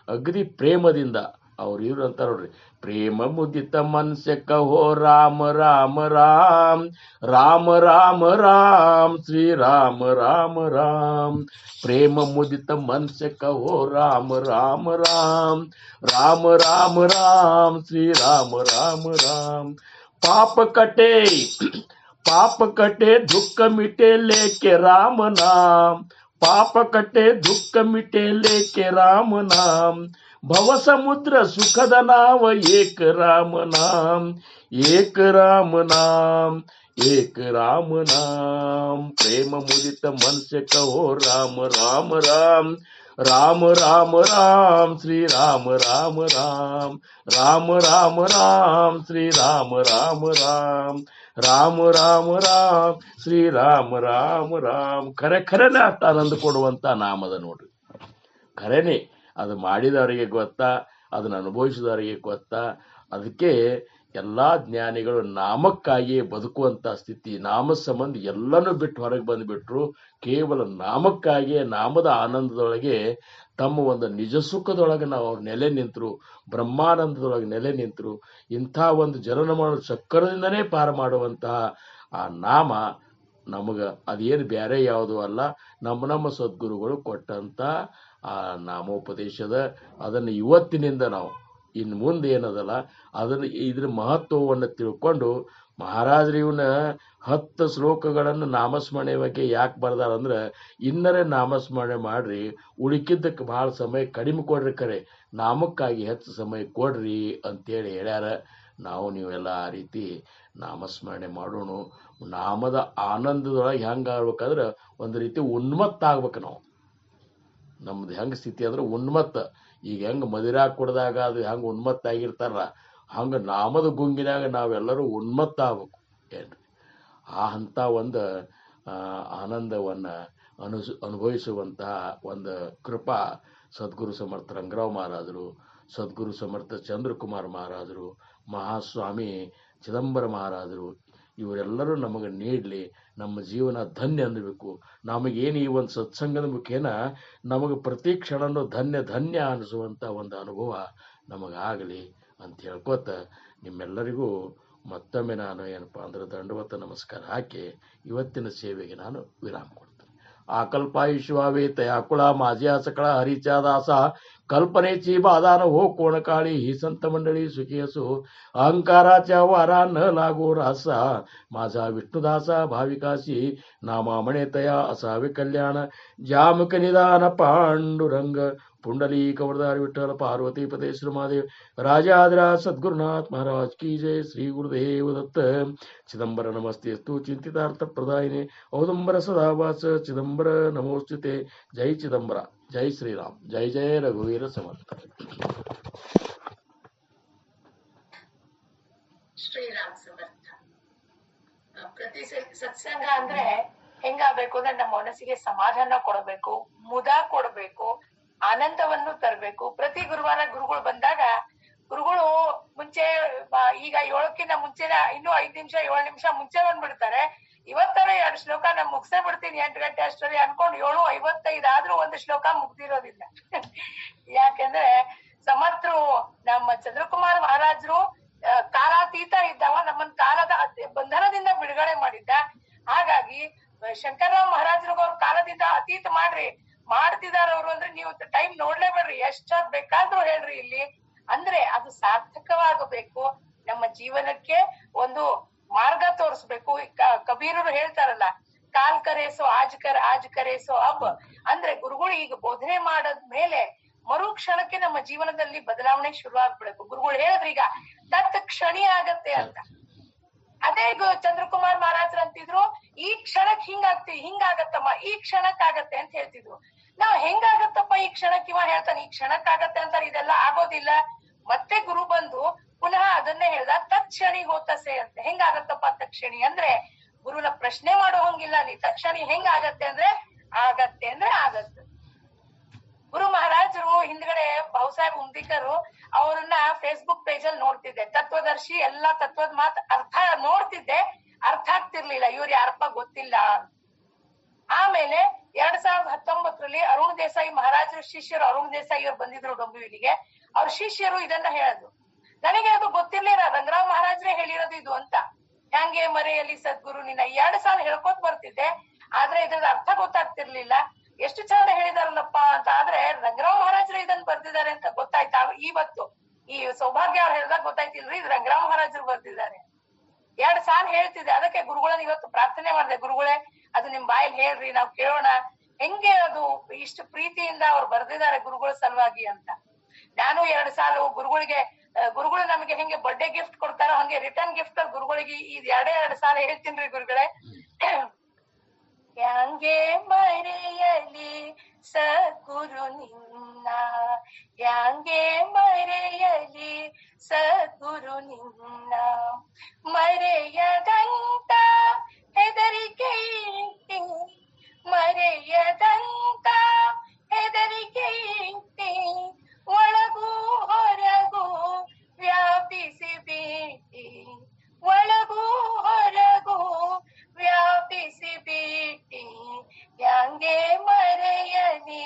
ಅಗ್ರಿ ಪ್ರೇಮದಿಂದ ಅವ್ರು ಇವ್ರು ಅಂತಾರ ನೋಡ್ರಿ, ಪ್ರೇಮ ಮುದಿತ ಮನ್ಸೆ ಕಹೋ ರಾಮ ರಾಮ ರಾಮ್ ರಾಮ ರಾಮ ರಾಮ್ ಶ್ರೀ ರಾಮ ರಾಮ ರಾಮ್. ಪ್ರೇಮ ಮುದಿತ ಮನ್ಸೆ ಕಹೋ ರಾಮ ರಾಮ ರಾಮ್ ರಾಮ ರಾಮ ರಾಮ್ ಶ್ರೀ ರಾಮ ರಾಮ ರಾಮ್. पाप कटे दुख मिटे लेके राम नाम. पाप कटे दुख मिटे लेके राम नाम. भव समुद्र सुखद नाव एक राम नाम. एक राम नाम एक राम नाम. प्रेम मुदित मन से कहो राम राम राम राम राम राम श्री राम राम राम राम राम राम श्री राम राम राम ರಾಮ ರಾಮ ರಾಮ ಶ್ರೀರಾಮ ರಾಮ ರಾಮ. ಖರೆನೇ ಅಷ್ಟು ಆನಂದ ಕೊಡುವಂತ ನಾಮದ ನೋಡ್ರಿ. ಖರೇನೆ ಅದು ಮಾಡಿದವರಿಗೆ ಗೊತ್ತಾ, ಅದನ್ನ ಅನುಭವಿಸಿದವರಿಗೆ ಗೊತ್ತಾ. ಅದಕ್ಕೆ ಎಲ್ಲಾ ಜ್ಞಾನಿಗಳು ನಾಮಕ್ಕಾಗಿಯೇ ಬದುಕುವಂತ ಸ್ಥಿತಿ, ನಾಮ ಸಂಬಂಧ ಎಲ್ಲನೂ ಬಿಟ್ಟು ಹೊರಗೆ ಬಂದ್ಬಿಟ್ರು. ಕೇವಲ ನಾಮಕ್ಕಾಗಿಯೇ, ನಾಮದ ಆನಂದದೊಳಗೆ ತಮ್ಮ ಒಂದು ನಿಜ ಸುಖದೊಳಗೆ ನಾವು ಅವ್ರು ನೆಲೆ ನಿಂತರು, ಬ್ರಹ್ಮಾನಂದದೊಳಗೆ ನೆಲೆ ನಿಂತರು. ಇಂಥ ಒಂದು ಜನನ ಮಾಡೋ ಚಕ್ಕರದಿಂದನೇ ಪಾರು ಮಾಡುವಂತಹ ಆ ನಾಮ ನಮಗ ಅದೇನು ಬೇರೆ ಯಾವುದು ಅಲ್ಲ, ನಮ್ಮ ಸದ್ಗುರುಗಳು ಕೊಟ್ಟಂತ ಆ ನಾಮೋಪದೇಶದ. ಅದನ್ನು ಇವತ್ತಿನಿಂದ ನಾವು ಇನ್ನು ಮುಂದೆ ಏನದಲ್ಲ ಅದನ್ನು ಇದ್ರ ಮಹತ್ವವನ್ನು ತಿಳ್ಕೊಂಡು ಮಹಾರಾಜರು ಇವನ್ನ 10 ಶ್ಲೋಕಗಳನ್ನು ನಾಮಸ್ಮರಣೆ ಬಗ್ಗೆ ಯಾಕೆ ಬರ್ದಾರಂದ್ರೆ, ಇನ್ನರೇ ನಾಮಸ್ಮರಣೆ ಮಾಡ್ರಿ, ಉಳಿಕಿದ್ದಕ್ಕೆ ಬಹಳ ಸಮಯ ಕಡಿಮೆ ಕೊಡ್ರಿ, ಕರೆ ನಾಮಕ್ಕಾಗಿ ಹೆಚ್ಚು ಸಮಯ ಕೊಡ್ರಿ ಅಂತೇಳಿ ಹೇಳ್ಯಾರ. ನಾವು ನೀವೆಲ್ಲ ಆ ರೀತಿ ನಾಮಸ್ಮರಣೆ ಮಾಡೋಣ. ನಾಮದ ಆನಂದದೊಳಗೆ ಹೆಂಗೆ ಆಗ್ಬೇಕಾದ್ರೆ ಒಂದು ರೀತಿ ಉನ್ಮತ್ತ ಆಗ್ಬೇಕು ನಾವು. ನಮ್ದು ಹೆಂಗೆ ಸ್ಥಿತಿ ಅಂದ್ರೆ ಉನ್ಮತ್ತ. ಈಗ ಹೆಂಗೆ ಮದಿರಾ ಕುಡ್ದಾಗ ಅದು ಹೆಂಗೆ ಉನ್ಮತ್ತ ಆಗಿರ್ತಾರ, ಹಂಗೆ ನಾಮದ ಗುಂಗಿನಾಗ ನಾವೆಲ್ಲರೂ ಉನ್ಮತ್ತ ಆಗ್ಬೇಕು ಏನ್ರಿ. ಆ ಹಂತ ಒಂದು ಆನಂದವನ್ನು ಅನುಭವಿಸುವಂತಹ ಒಂದು ಕೃಪಾ ಸದ್ಗುರು ಸಮರ್ಥ ರಂಗರಾವ್ ಮಹಾರಾಜರು, ಸದ್ಗುರು ಸಮರ್ಥ ಚಂದ್ರಕುಮಾರ್ ಮಹಾರಾಜರು, ಮಹಾಸ್ವಾಮಿ ಚಿದಂಬರ ಮಹಾರಾಜರು ಇವರೆಲ್ಲರೂ ನಮಗೆ ನೀಡಲಿ. ನಮ್ಮ ಜೀವನ ಧನ್ಯ ಅನ್ನಬೇಕು. ನಮಗೇನು ಈ ಒಂದು ಸತ್ಸಂಗದ ಮುಖೇನ ನಮಗೆ ಪ್ರತಿ ಕ್ಷಣನೂ ಧನ್ಯ ಧನ್ಯ ಅನಿಸುವಂಥ ಒಂದು ಅನುಭವ ನಮಗಾಗಲಿ ಅಂತ ಹೇಳ್ಕೊತ ನಿಮ್ಮೆಲ್ಲರಿಗೂ ಮತ್ತೊಮ್ಮೆ ನಾನು ಏನಪ್ಪ ಅಂದ್ರೆ ದಂಡವತ ನಮಸ್ಕಾರ ಹಾಕಿ ಇವತ್ತಿನ ಸೇವೆಗೆ ನಾನು ವಿರಾಮ ಕೊಡ್ತೇನೆ. आकल्पायुष्वावेत याकुळा माझ्या सकळा हरीच्या दासा कल्पनेची बाधा न हो कोण काळी ही संत मंडळी सुखी असो अहंकाराच्या वारा न लागो रासा माझा विष्णुदासा भाविकाशी नामा म्हणे तया असावे कल्याण जामक निदान पांडुरंग पुंडलिक वरदारी विठ्ठल पार्वती पते श्रीमादेव राजाधिराज सद्गुरुनाथ महाराज की जय. श्री गुरुदेव दत्त. चिदंबर नमस्तेस्तु चिंतितार्थ प्रदायिने औदुंबर सदावास चिदंबर नमोस्तुते. जय चिदंबरा. जय श्रीराम. जय जय रघुवीर समर्थ. ಶ್ರೀರಾಮ್ ಸಮರ್ಥ. ಪ್ರತಿ ಸತ್ಸಂಗ ಅಂದ್ರೆ ಹೆಂಗಾಗ್ಬೇಕು ಅಂದ್ರೆ ನಮ್ಮ ಮನಸ್ಸಿಗೆ ಸಮಾಧಾನ ಕೊಡಬೇಕು, ಮುದ ಕೊಡಬೇಕು, ಆನಂದವನ್ನು ತರಬೇಕು. ಪ್ರತಿ ಗುರುವಾರ ಗುರುಗಳು ಬಂದಾಗ ಗುರುಗಳು ಮುಂಚೆ ಈಗ 7ಕ್ಕಿಂತ ಮುಂಚೆ ಇನ್ನೂ 5 ನಿಮಿಷ 7 ನಿಮಿಷ ಮುಂಚೆ ಬಂದ್ಬಿಡ್ತಾರೆ. ಇವತ್ತರ 2 ಶ್ಲೋಕ ನಾನು ಮುಗಿಸೇ ಬಿಡ್ತೀನಿ 8 ಗಂಟೆ ಅಷ್ಟರಲ್ಲಿ ಅನ್ಕೊಂಡು 7:55 ಆದ್ರೂ ಒಂದು ಶ್ಲೋಕ ಮುಗ್ದಿರೋದಿಲ್ಲ. ಯಾಕೆಂದ್ರೆ ಸಮರ್ಥರು ನಮ್ಮ ಚಂದ್ರಕುಮಾರ್ ಮಹಾರಾಜರು ಕಾಲಾತೀತ ಇದ್ದವ, ನಮ್ಮನ್ನ ಕಾಲದ ಬಂಧನದಿಂದ ಬಿಡುಗಡೆ ಮಾಡಿದ್ದ. ಹಾಗಾಗಿ ಶಂಕರರಾವ್ ಮಹಾರಾಜರಿಗೂ ಅವ್ರ ಕಾಲದಿಂದ ಅತೀತ ಮಾಡ್ತಿದಾರ ಅವ್ರು ಅಂದ್ರೆ ನೀವು ಟೈಮ್ ನೋಡ್ಲೇಬೇಡ್ರಿ, ಎಷ್ಟೊತ್ ಬೇಕಾದ್ರೂ ಹೇಳ್ರಿ ಇಲ್ಲಿ. ಅಂದ್ರೆ ಅದು ಸಾರ್ಥಕವಾಗಬೇಕು, ನಮ್ಮ ಜೀವನಕ್ಕೆ ಒಂದು ಮಾರ್ಗ ತೋರಿಸ್ಬೇಕು. ಕಬೀರರು ಹೇಳ್ತಾರಲ್ಲ, ಕಾಲ್ ಕರೇಸೋ ಆಜ್ ಕರೇಸೋ ಅಬ್. ಅಂದ್ರೆ ಗುರುಗಳು ಈಗ ಬೋಧನೆ ಮಾಡದ್ಮೇಲೆ ಮರು ಕ್ಷಣಕ್ಕೆ ನಮ್ಮ ಜೀವನದಲ್ಲಿ ಬದಲಾವಣೆ ಶುರು ಆಗ್ಬಿಡ್ಬೇಕು. ಗುರುಗಳು ಹೇಳಿದ್ರು ಈಗ ತತ್ ಕ್ಷಣಿ ಆಗತ್ತೆ ಅಂತ. ಅದೇ ಚಂದ್ರಕುಮಾರ್ ಮಹಾರಾಜರು ಅಂತಿದ್ರು, ಈ ಕ್ಷಣಕ್ ಹಿಂಗಾಗತ್ತಮ್ಮ, ಈ ಕ್ಷಣಕ್ ಆಗತ್ತೆ ಅಂತ ಹೇಳ್ತಿದ್ರು. ನಾವ್ ಹೆಂಗಾಗತ್ತಪ್ಪ ಈ ಕ್ಷಣಕ್, ಇವ ಹೇಳ್ತಾನೆ ಈ ಕ್ಷಣಕ್ ಆಗತ್ತೆ ಅಂತಾರೆ, ಇದೆಲ್ಲ ಆಗೋದಿಲ್ಲ. ಮತ್ತೆ ಗುರು ಬಂದು ಪುನಃ ಅದನ್ನೇ ಹೇಳ್ದ, ತಕ್ಷಣಿ ಹೋತಸೆ ಅಂತ. ಹೆಂಗಾಗತ್ತಪ್ಪ ತಕ್ಷಣಿ ಅಂದ್ರೆ ಗುರುನ ಪ್ರಶ್ನೆ ಮಾಡೋ ಹಂಗಿಲ್ಲ ಅಲ್ಲಿ. ತಕ್ಷಣಿ ಹೆಂಗಾಗತ್ತೆ ಅಂದ್ರೆ ಆಗತ್ತೆ. ಗುರು ಮಹಾರಾಜರು ಹಿಂದ್ಗಡೆ ಬಹುಸಾಹೇಬ್ ಉಮ್ದಿಕರು ಅವ್ರನ್ನ ಫೇಸ್ಬುಕ್ ಪೇಜ್ ಅಲ್ಲಿ ನೋಡ್ತಿದ್ದೆ. ತತ್ವದರ್ಶಿ ಎಲ್ಲಾ ತತ್ವದ ಮಾತು ನೋಡ್ತಿದ್ದೆ, ಅರ್ಥ ಆಗ್ತಿರ್ಲಿಲ್ಲ, ಇವ್ರು ಯಾರಪ್ಪ ಗೊತ್ತಿಲ್ಲ. ಆಮೇಲೆ 2019ರಲ್ಲಿ ಅರುಣ್ ದೇಸಾಯಿ ಮಹಾರಾಜರು ಶಿಷ್ಯರು ಅರುಣ್ ದೇಸಾಯಿ ಅವ್ರು ಬಂದಿದ್ರು ಡೊಂಬಿವಿಲಿಗೆ. ಅವ್ರ ಶಿಷ್ಯರು ಇದನ್ನ ಹೇಳೋದು, ನನಗೆ ಅದು ಗೊತ್ತಿರ್ಲಿಲ್ಲ, ರಂಗರಾವ್ ಮಹಾರಾಜರೇ ಹೇಳಿರೋದು ಇದು ಅಂತ. ಹ್ಯಾಂಗೆ ಮರೆಯಲ್ಲಿ ಸದ್ಗುರು ನಿನ್ನ 2 ಸಾಲ ಹೇಳ್ಕೊತ್ ಬರ್ತಿದ್ದೆ, ಆದ್ರೆ ಇದ್ರ ಅರ್ಥ ಗೊತ್ತಾಗ್ತಿರ್ಲಿಲ್ಲ. ಎಷ್ಟು ಚಂದ ಹೇಳಿದಾರಲ್ಲಪ್ಪ ಅಂತ. ಆದ್ರೆ ರಂಗರಾವ್ ಮಹಾರಾಜರು ಇದನ್ನ ಬರ್ದಿದ್ದಾರೆ ಅಂತ ಗೊತ್ತಾಯ್ತಾ ಇವತ್ತು. ಈ ಸೌಭಾಗ್ಯ ಅವ್ರು ಹೇಳ್ದಾಗ ಗೊತ್ತಾಯ್ತಿಲ್ರಿ, ಇದು ರಂಗರಾವ್ ಮಹಾರಾಜರು ಬರ್ದಿದ್ದಾರೆ. 2 ಸಾಲ ಹೇಳ್ತಿದ್ದೆ. ಅದಕ್ಕೆ ಗುರುಗಳನ್ನ ಇವತ್ತು ಪ್ರಾರ್ಥನೆ ಮಾಡಿದೆ, ಗುರುಗಳೇ ಅದು ನಿಮ್ ಬಾಯಲ್ಲಿ ಹೇಳ್ರಿ, ನಾವ್ ಕೇಳೋಣ ಹೆಂಗೆ ಅದು ಇಷ್ಟು ಪ್ರೀತಿಯಿಂದ ಅವ್ರು ಬರ್ದಿದ್ದಾರೆ ಗುರುಗಳ ಸಲುವಾಗಿ ಅಂತ. ನಾನು 2 ಸಾಲ ಗುರುಗಳು ನಮಗೆ ಹೆಂಗೆ ಬರ್ಡೇ ಗಿಫ್ಟ್ ಕೊಡ್ತಾರೋ ಹಂಗೆ ರಿಟರ್ನ್ ಗಿಫ್ಟ್ ಗುರುಗಳಿಗೆ ಈ 2 ಸಾಲ ಹೇಳ್ತೀನ್ರಿ ಗುರುಗಳೇ. ಯಾಂಗೆ ಮರೆಯಲಿ ಸದ್ಗುರು ನಿನ್ನ, ಯಾಂಗೆ ಮರೆಯಲಿ ಸದ್ಗುರು ನಿನ್ನ. ಮರೆಯದಂತ ಹೆದರಿಕೆ ಇಟ್ಟಿ, ಮರೆಯದಂತ ಹೆದರಿಕೆ ಇಟ್ಟಿ, ಒಳಗೂ ಹೊರಗೂ ವ್ಯಾಪಿಸಿ ಬಿಟ್ಟಿ, ಒಳಗೂ ಹೊರಗೂ ವ್ಯಾಪಿಸಿ ಬಿಟ್ಟಿ, ಯಾಂಗೆ ಮರೆಯಲಿ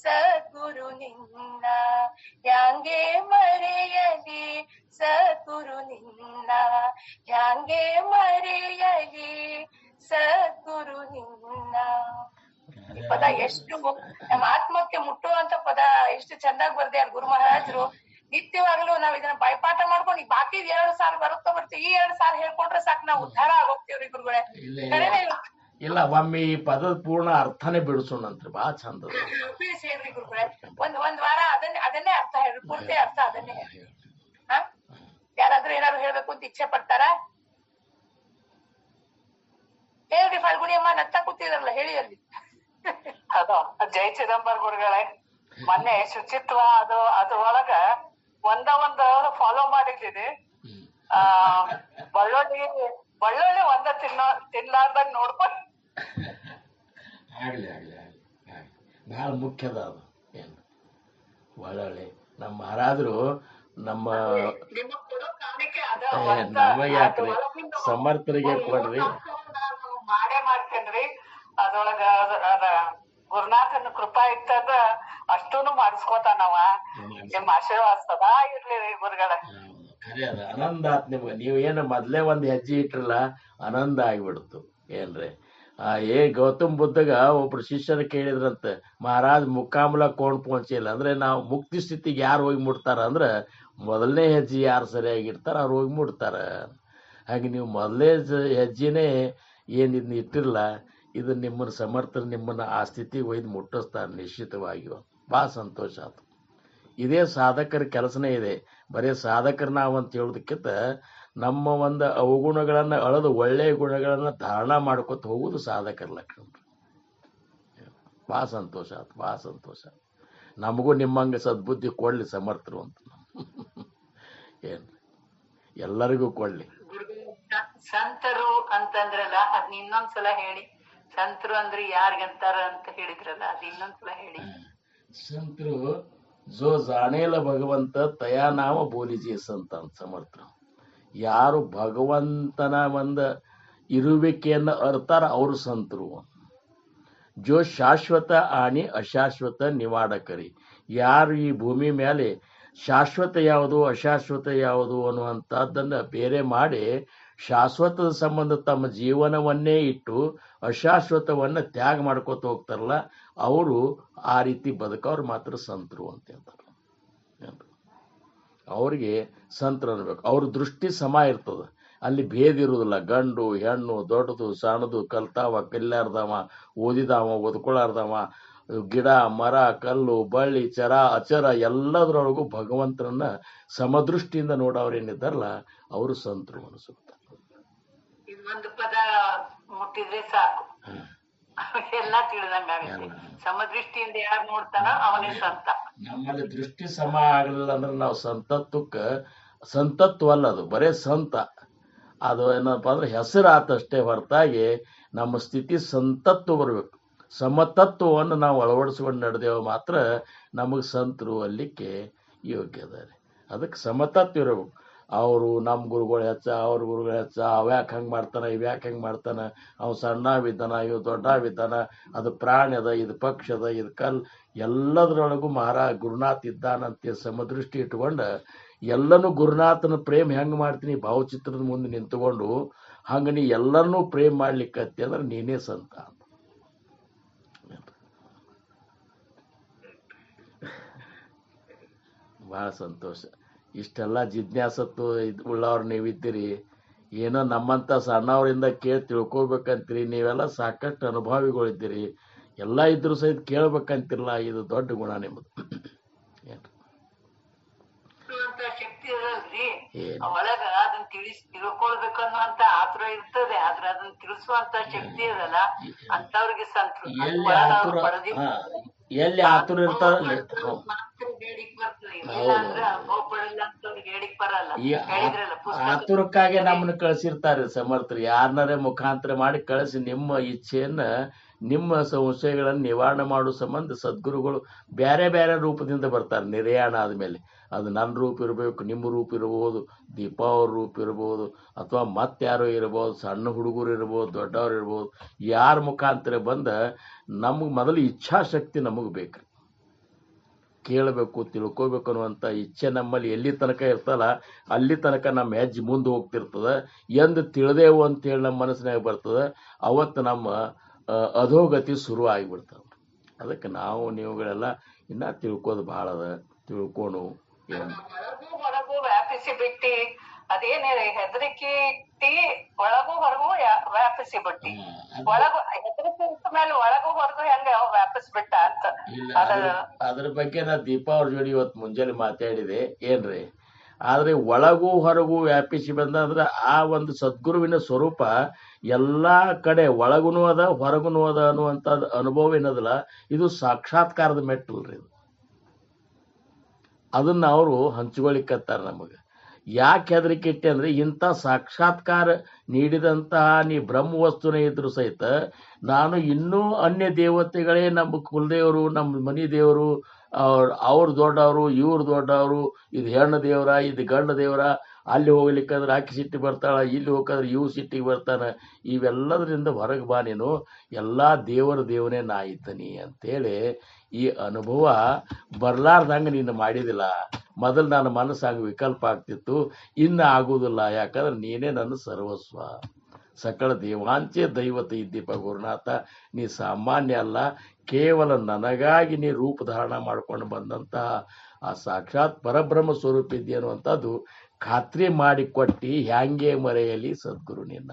ಸದ್ಗುರು ನಿನ್ನ, ಯಾಂಗೆ ಮರೆಯಲಿ ಸದ್ಗುರು ನಿನ್ನ, ಯಾಂಗೆ ಮರೆಯಲಿ ಸದ್ಗುರು ನಿನ್ನ. ಈ ಪದ ಎಷ್ಟು ನಮ್ಮ ಆತ್ಮಕ್ಕೆ ಮುಟ್ಟುವಂತ ಪದ, ಎಷ್ಟು ಚಂದಾಗಿ ಬರ್ದ್ಯಾರ ಗುರು ಮಹಾರಾಜರು. ನಿತ್ಯವಾಗ್ಲೂ ನಾವ್ ಇದನ್ನ ಬಾಯ್ಪಾಠ ಮಾಡ್ಕೊಂಡು ಈಗ ಬಾಕಿ 2 ಸಾಲ ಬರ್ತೀವಿ, ಈ 2 ಸಾಲ ಹೇಳ್ಕೊಂಡ್ರೆ ಸಾಕು ನಾವು ಉದ್ಧಾರ ಆಗೋಗ್ತೀವ್ರಿ ಗುರುಗಳೇ. ಇಲ್ಲ, ಒಮ್ಮೆ ಈ ಪದದ ಪೂರ್ಣ ಅರ್ಥನೇ ಬಿಡಿಸೋಣಂತ್ರಿ, ಬಹಳ ಚಂದ ಹೇಳ್ರಿ ಗುರುಗಳೇ. ಒಂದ್ ವಾರ ಅದನ್ನೇ ಅರ್ಥ ಹೇಳ್ರಿ, ಪೂರ್ತಿ ಅರ್ಥ ಅದನ್ನೇ ಹೇಳ್ರಿ. ಯಾರಾದ್ರೂ ಏನಾದ್ರು ಹೇಳ್ಬೇಕು ಅಂತ ಇಚ್ಛೆ ಪಡ್ತಾರ? ಹೇಳ್ರಿ ಫಲ್ಗುಣಿ ಅಮ್ಮ, ನತ್ತ ಕೂತಿದ್ರಲ್ಲ, ಹೇಳಿ ಅಲ್ಲಿ. ಅದು ಜೈ ಚಿದಂಬರ ಗುರುಗಳೇ, ಮೊನ್ನೆ ಶುಚಿತ್ವ ಅದ್ರೊಳಗ ಒಂದ ಫಾಲೋ ಮಾಡಿದ್ದೀನಿ. ಬಳ್ಳೊಳ್ಳಿ ಒಂದ ತಿನ್ಲಾರ್ದಂಗ್ ನೋಡ್ಕೊಂಡು. ಆಗ್ಲಿ ಆಗ್ಲಿ ಆಗ್ಲಿ ಬಹಳ ಮುಖ್ಯದ ಅದು. ಏನು ಒಳ್ಳೊಳ್ಳೆ ನಮ್ಮ ಮಹಾರಾಜರು ನಮ್ಮ ನಮಗೆ ಯಾಕ್ರಿ ಸಮರ್ಥರಿಗೆ ಕೊಡ್ರಿ. ಮಾಡೇ ಮಾಡ್ತೇನ್ರಿ. ಅದ್ರೊಳಗ ಗುರುನಾಥನ ಕೃಪಾ ಇತ್ತದ ಅಷ್ಟೂನು ಮಾಡಿಸ್ಕೋತಾನವ. ನಿಮ್ ಆಶೀರ್ವಾದ ಸದಾ ಇರ್ಲಿ ಗುರುಗಳ. ಖರೆ ಅದ, ಆನಂದ ಆತ್ ನಿಮ್ಗೆ. ನೀವೇನು ಮೊದ್ಲೇ ಒಂದ್ ಹೆಜ್ಜೆ ಇಟ್ರಲ್ಲ, ಆನಂದ ಆಗಿಬಿಡ್ತು. ಏನ್ರಿ ಗೌತಮ್ ಬುದ್ಧಗ ಒಬ್ರು ಶಿಷ್ಯರ ಕೇಳಿದ್ರಂತ, ಮಹಾರಾಜ್ ಮುಕ್ಕಾಮಲ ಕೋಣ್ ಪೋಂಚಿಲ್ಲ ಅಂದ್ರೆ ನಾವು ಮುಕ್ತಿ ಸ್ಥಿತಿಗೆ ಯಾರು ಹೋಗಿ ಮುಟ್ತಾರ ಅಂದ್ರ ಮೊದಲನೇ ಹೆಜ್ಜೆ ಯಾರು ಸರಿಯಾಗಿರ್ತಾರ ಅವ್ರು ಹೋಗಿ ಮುಟ್ತಾರ. ಹಾಗೆ ನೀವು ಮೊದಲೇ ಹೆಜ್ಜೆನೇ ಏನ್ ಇದನ್ನ ಇಟ್ಟಿರಲ್ಲ, ಇದು ನಿಮ್ಮನ್ನ ಸಮರ್ಥರು ನಿಮ್ಮನ್ನ ಆ ಸ್ಥಿತಿಗೆ ಒಯ್ದು ಮುಟ್ಟಿಸ್ತಾರೆ ನಿಶ್ಚಿತವಾಗಿಯೂ. ಭಾಳ ಸಂತೋಷ ಆಯ್ತು. ಇದೇ ಸಾಧಕರ ಕೆಲಸನೇ ಇದೆ. ಬರೀ ಸಾಧಕರು ನಾವಂತ ಹೇಳೋದಕ್ಕಿಂತ ನಮ್ಮ ಒಂದು ಅವಗುಣಗಳನ್ನ ಅಳೆದು ಒಳ್ಳೆಯ ಗುಣಗಳನ್ನ ಧಾರಣ ಮಾಡ್ಕೊತ ಹೋಗುದು ಸಾಧಕರ ಲಕ್ಷಣ. ಭಾಳ ಸಂತೋಷ ಆಯ್ತು, ಭಾಳ ಸಂತೋಷ. ನಮಗೂ ನಿಮ್ಮಂಗೆ ಸದ್ಬುದ್ಧಿ ಕೊಡ್ಲಿ ಸಮರ್ಥರು ಅಂತ. ಏನ್ ಎಲ್ಲರಿಗೂ ಕೊಡ್ಲಿ. ಸಂತರು ಅಂತಂದ್ರಲ್ಲ, ಅದ್ ಇನ್ನೊಂದ್ಸಲ ಹೇಳಿ. ಸಂತರು ಅಂದ್ರೆ ಯಾರಿಗಂತಾರ ಅಂತ ಹೇಳಿದ್ರಲ್ಲ, ಅದ್ ಇನ್ನೊಂದ್ಸಲ ಹೇಳಿ. ಸಂತರು ಜೋ ಜಾಣೇಲ ಭಗವಂತ ತಯಾ ನಾಮ ಬೋಲಿಜಿ ಸಂತ ಅಂತ ಸಮರ್ಥರು. ಯಾರು ಭಗವಂತನ ಒಂದು ಇರುವಿಕೆಯನ್ನು ಅರ್ತಾರ ಅವರು ಸಂತರು. ಜೋ ಶಾಶ್ವತ ಆಣಿ ಅಶಾಶ್ವತ ನಿವಾಡಕರಿ. ಯಾರು ಈ ಭೂಮಿ ಮೇಲೆ ಶಾಶ್ವತ ಯಾವುದು ಅಶಾಶ್ವತ ಯಾವುದು ಅನ್ನುವಂಥದ್ದನ್ನ ಬೇರೆ ಮಾಡಿ ಶಾಶ್ವತದ ಸಂಬಂಧ ತಮ್ಮ ಜೀವನವನ್ನೇ ಇಟ್ಟು ಅಶಾಶ್ವತವನ್ನ ತ್ಯಾಗ ಮಾಡ್ಕೋತ ಹೋಗ್ತಾರಲ್ಲ, ಅವರು ಆ ರೀತಿ ಬದುಕವ್ರು ಮಾತ್ರ ಸಂತರು ಅಂತ ಹೇಳ್ತಾರೆ. ಅವ್ರಿಗೆ ಸಂತರು ಅನ್ಬೇಕು. ಅವ್ರ ದೃಷ್ಟಿ ಸಮ ಇರ್ತದ, ಅಲ್ಲಿ ಭೇದ ಇರುವುದಿಲ್ಲ. ಗಂಡು ಹೆಣ್ಣು, ದೊಡ್ಡದು ಸಣ್ಣದು, ಕಲ್ತಾವ ಕಲ್ಯಾರ್ದವ, ಓದಿದವ ಓದ್ಕೊಳ್ಳಾರ್ದವ, ಗಿಡ ಮರ ಕಲ್ಲು ಬಳ್ಳಿ ಚರ ಅಚರ ಎಲ್ಲದರೊಳಗೂ ಭಗವಂತನನ್ನ ಸಮದೃಷ್ಟಿಯಿಂದ ನೋಡೋರೇನಿದ್ದಾರಲ್ಲ ಅವರು ಸಂತರು ಅನಿಸುತ್ತ. ಇದೊಂದು ಪದ ಮುಟ್ಟಿದ್ರೆ ಸಾಕು, ಎಲ್ಲಾ ತಿಳಿದಂಗಾಗುತ್ತೆ. ಸಮದೃಷ್ಟಿಯಿಂದ ಯಾರು ನೋಡ್ತಾನೋ ಅವನೇ ಸಂತ. ನಮ್ಮಲ್ಲಿ ದೃಷ್ಟಿ ಸಮ ಆಗಲಿಲ್ಲ ಅಂದ್ರೆ ನಾವು ಸಂತತ್ವ ಅಲ್ಲ, ಅದು ಬರೇ ಸಂತ. ಅದು ಏನಪ್ಪಾ ಅಂದ್ರೆ ಹೆಸರು ಆತಷ್ಟೇ ಹೊರತಾಗಿ ನಮ್ಮ ಸ್ಥಿತಿ ಸಂತತ್ವ ಬರ್ಬೇಕು. ಸಮತತ್ವವನ್ನು ನಾವು ಅಳವಡಿಸ್ಕೊಂಡು ನಡೆದೇವ ಮಾತ್ರ ನಮಗೆ ಸಂತರು ಅಲ್ಲಿಕ್ಕೆ ಯೋಗ್ಯ ಅದ. ಅದಕ್ಕೆ ಸಮತತ್ವ ಇರಬೇಕು. ಅವರು ನಮ್ಮ ಗುರುಗಳು ಹೆಚ್ಚ, ಅವ್ರ ಗುರುಗಳು ಹೆಚ್ಚ, ಅವ್ಯಾಕೆ ಹಂಗೆ ಮಾಡ್ತಾನ ಇವ್ಯಾಕೆ ಹೆಂಗೆ ಮಾಡ್ತಾನ, ಅವ್ ಸಣ್ಣವಿದ್ದಾನ ಇವ್ ದೊಡ್ಡವಿದ್ದಾನ, ಅದು ಪ್ರಾಣಿ ಅದ ಇದು ಪಕ್ಷಿ ಅದ ಇದು ಕಲ್, ಎಲ್ಲದರೊಳಗೂ ಗುರುನಾಥ್ ಇದ್ದಾನಂತ ಸಮದೃಷ್ಟಿ ಇಟ್ಕೊಂಡು ಎಲ್ಲನೂ ಗುರುನಾಥನ ಪ್ರೇಮ್ ಹೆಂಗೆ ಮಾಡ್ತೀನಿ ಭಾವಚಿತ್ರದ ಮುಂದೆ ನಿಂತ್ಕೊಂಡು ಹಂಗೆ ನೀ ಎಲ್ಲರನ್ನೂ ಪ್ರೇಮ್ ಮಾಡ್ಲಿಕ್ಕತ್ತಿ ಅಂದ್ರೆ ನೀನೇ ಸಂತ. ಭಾಳ ಸಂತೋಷ. ಇಷ್ಟೆಲ್ಲ ಜಿಜ್ಞಾಸತ್ತು ಉಳ್ಳವ್ರು ನೀವಿದ್ದೀರಿ. ಏನೋ ನಮ್ಮಂಥ ಸಣ್ಣವರಿಂದ ಕೇಳಿ ತಿಳ್ಕೊಬೇಕಂತೀರಿ. ನೀವೆಲ್ಲ ಸಾಕಷ್ಟು ಅನುಭವಿಗಳಿದ್ದೀರಿ. ಎಲ್ಲ ಇದ್ರು ಸಹಿತ ಕೇಳ್ಬೇಕಂತಿರಲ್ಲ, ಇದು ದೊಡ್ಡ ಗುಣ ನಿಮ್ಮದು. ಶಕ್ತಿ ಇರಲ್ರಿ ಒಳಗ, ಅದನ್ನ ತಿಳ್ಕೊಳ್ಬೇಕನ್ನುವಂತ ಆತುರ ಇರ್ತದೆ. ಆದ್ರೆ ಅದನ್ನ ತಿಳಿಸುವಂತ ಶಕ್ತಿ ಇರಲ್ಲ, ಅಂತವ್ರಿಗೆ ಸಂತರು. ಎಲ್ಲಿ ಆತುರ ಇರ್ತಾರ ಬೇಡಿಕ್ ಬರ್ತದೆ, ಇಲ್ಲ ಅಂದ್ರ ಹೋಗ್ಬಿಡಲ್ಲ ಅಂತವ್ರಿಗೆ ಹೇಳಿಕ್ ಬರಲ್ಲ. ಈ ಹೇಳಿದ್ರಲ್ಲ ಪುಸ್ತಕ ಆತುರಕ್ಕಾಗಿ ನಮ್ಮನ್ನ ಕಳಿಸಿರ್ತಾರೆ ಸಮರ್ಥರು, ಯಾರನ್ನಾರೇ ಮುಖಾಂತರ ಮಾಡಿ ಕಳಿಸಿ ನಿಮ್ಮ ಇಚ್ಛೆಯನ್ನ ನಿಮ್ಮ ಸಂಶಯಗಳನ್ನ ನಿವಾರಣೆ ಮಾಡುವ ಸಂಬಂಧ ಸದ್ಗುರುಗಳು ಬೇರೆ ಬೇರೆ ರೂಪದಿಂದ ಬರ್ತಾರೆ. ನಿರ್ಯಾಣ ಆದ್ಮೇಲೆ ಅದು ನನ್ನ ರೂಪ ಇರಬೇಕು, ನಿಮ್ಮ ರೂಪ ಇರ್ಬೋದು, ದೀಪಾ ಅವ್ರ ರೂಪ ಇರ್ಬೋದು, ಅಥವಾ ಮತ್ತಾರೋ ಇರ್ಬೋದು, ಸಣ್ಣ ಹುಡುಗರು ಇರ್ಬೋದು, ದೊಡ್ಡವ್ರು ಇರ್ಬೋದು, ಯಾರ ಮುಖಾಂತರ ಬಂದ ನಮಗೆ ಮೊದಲು ಇಚ್ಛಾಶಕ್ತಿ ನಮಗೆ ಬೇಕು. ಕೇಳಬೇಕು, ತಿಳ್ಕೊಬೇಕು ಅನ್ನುವಂಥ ಇಚ್ಛೆ ನಮ್ಮಲ್ಲಿ ಎಲ್ಲಿ ತನಕ ಇರ್ತಲ್ಲ ಅಲ್ಲಿ ತನಕ ನಮ್ಮ ಹೆಜ್ಜೆ ಮುಂದೆ ಹೋಗ್ತಿರ್ತದ. ಎಂದು ತಿಳಿದೆವು ಅಂತೇಳಿ ನಮ್ಮ ಮನಸ್ಸಿನಾಗ ಬರ್ತದ, ಅವತ್ತು ನಮ್ಮ ಅಧೋಗತಿ ಶುರು ಆಗಿಬಿಡ್ತದೆ. ಅದಕ್ಕೆ ನಾವು ನೀವುಗಳೆಲ್ಲ ಇನ್ನ ತಿಳ್ಕೋದು ಭಾಳ ಅದ, ತಿಳ್ಕೊನು ಏನು ಹೊರಗೂ ವ್ಯಾಪಿಸಿ ಬಿಟ್ಟಿ ಅದೇನೇ ಹೆದರಿಕೆ ಇಟ್ಟಿ ಒಳಗೂ ಹೊರಗೂ ವ್ಯಾಪಿಸಿ ಬಿಟ್ಟಿ. ಒಳಗು ಹೆದರಿಕೆ ಇಟ್ಟ ಮೇಲೆ ಒಳಗೂ ಹೊರಗೂ ಹೆಂಗ ವ್ಯಾಪಿಸ್ಬಿಟ್ಟ ಅಂತ. ಇಲ್ಲ, ಅದ್ರ ಬಗ್ಗೆ ನಾ ದೀಪಾ ಅವ್ರ ಜೋಡಿ ಇವತ್ತು ಮುಂಜಾನೆ ಮಾತಾಡಿದೆ ಏನ್ರಿ. ಆದ್ರೆ ಒಳಗೂ ಹೊರಗೂ ವ್ಯಾಪಿಸಿ ಬಂದಂದ್ರೆ ಆ ಒಂದು ಸದ್ಗುರುವಿನ ಸ್ವರೂಪ ಎಲ್ಲಾ ಕಡೆ ಒಳಗುನೂ ಅದ ಹೊರಗುನೂ ಅದ ಅನ್ನುವಂತ ಅನುಭವ ಏನದಲ್ಲ, ಇದು ಸಾಕ್ಷಾತ್ಕಾರದ ಮೆಟ್ಟಲ್ರಿ. ಇದು ಅದನ್ನ ಅವರು ಹಂಚ್ಕೊಳಿಕತ್ತಾರ ನಮಗ. ಯಾಕೆ ಹೆದರಿಕೆ ಇಟ್ಟೆ ಅಂದ್ರೆ ಇಂಥ ಸಾಕ್ಷಾತ್ಕಾರ ನೀಡಿದಂತಹ ನೀ ಬ್ರಹ್ಮ ವಸ್ತುನೇ ಇದ್ರು ಸಹಿತ ನಾನು ಇನ್ನೂ ಅನ್ಯ ದೇವತೆಗಳೇ, ನಮ್ಮ ಕುಲದೇವರು, ನಮ್ಮ ಮನಿ ದೇವರು, ಅವ್ರು ದೊಡ್ಡವರು, ಇವ್ರು ದೊಡ್ಡವರು, ಇದು ಹೆಣ್ಣು ದೇವರ, ಇದು ಗಂಡ ದೇವರ, ಅಲ್ಲಿ ಹೋಗ್ಲಿಕ್ಕಂದ್ರೆ ಆಕಿ ಸಿಟ್ಟಿಗೆ ಬರ್ತಾಳ, ಇಲ್ಲಿ ಹೋಗ್ಕಂದ್ರೆ ಇವು ಸಿಟ್ಟಿಗೆ ಬರ್ತಾನ, ಇವೆಲ್ಲದರಿಂದ ಹೊರಗೆ ಬಾ ನೀನು, ಎಲ್ಲಾ ದೇವರ ದೇವನೇ ನಾ ಇದ್ದೀನಿ ಅಂತೇಳಿ ಈ ಅನುಭವ ಬರ್ಲಾರ್ದಂಗ ನೀನು ಮಾಡಿದಿಲ್ಲ. ಮೊದಲು ನನ್ನ ಮನಸ್ಸಾಗ ವಿಕಲ್ಪ ಆಗ್ತಿತ್ತು, ಇನ್ನು ಆಗುವುದಿಲ್ಲ. ಯಾಕಂದ್ರೆ ನೀನೇ ನನ್ನ ಸರ್ವಸ್ವ, ಸಕಲ ದೇವಾಂಚೆ ದೈವತ ಇದ್ದೀಪ ಗುರುನಾಥ. ನೀ ಸಾಮಾನ್ಯ ಅಲ್ಲ, ಕೇವಲ ನನಗಾಗಿ ನೀ ರೂಪ ಧಾರಣ ಮಾಡ್ಕೊಂಡು ಬಂದಂತಹ ಆ ಸಾಕ್ಷಾತ್ ಪರಬ್ರಹ್ಮ ಸ್ವರೂಪ ಇದ್ದಿ ಅನ್ನುವಂಥದ್ದು ಖಾತ್ರಿ ಮಾಡಿಕೊಟ್ಟಿ ಹ್ಯಾಂಗೆ ಮರೆಯಲಿ ಸದ್ಗುರು ನಿನ್ನ.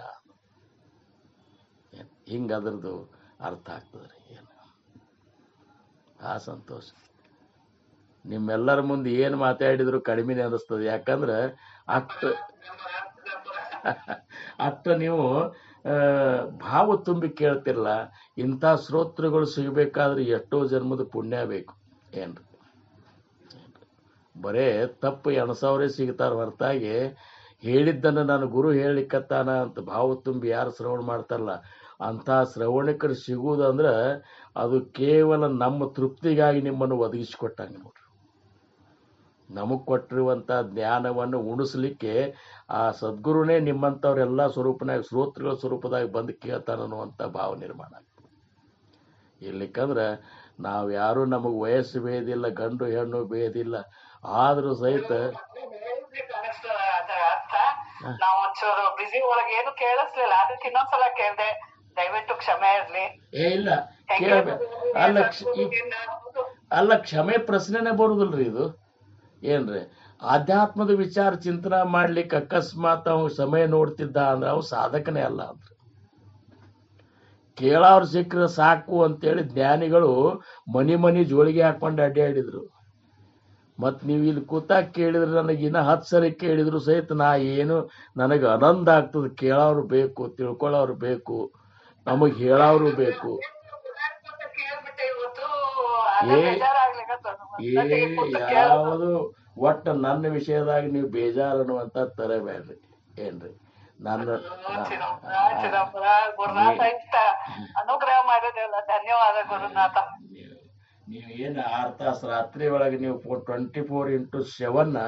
ಹಿಂಗ ಅದ್ರದ್ದು ಅರ್ಥ ಆಗ್ತದ್ರಿ. ಏನು ಆ ಸಂತೋಷ. ನಿಮ್ಮೆಲ್ಲರ ಮುಂದೆ ಏನು ಮಾತಾಡಿದ್ರು ಕಡಿಮೆನೆ ಅನಿಸ್ತದೆ. ಯಾಕಂದ್ರೆ ಅಷ್ಟ ನೀವು ಭಾವ ತುಂಬಿ ಕೇಳ್ತಿರಲ್ಲ. ಇಂಥ ಶ್ರೋತೃಗಳು ಸಿಗಬೇಕಾದ್ರೆ ಎಷ್ಟೋ ಜನ್ಮದ ಪುಣ್ಯ ಬೇಕು ಏನ್ರಿ. ಬರೇ ತಪ್ಪು ಎಣಸವ್ರೆ ಸಿಗ್ತಾರ ಹೊರತಾಗಿ ಹೇಳಿದ್ದನ್ನು ನಾನು ಗುರು ಹೇಳಿಕತ್ತಾನ ಅಂತ ಭಾವ ತುಂಬಿ ಯಾರು ಶ್ರವಣ ಮಾಡ್ತಾರಲ್ಲ ಅಂಥ ಶ್ರವಣಿಕರು ಸಿಗುವುದಂದ್ರೆ ಅದು ಕೇವಲ ನಮ್ಮ ತೃಪ್ತಿಗಾಗಿ ನಿಮ್ಮನ್ನು ಒದಗಿಸಿಕೊಟ್ಟಂಗೆ ನೋಡ್ರಿ. ನಮಗೆ ಕೊಟ್ಟಿರುವಂಥ ಜ್ಞಾನವನ್ನು ಉಣಿಸ್ಲಿಕ್ಕೆ ಆ ಸದ್ಗುರುನೇ ನಿಮ್ಮಂಥವ್ರೆಲ್ಲ ಸ್ವರೂಪನಾಗ ಶ್ರೋತೃಗಳ ಸ್ವರೂಪದಾಗ ಬಂದು ಕೇಳ್ತಾನನ್ನುವಂಥ ಭಾವ ನಿರ್ಮಾಣ ಆಗ್ತದೆ. ಇರ್ಲಿಕ್ಕಂದ್ರೆ ನಾವು ಯಾರು ನಮಗೆ ವಯಸ್ಸು ಭೇದಿಲ್ಲ, ಗಂಡು ಹೆಣ್ಣು ಭೇದಿಲ್ಲ, ಆದ್ರೂ ಸಹಿತ ನಾವು ಒಂಚೂರು ಬಿಸಿ ಒಳಗೆ ಏನು ಕೇಳಿಸ್ಲಿಲ್ಲ, ಅದಕ್ಕೆ ಇನ್ನೊಂದ್ಸಲ ಕೇಳ್ದೆ, ದಯವಿಟ್ಟು ಕ್ಷಮೆ ಇರ್ಲಿ. ಇಲ್ಲ ಕೇಳ್ಬೇಕು. ಅಲ್ಲ ಕ್ಷಮೆ ಪ್ರಶ್ನೆನೇ ಬರುದಿಲ್ರಿ. ಇದು ಏನ್ರಿ ಆಧ್ಯಾತ್ಮದ ವಿಚಾರ ಚಿಂತನೆ ಮಾಡ್ಲಿಕ್ಕೆ ಅಕಸ್ಮಾತ್ ಅವ್ ಸಮಯ ನೋಡ್ತಿದ್ದ ಅಂದ್ರೆ ಅವ್ ಸಾಧಕನೇ ಅಲ್ಲ ಅಂದ್ರೆ. ಕೇಳವ್ರು ಸಿಕ್ಕರೆ ಸಾಕು ಅಂತೇಳಿ ಜ್ಞಾನಿಗಳು ಮನಿ ಜೋಳಿಗೆ ಹಾಕೊಂಡು ಅಡ್ಡಾಡಿದ್ರು. ಮತ್ ನೀವು ಇಲ್ಲಿ ಕೂತಾಗ ಕೇಳಿದ್ರೆ ನನಗೆ ಇನ್ನ 10 ಸರಿ ಕೇಳಿದ್ರು ಸಹಿತ ನಾ ಏನು ನನಗೆ ಆನಂದ ಆಗ್ತದೆ. ಕೇಳೋರು ಬೇಕು, ತಿಳ್ಕೊಳ್ಳೋರು ಬೇಕು, ನಮಗ್ ಹೇಳೋರು ಬೇಕು. ಯಾವುದು ಒಟ್ಟು ನನ್ನ ವಿಷಯದಾಗ ನೀವು ಬೇಜಾರು ಅನ್ನುವಂತ ತರಬೇಡ್ರಿ ಏನ್ರಿ. ನನ್ನ ಅನುಗ್ರಹ ಮಾಡೋದಿಲ್ಲ. ಧನ್ಯವಾದ ಗುರುನಾಥ. ನೀವು ಏನು 6 ತಾಸು ರಾತ್ರಿ ಒಳಗೆ ನೀವು 24x7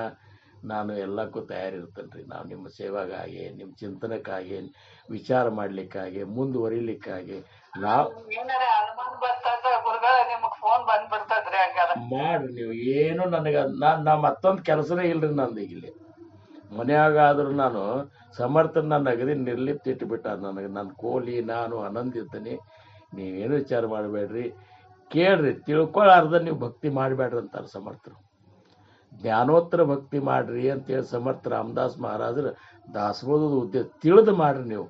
ನಾನು ಎಲ್ಲಕ್ಕೂ ತಯಾರಿರ್ತೇನೆ. ನಾವು ನಿಮ್ಮ ಸೇವೆಗಾಗಿ, ನಿಮ್ಮ ಚಿಂತನಕ್ಕಾಗಿ, ವಿಚಾರ ಮಾಡ್ಲಿಕ್ಕಾಗಿ, ಮುಂದುವರಿಲಿಕ್ಕಾಗಿ ನಾವು ಮಾಡ್ರಿ. ನೀವು ಏನು ನನಗೆ ನಾ ಮತ್ತೊಂದು ಕೆಲಸನೇ ಇಲ್ರಿ ನಂದು. ಇಲ್ಲಿ ಮನೆಯಾಗಾದ್ರೂ ನಾನು ಸಮರ್ಥನ ನನ್ನ ಅಗದಿ ನಿರ್ಲಿಪ್ತ ಇಟ್ಟುಬಿಟ್ಟ. ನನಗೆ ನನ್ನ ಕೋಲಿ ನಾನು ಆನಂದಿರ್ತೀನಿ. ನೀವೇನು ವಿಚಾರ ಮಾಡಬೇಡ್ರಿ, ಕೇಳ್ರಿ, ತಿಳ್ಕೊಳ್ಳಾರ್ದ ನೀವು ಭಕ್ತಿ ಮಾಡಬೇಡ್ರಿ ಅಂತಾರೆ ಸಮರ್ಥರು. ಜ್ಞಾನೋತ್ತರ ಭಕ್ತಿ ಮಾಡ್ರಿ ಅಂತೇಳಿ ಸಮರ್ಥ ರಾಮದಾಸ್ ಮಹಾರಾಜರು ದಾಸಬೋಧದ ಉದ್ದೇಶ ತಿಳಿದು ಮಾಡ್ರಿ. ನೀವು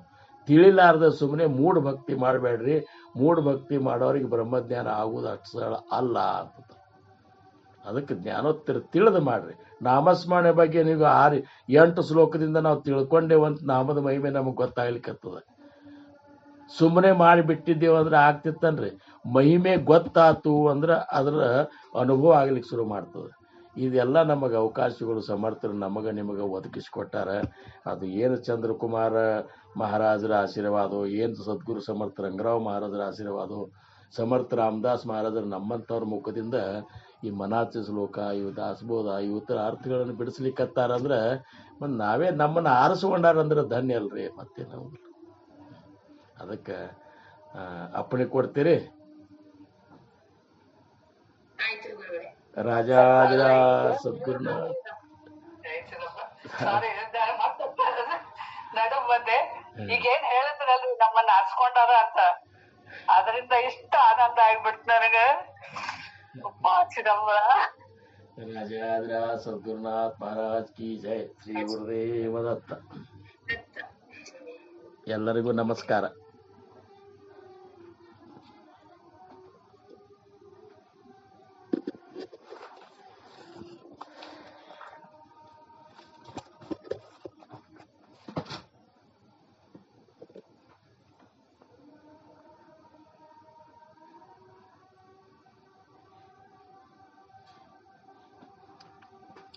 ತಿಳಿಲಾರ್ದ ಸುಮ್ಮನೆ ಮೂಢ ಭಕ್ತಿ ಮಾಡಬೇಡ್ರಿ. ಮೂಢ ಭಕ್ತಿ ಮಾಡೋರಿಗೆ ಬ್ರಹ್ಮಜ್ಞಾನ ಆಗುವುದು ಅಕ್ಷರ ಅಲ್ಲ ಅಂತ. ಅದಕ್ಕೆ ಜ್ಞಾನೋತ್ತರ ತಿಳಿದು ಮಾಡ್ರಿ. ನಾಮಸ್ಮರಣೆ ಬಗ್ಗೆ ನೀವು 6-8 ಶ್ಲೋಕದಿಂದ ನಾವು ತಿಳ್ಕೊಂಡೇವಂತ ನಾಮದ ಮಹಿಮೆ ನಮಗೆ ಗೊತ್ತಾಗ್ಲಿಕ್ಕತ್ತದ. ಸುಮ್ಮನೆ ಮಾಡಿಬಿಟ್ಟಿದ್ದೇವೆ ಅಂದ್ರೆ ಆಗ್ತಿತ್ತನ್ರಿ. ಮಹಿಮೆ ಗೊತ್ತಾತು ಅಂದ್ರೆ ಅದರ ಅನುಭವ ಆಗ್ಲಿಕ್ಕೆ ಶುರು ಮಾಡ್ತದೆ. ಇದೆಲ್ಲ ನಮಗೆ ಅವಕಾಶಗಳು ಸಮರ್ಥರು ನಮಗೆ ನಿಮಗೆ ಒದಗಿಸ್ಕೊಟ್ಟಾರ. ಅದು ಏನು ಚಂದ್ರಕುಮಾರ ಮಹಾರಾಜರ ಆಶೀರ್ವಾದ, ಏನು ಸದ್ಗುರು ಸಮರ್ಥ ರಂಗರಾವ್ ಮಹಾರಾಜರ ಆಶೀರ್ವಾದ, ಸಮರ್ಥ ರಾಮದಾಸ್ ಮಹಾರಾಜರ ನಮ್ಮಂಥವ್ರ ಮುಖದಿಂದ ಈ ಮನಾಚ ಶ್ಲೋಕ, ಇವು ದಾಸಬೋಧ, ಇವತ್ತರ ಅರ್ಥಗಳನ್ನು ಬಿಡಿಸ್ಲಿಕ್ಕತ್ತಾರಂದ್ರೆ ಮತ್ತು ನಾವೇ ನಮ್ಮನ್ನು ಆರಿಸ್ಕೊಂಡಾರಂದ್ರೆ ಧನ್ಯ ಅಲ್ರಿ. ಮತ್ತೆ ನಾವು ಅದಕ್ಕೆ ಅಪ್ಪಣೆ ಕೊಡ್ತೀರಿ. ರಾಜಾದಿರಾಜ ಸದ್ಗುರುನಾಥ ಸಾರಿ ನಡು ಬಂದೆ. ಈಗೇನ್ ಹೇಳಿದ್ರಲ್ರಿ ನಮ್ಮನ್ನ ಆರ್ಸ್ಕೊಂಡಾರ ಅಂತ, ಅದರಿಂದ ಇಷ್ಟ ಆನಂದ ಆಗ್ಬಿಡ್ತು ನನಗ. ಚಿದಂಬರ ರಾಜಾದಿರಾಜ ಸದ್ಗುರುನಾಥ ಮಹಾರಾಜ್ ಕಿ ಜೈ. ಶ್ರೀ ಗುರುದೇವ ದತ್ತ. ಎಲ್ಲರಿಗೂ ನಮಸ್ಕಾರ.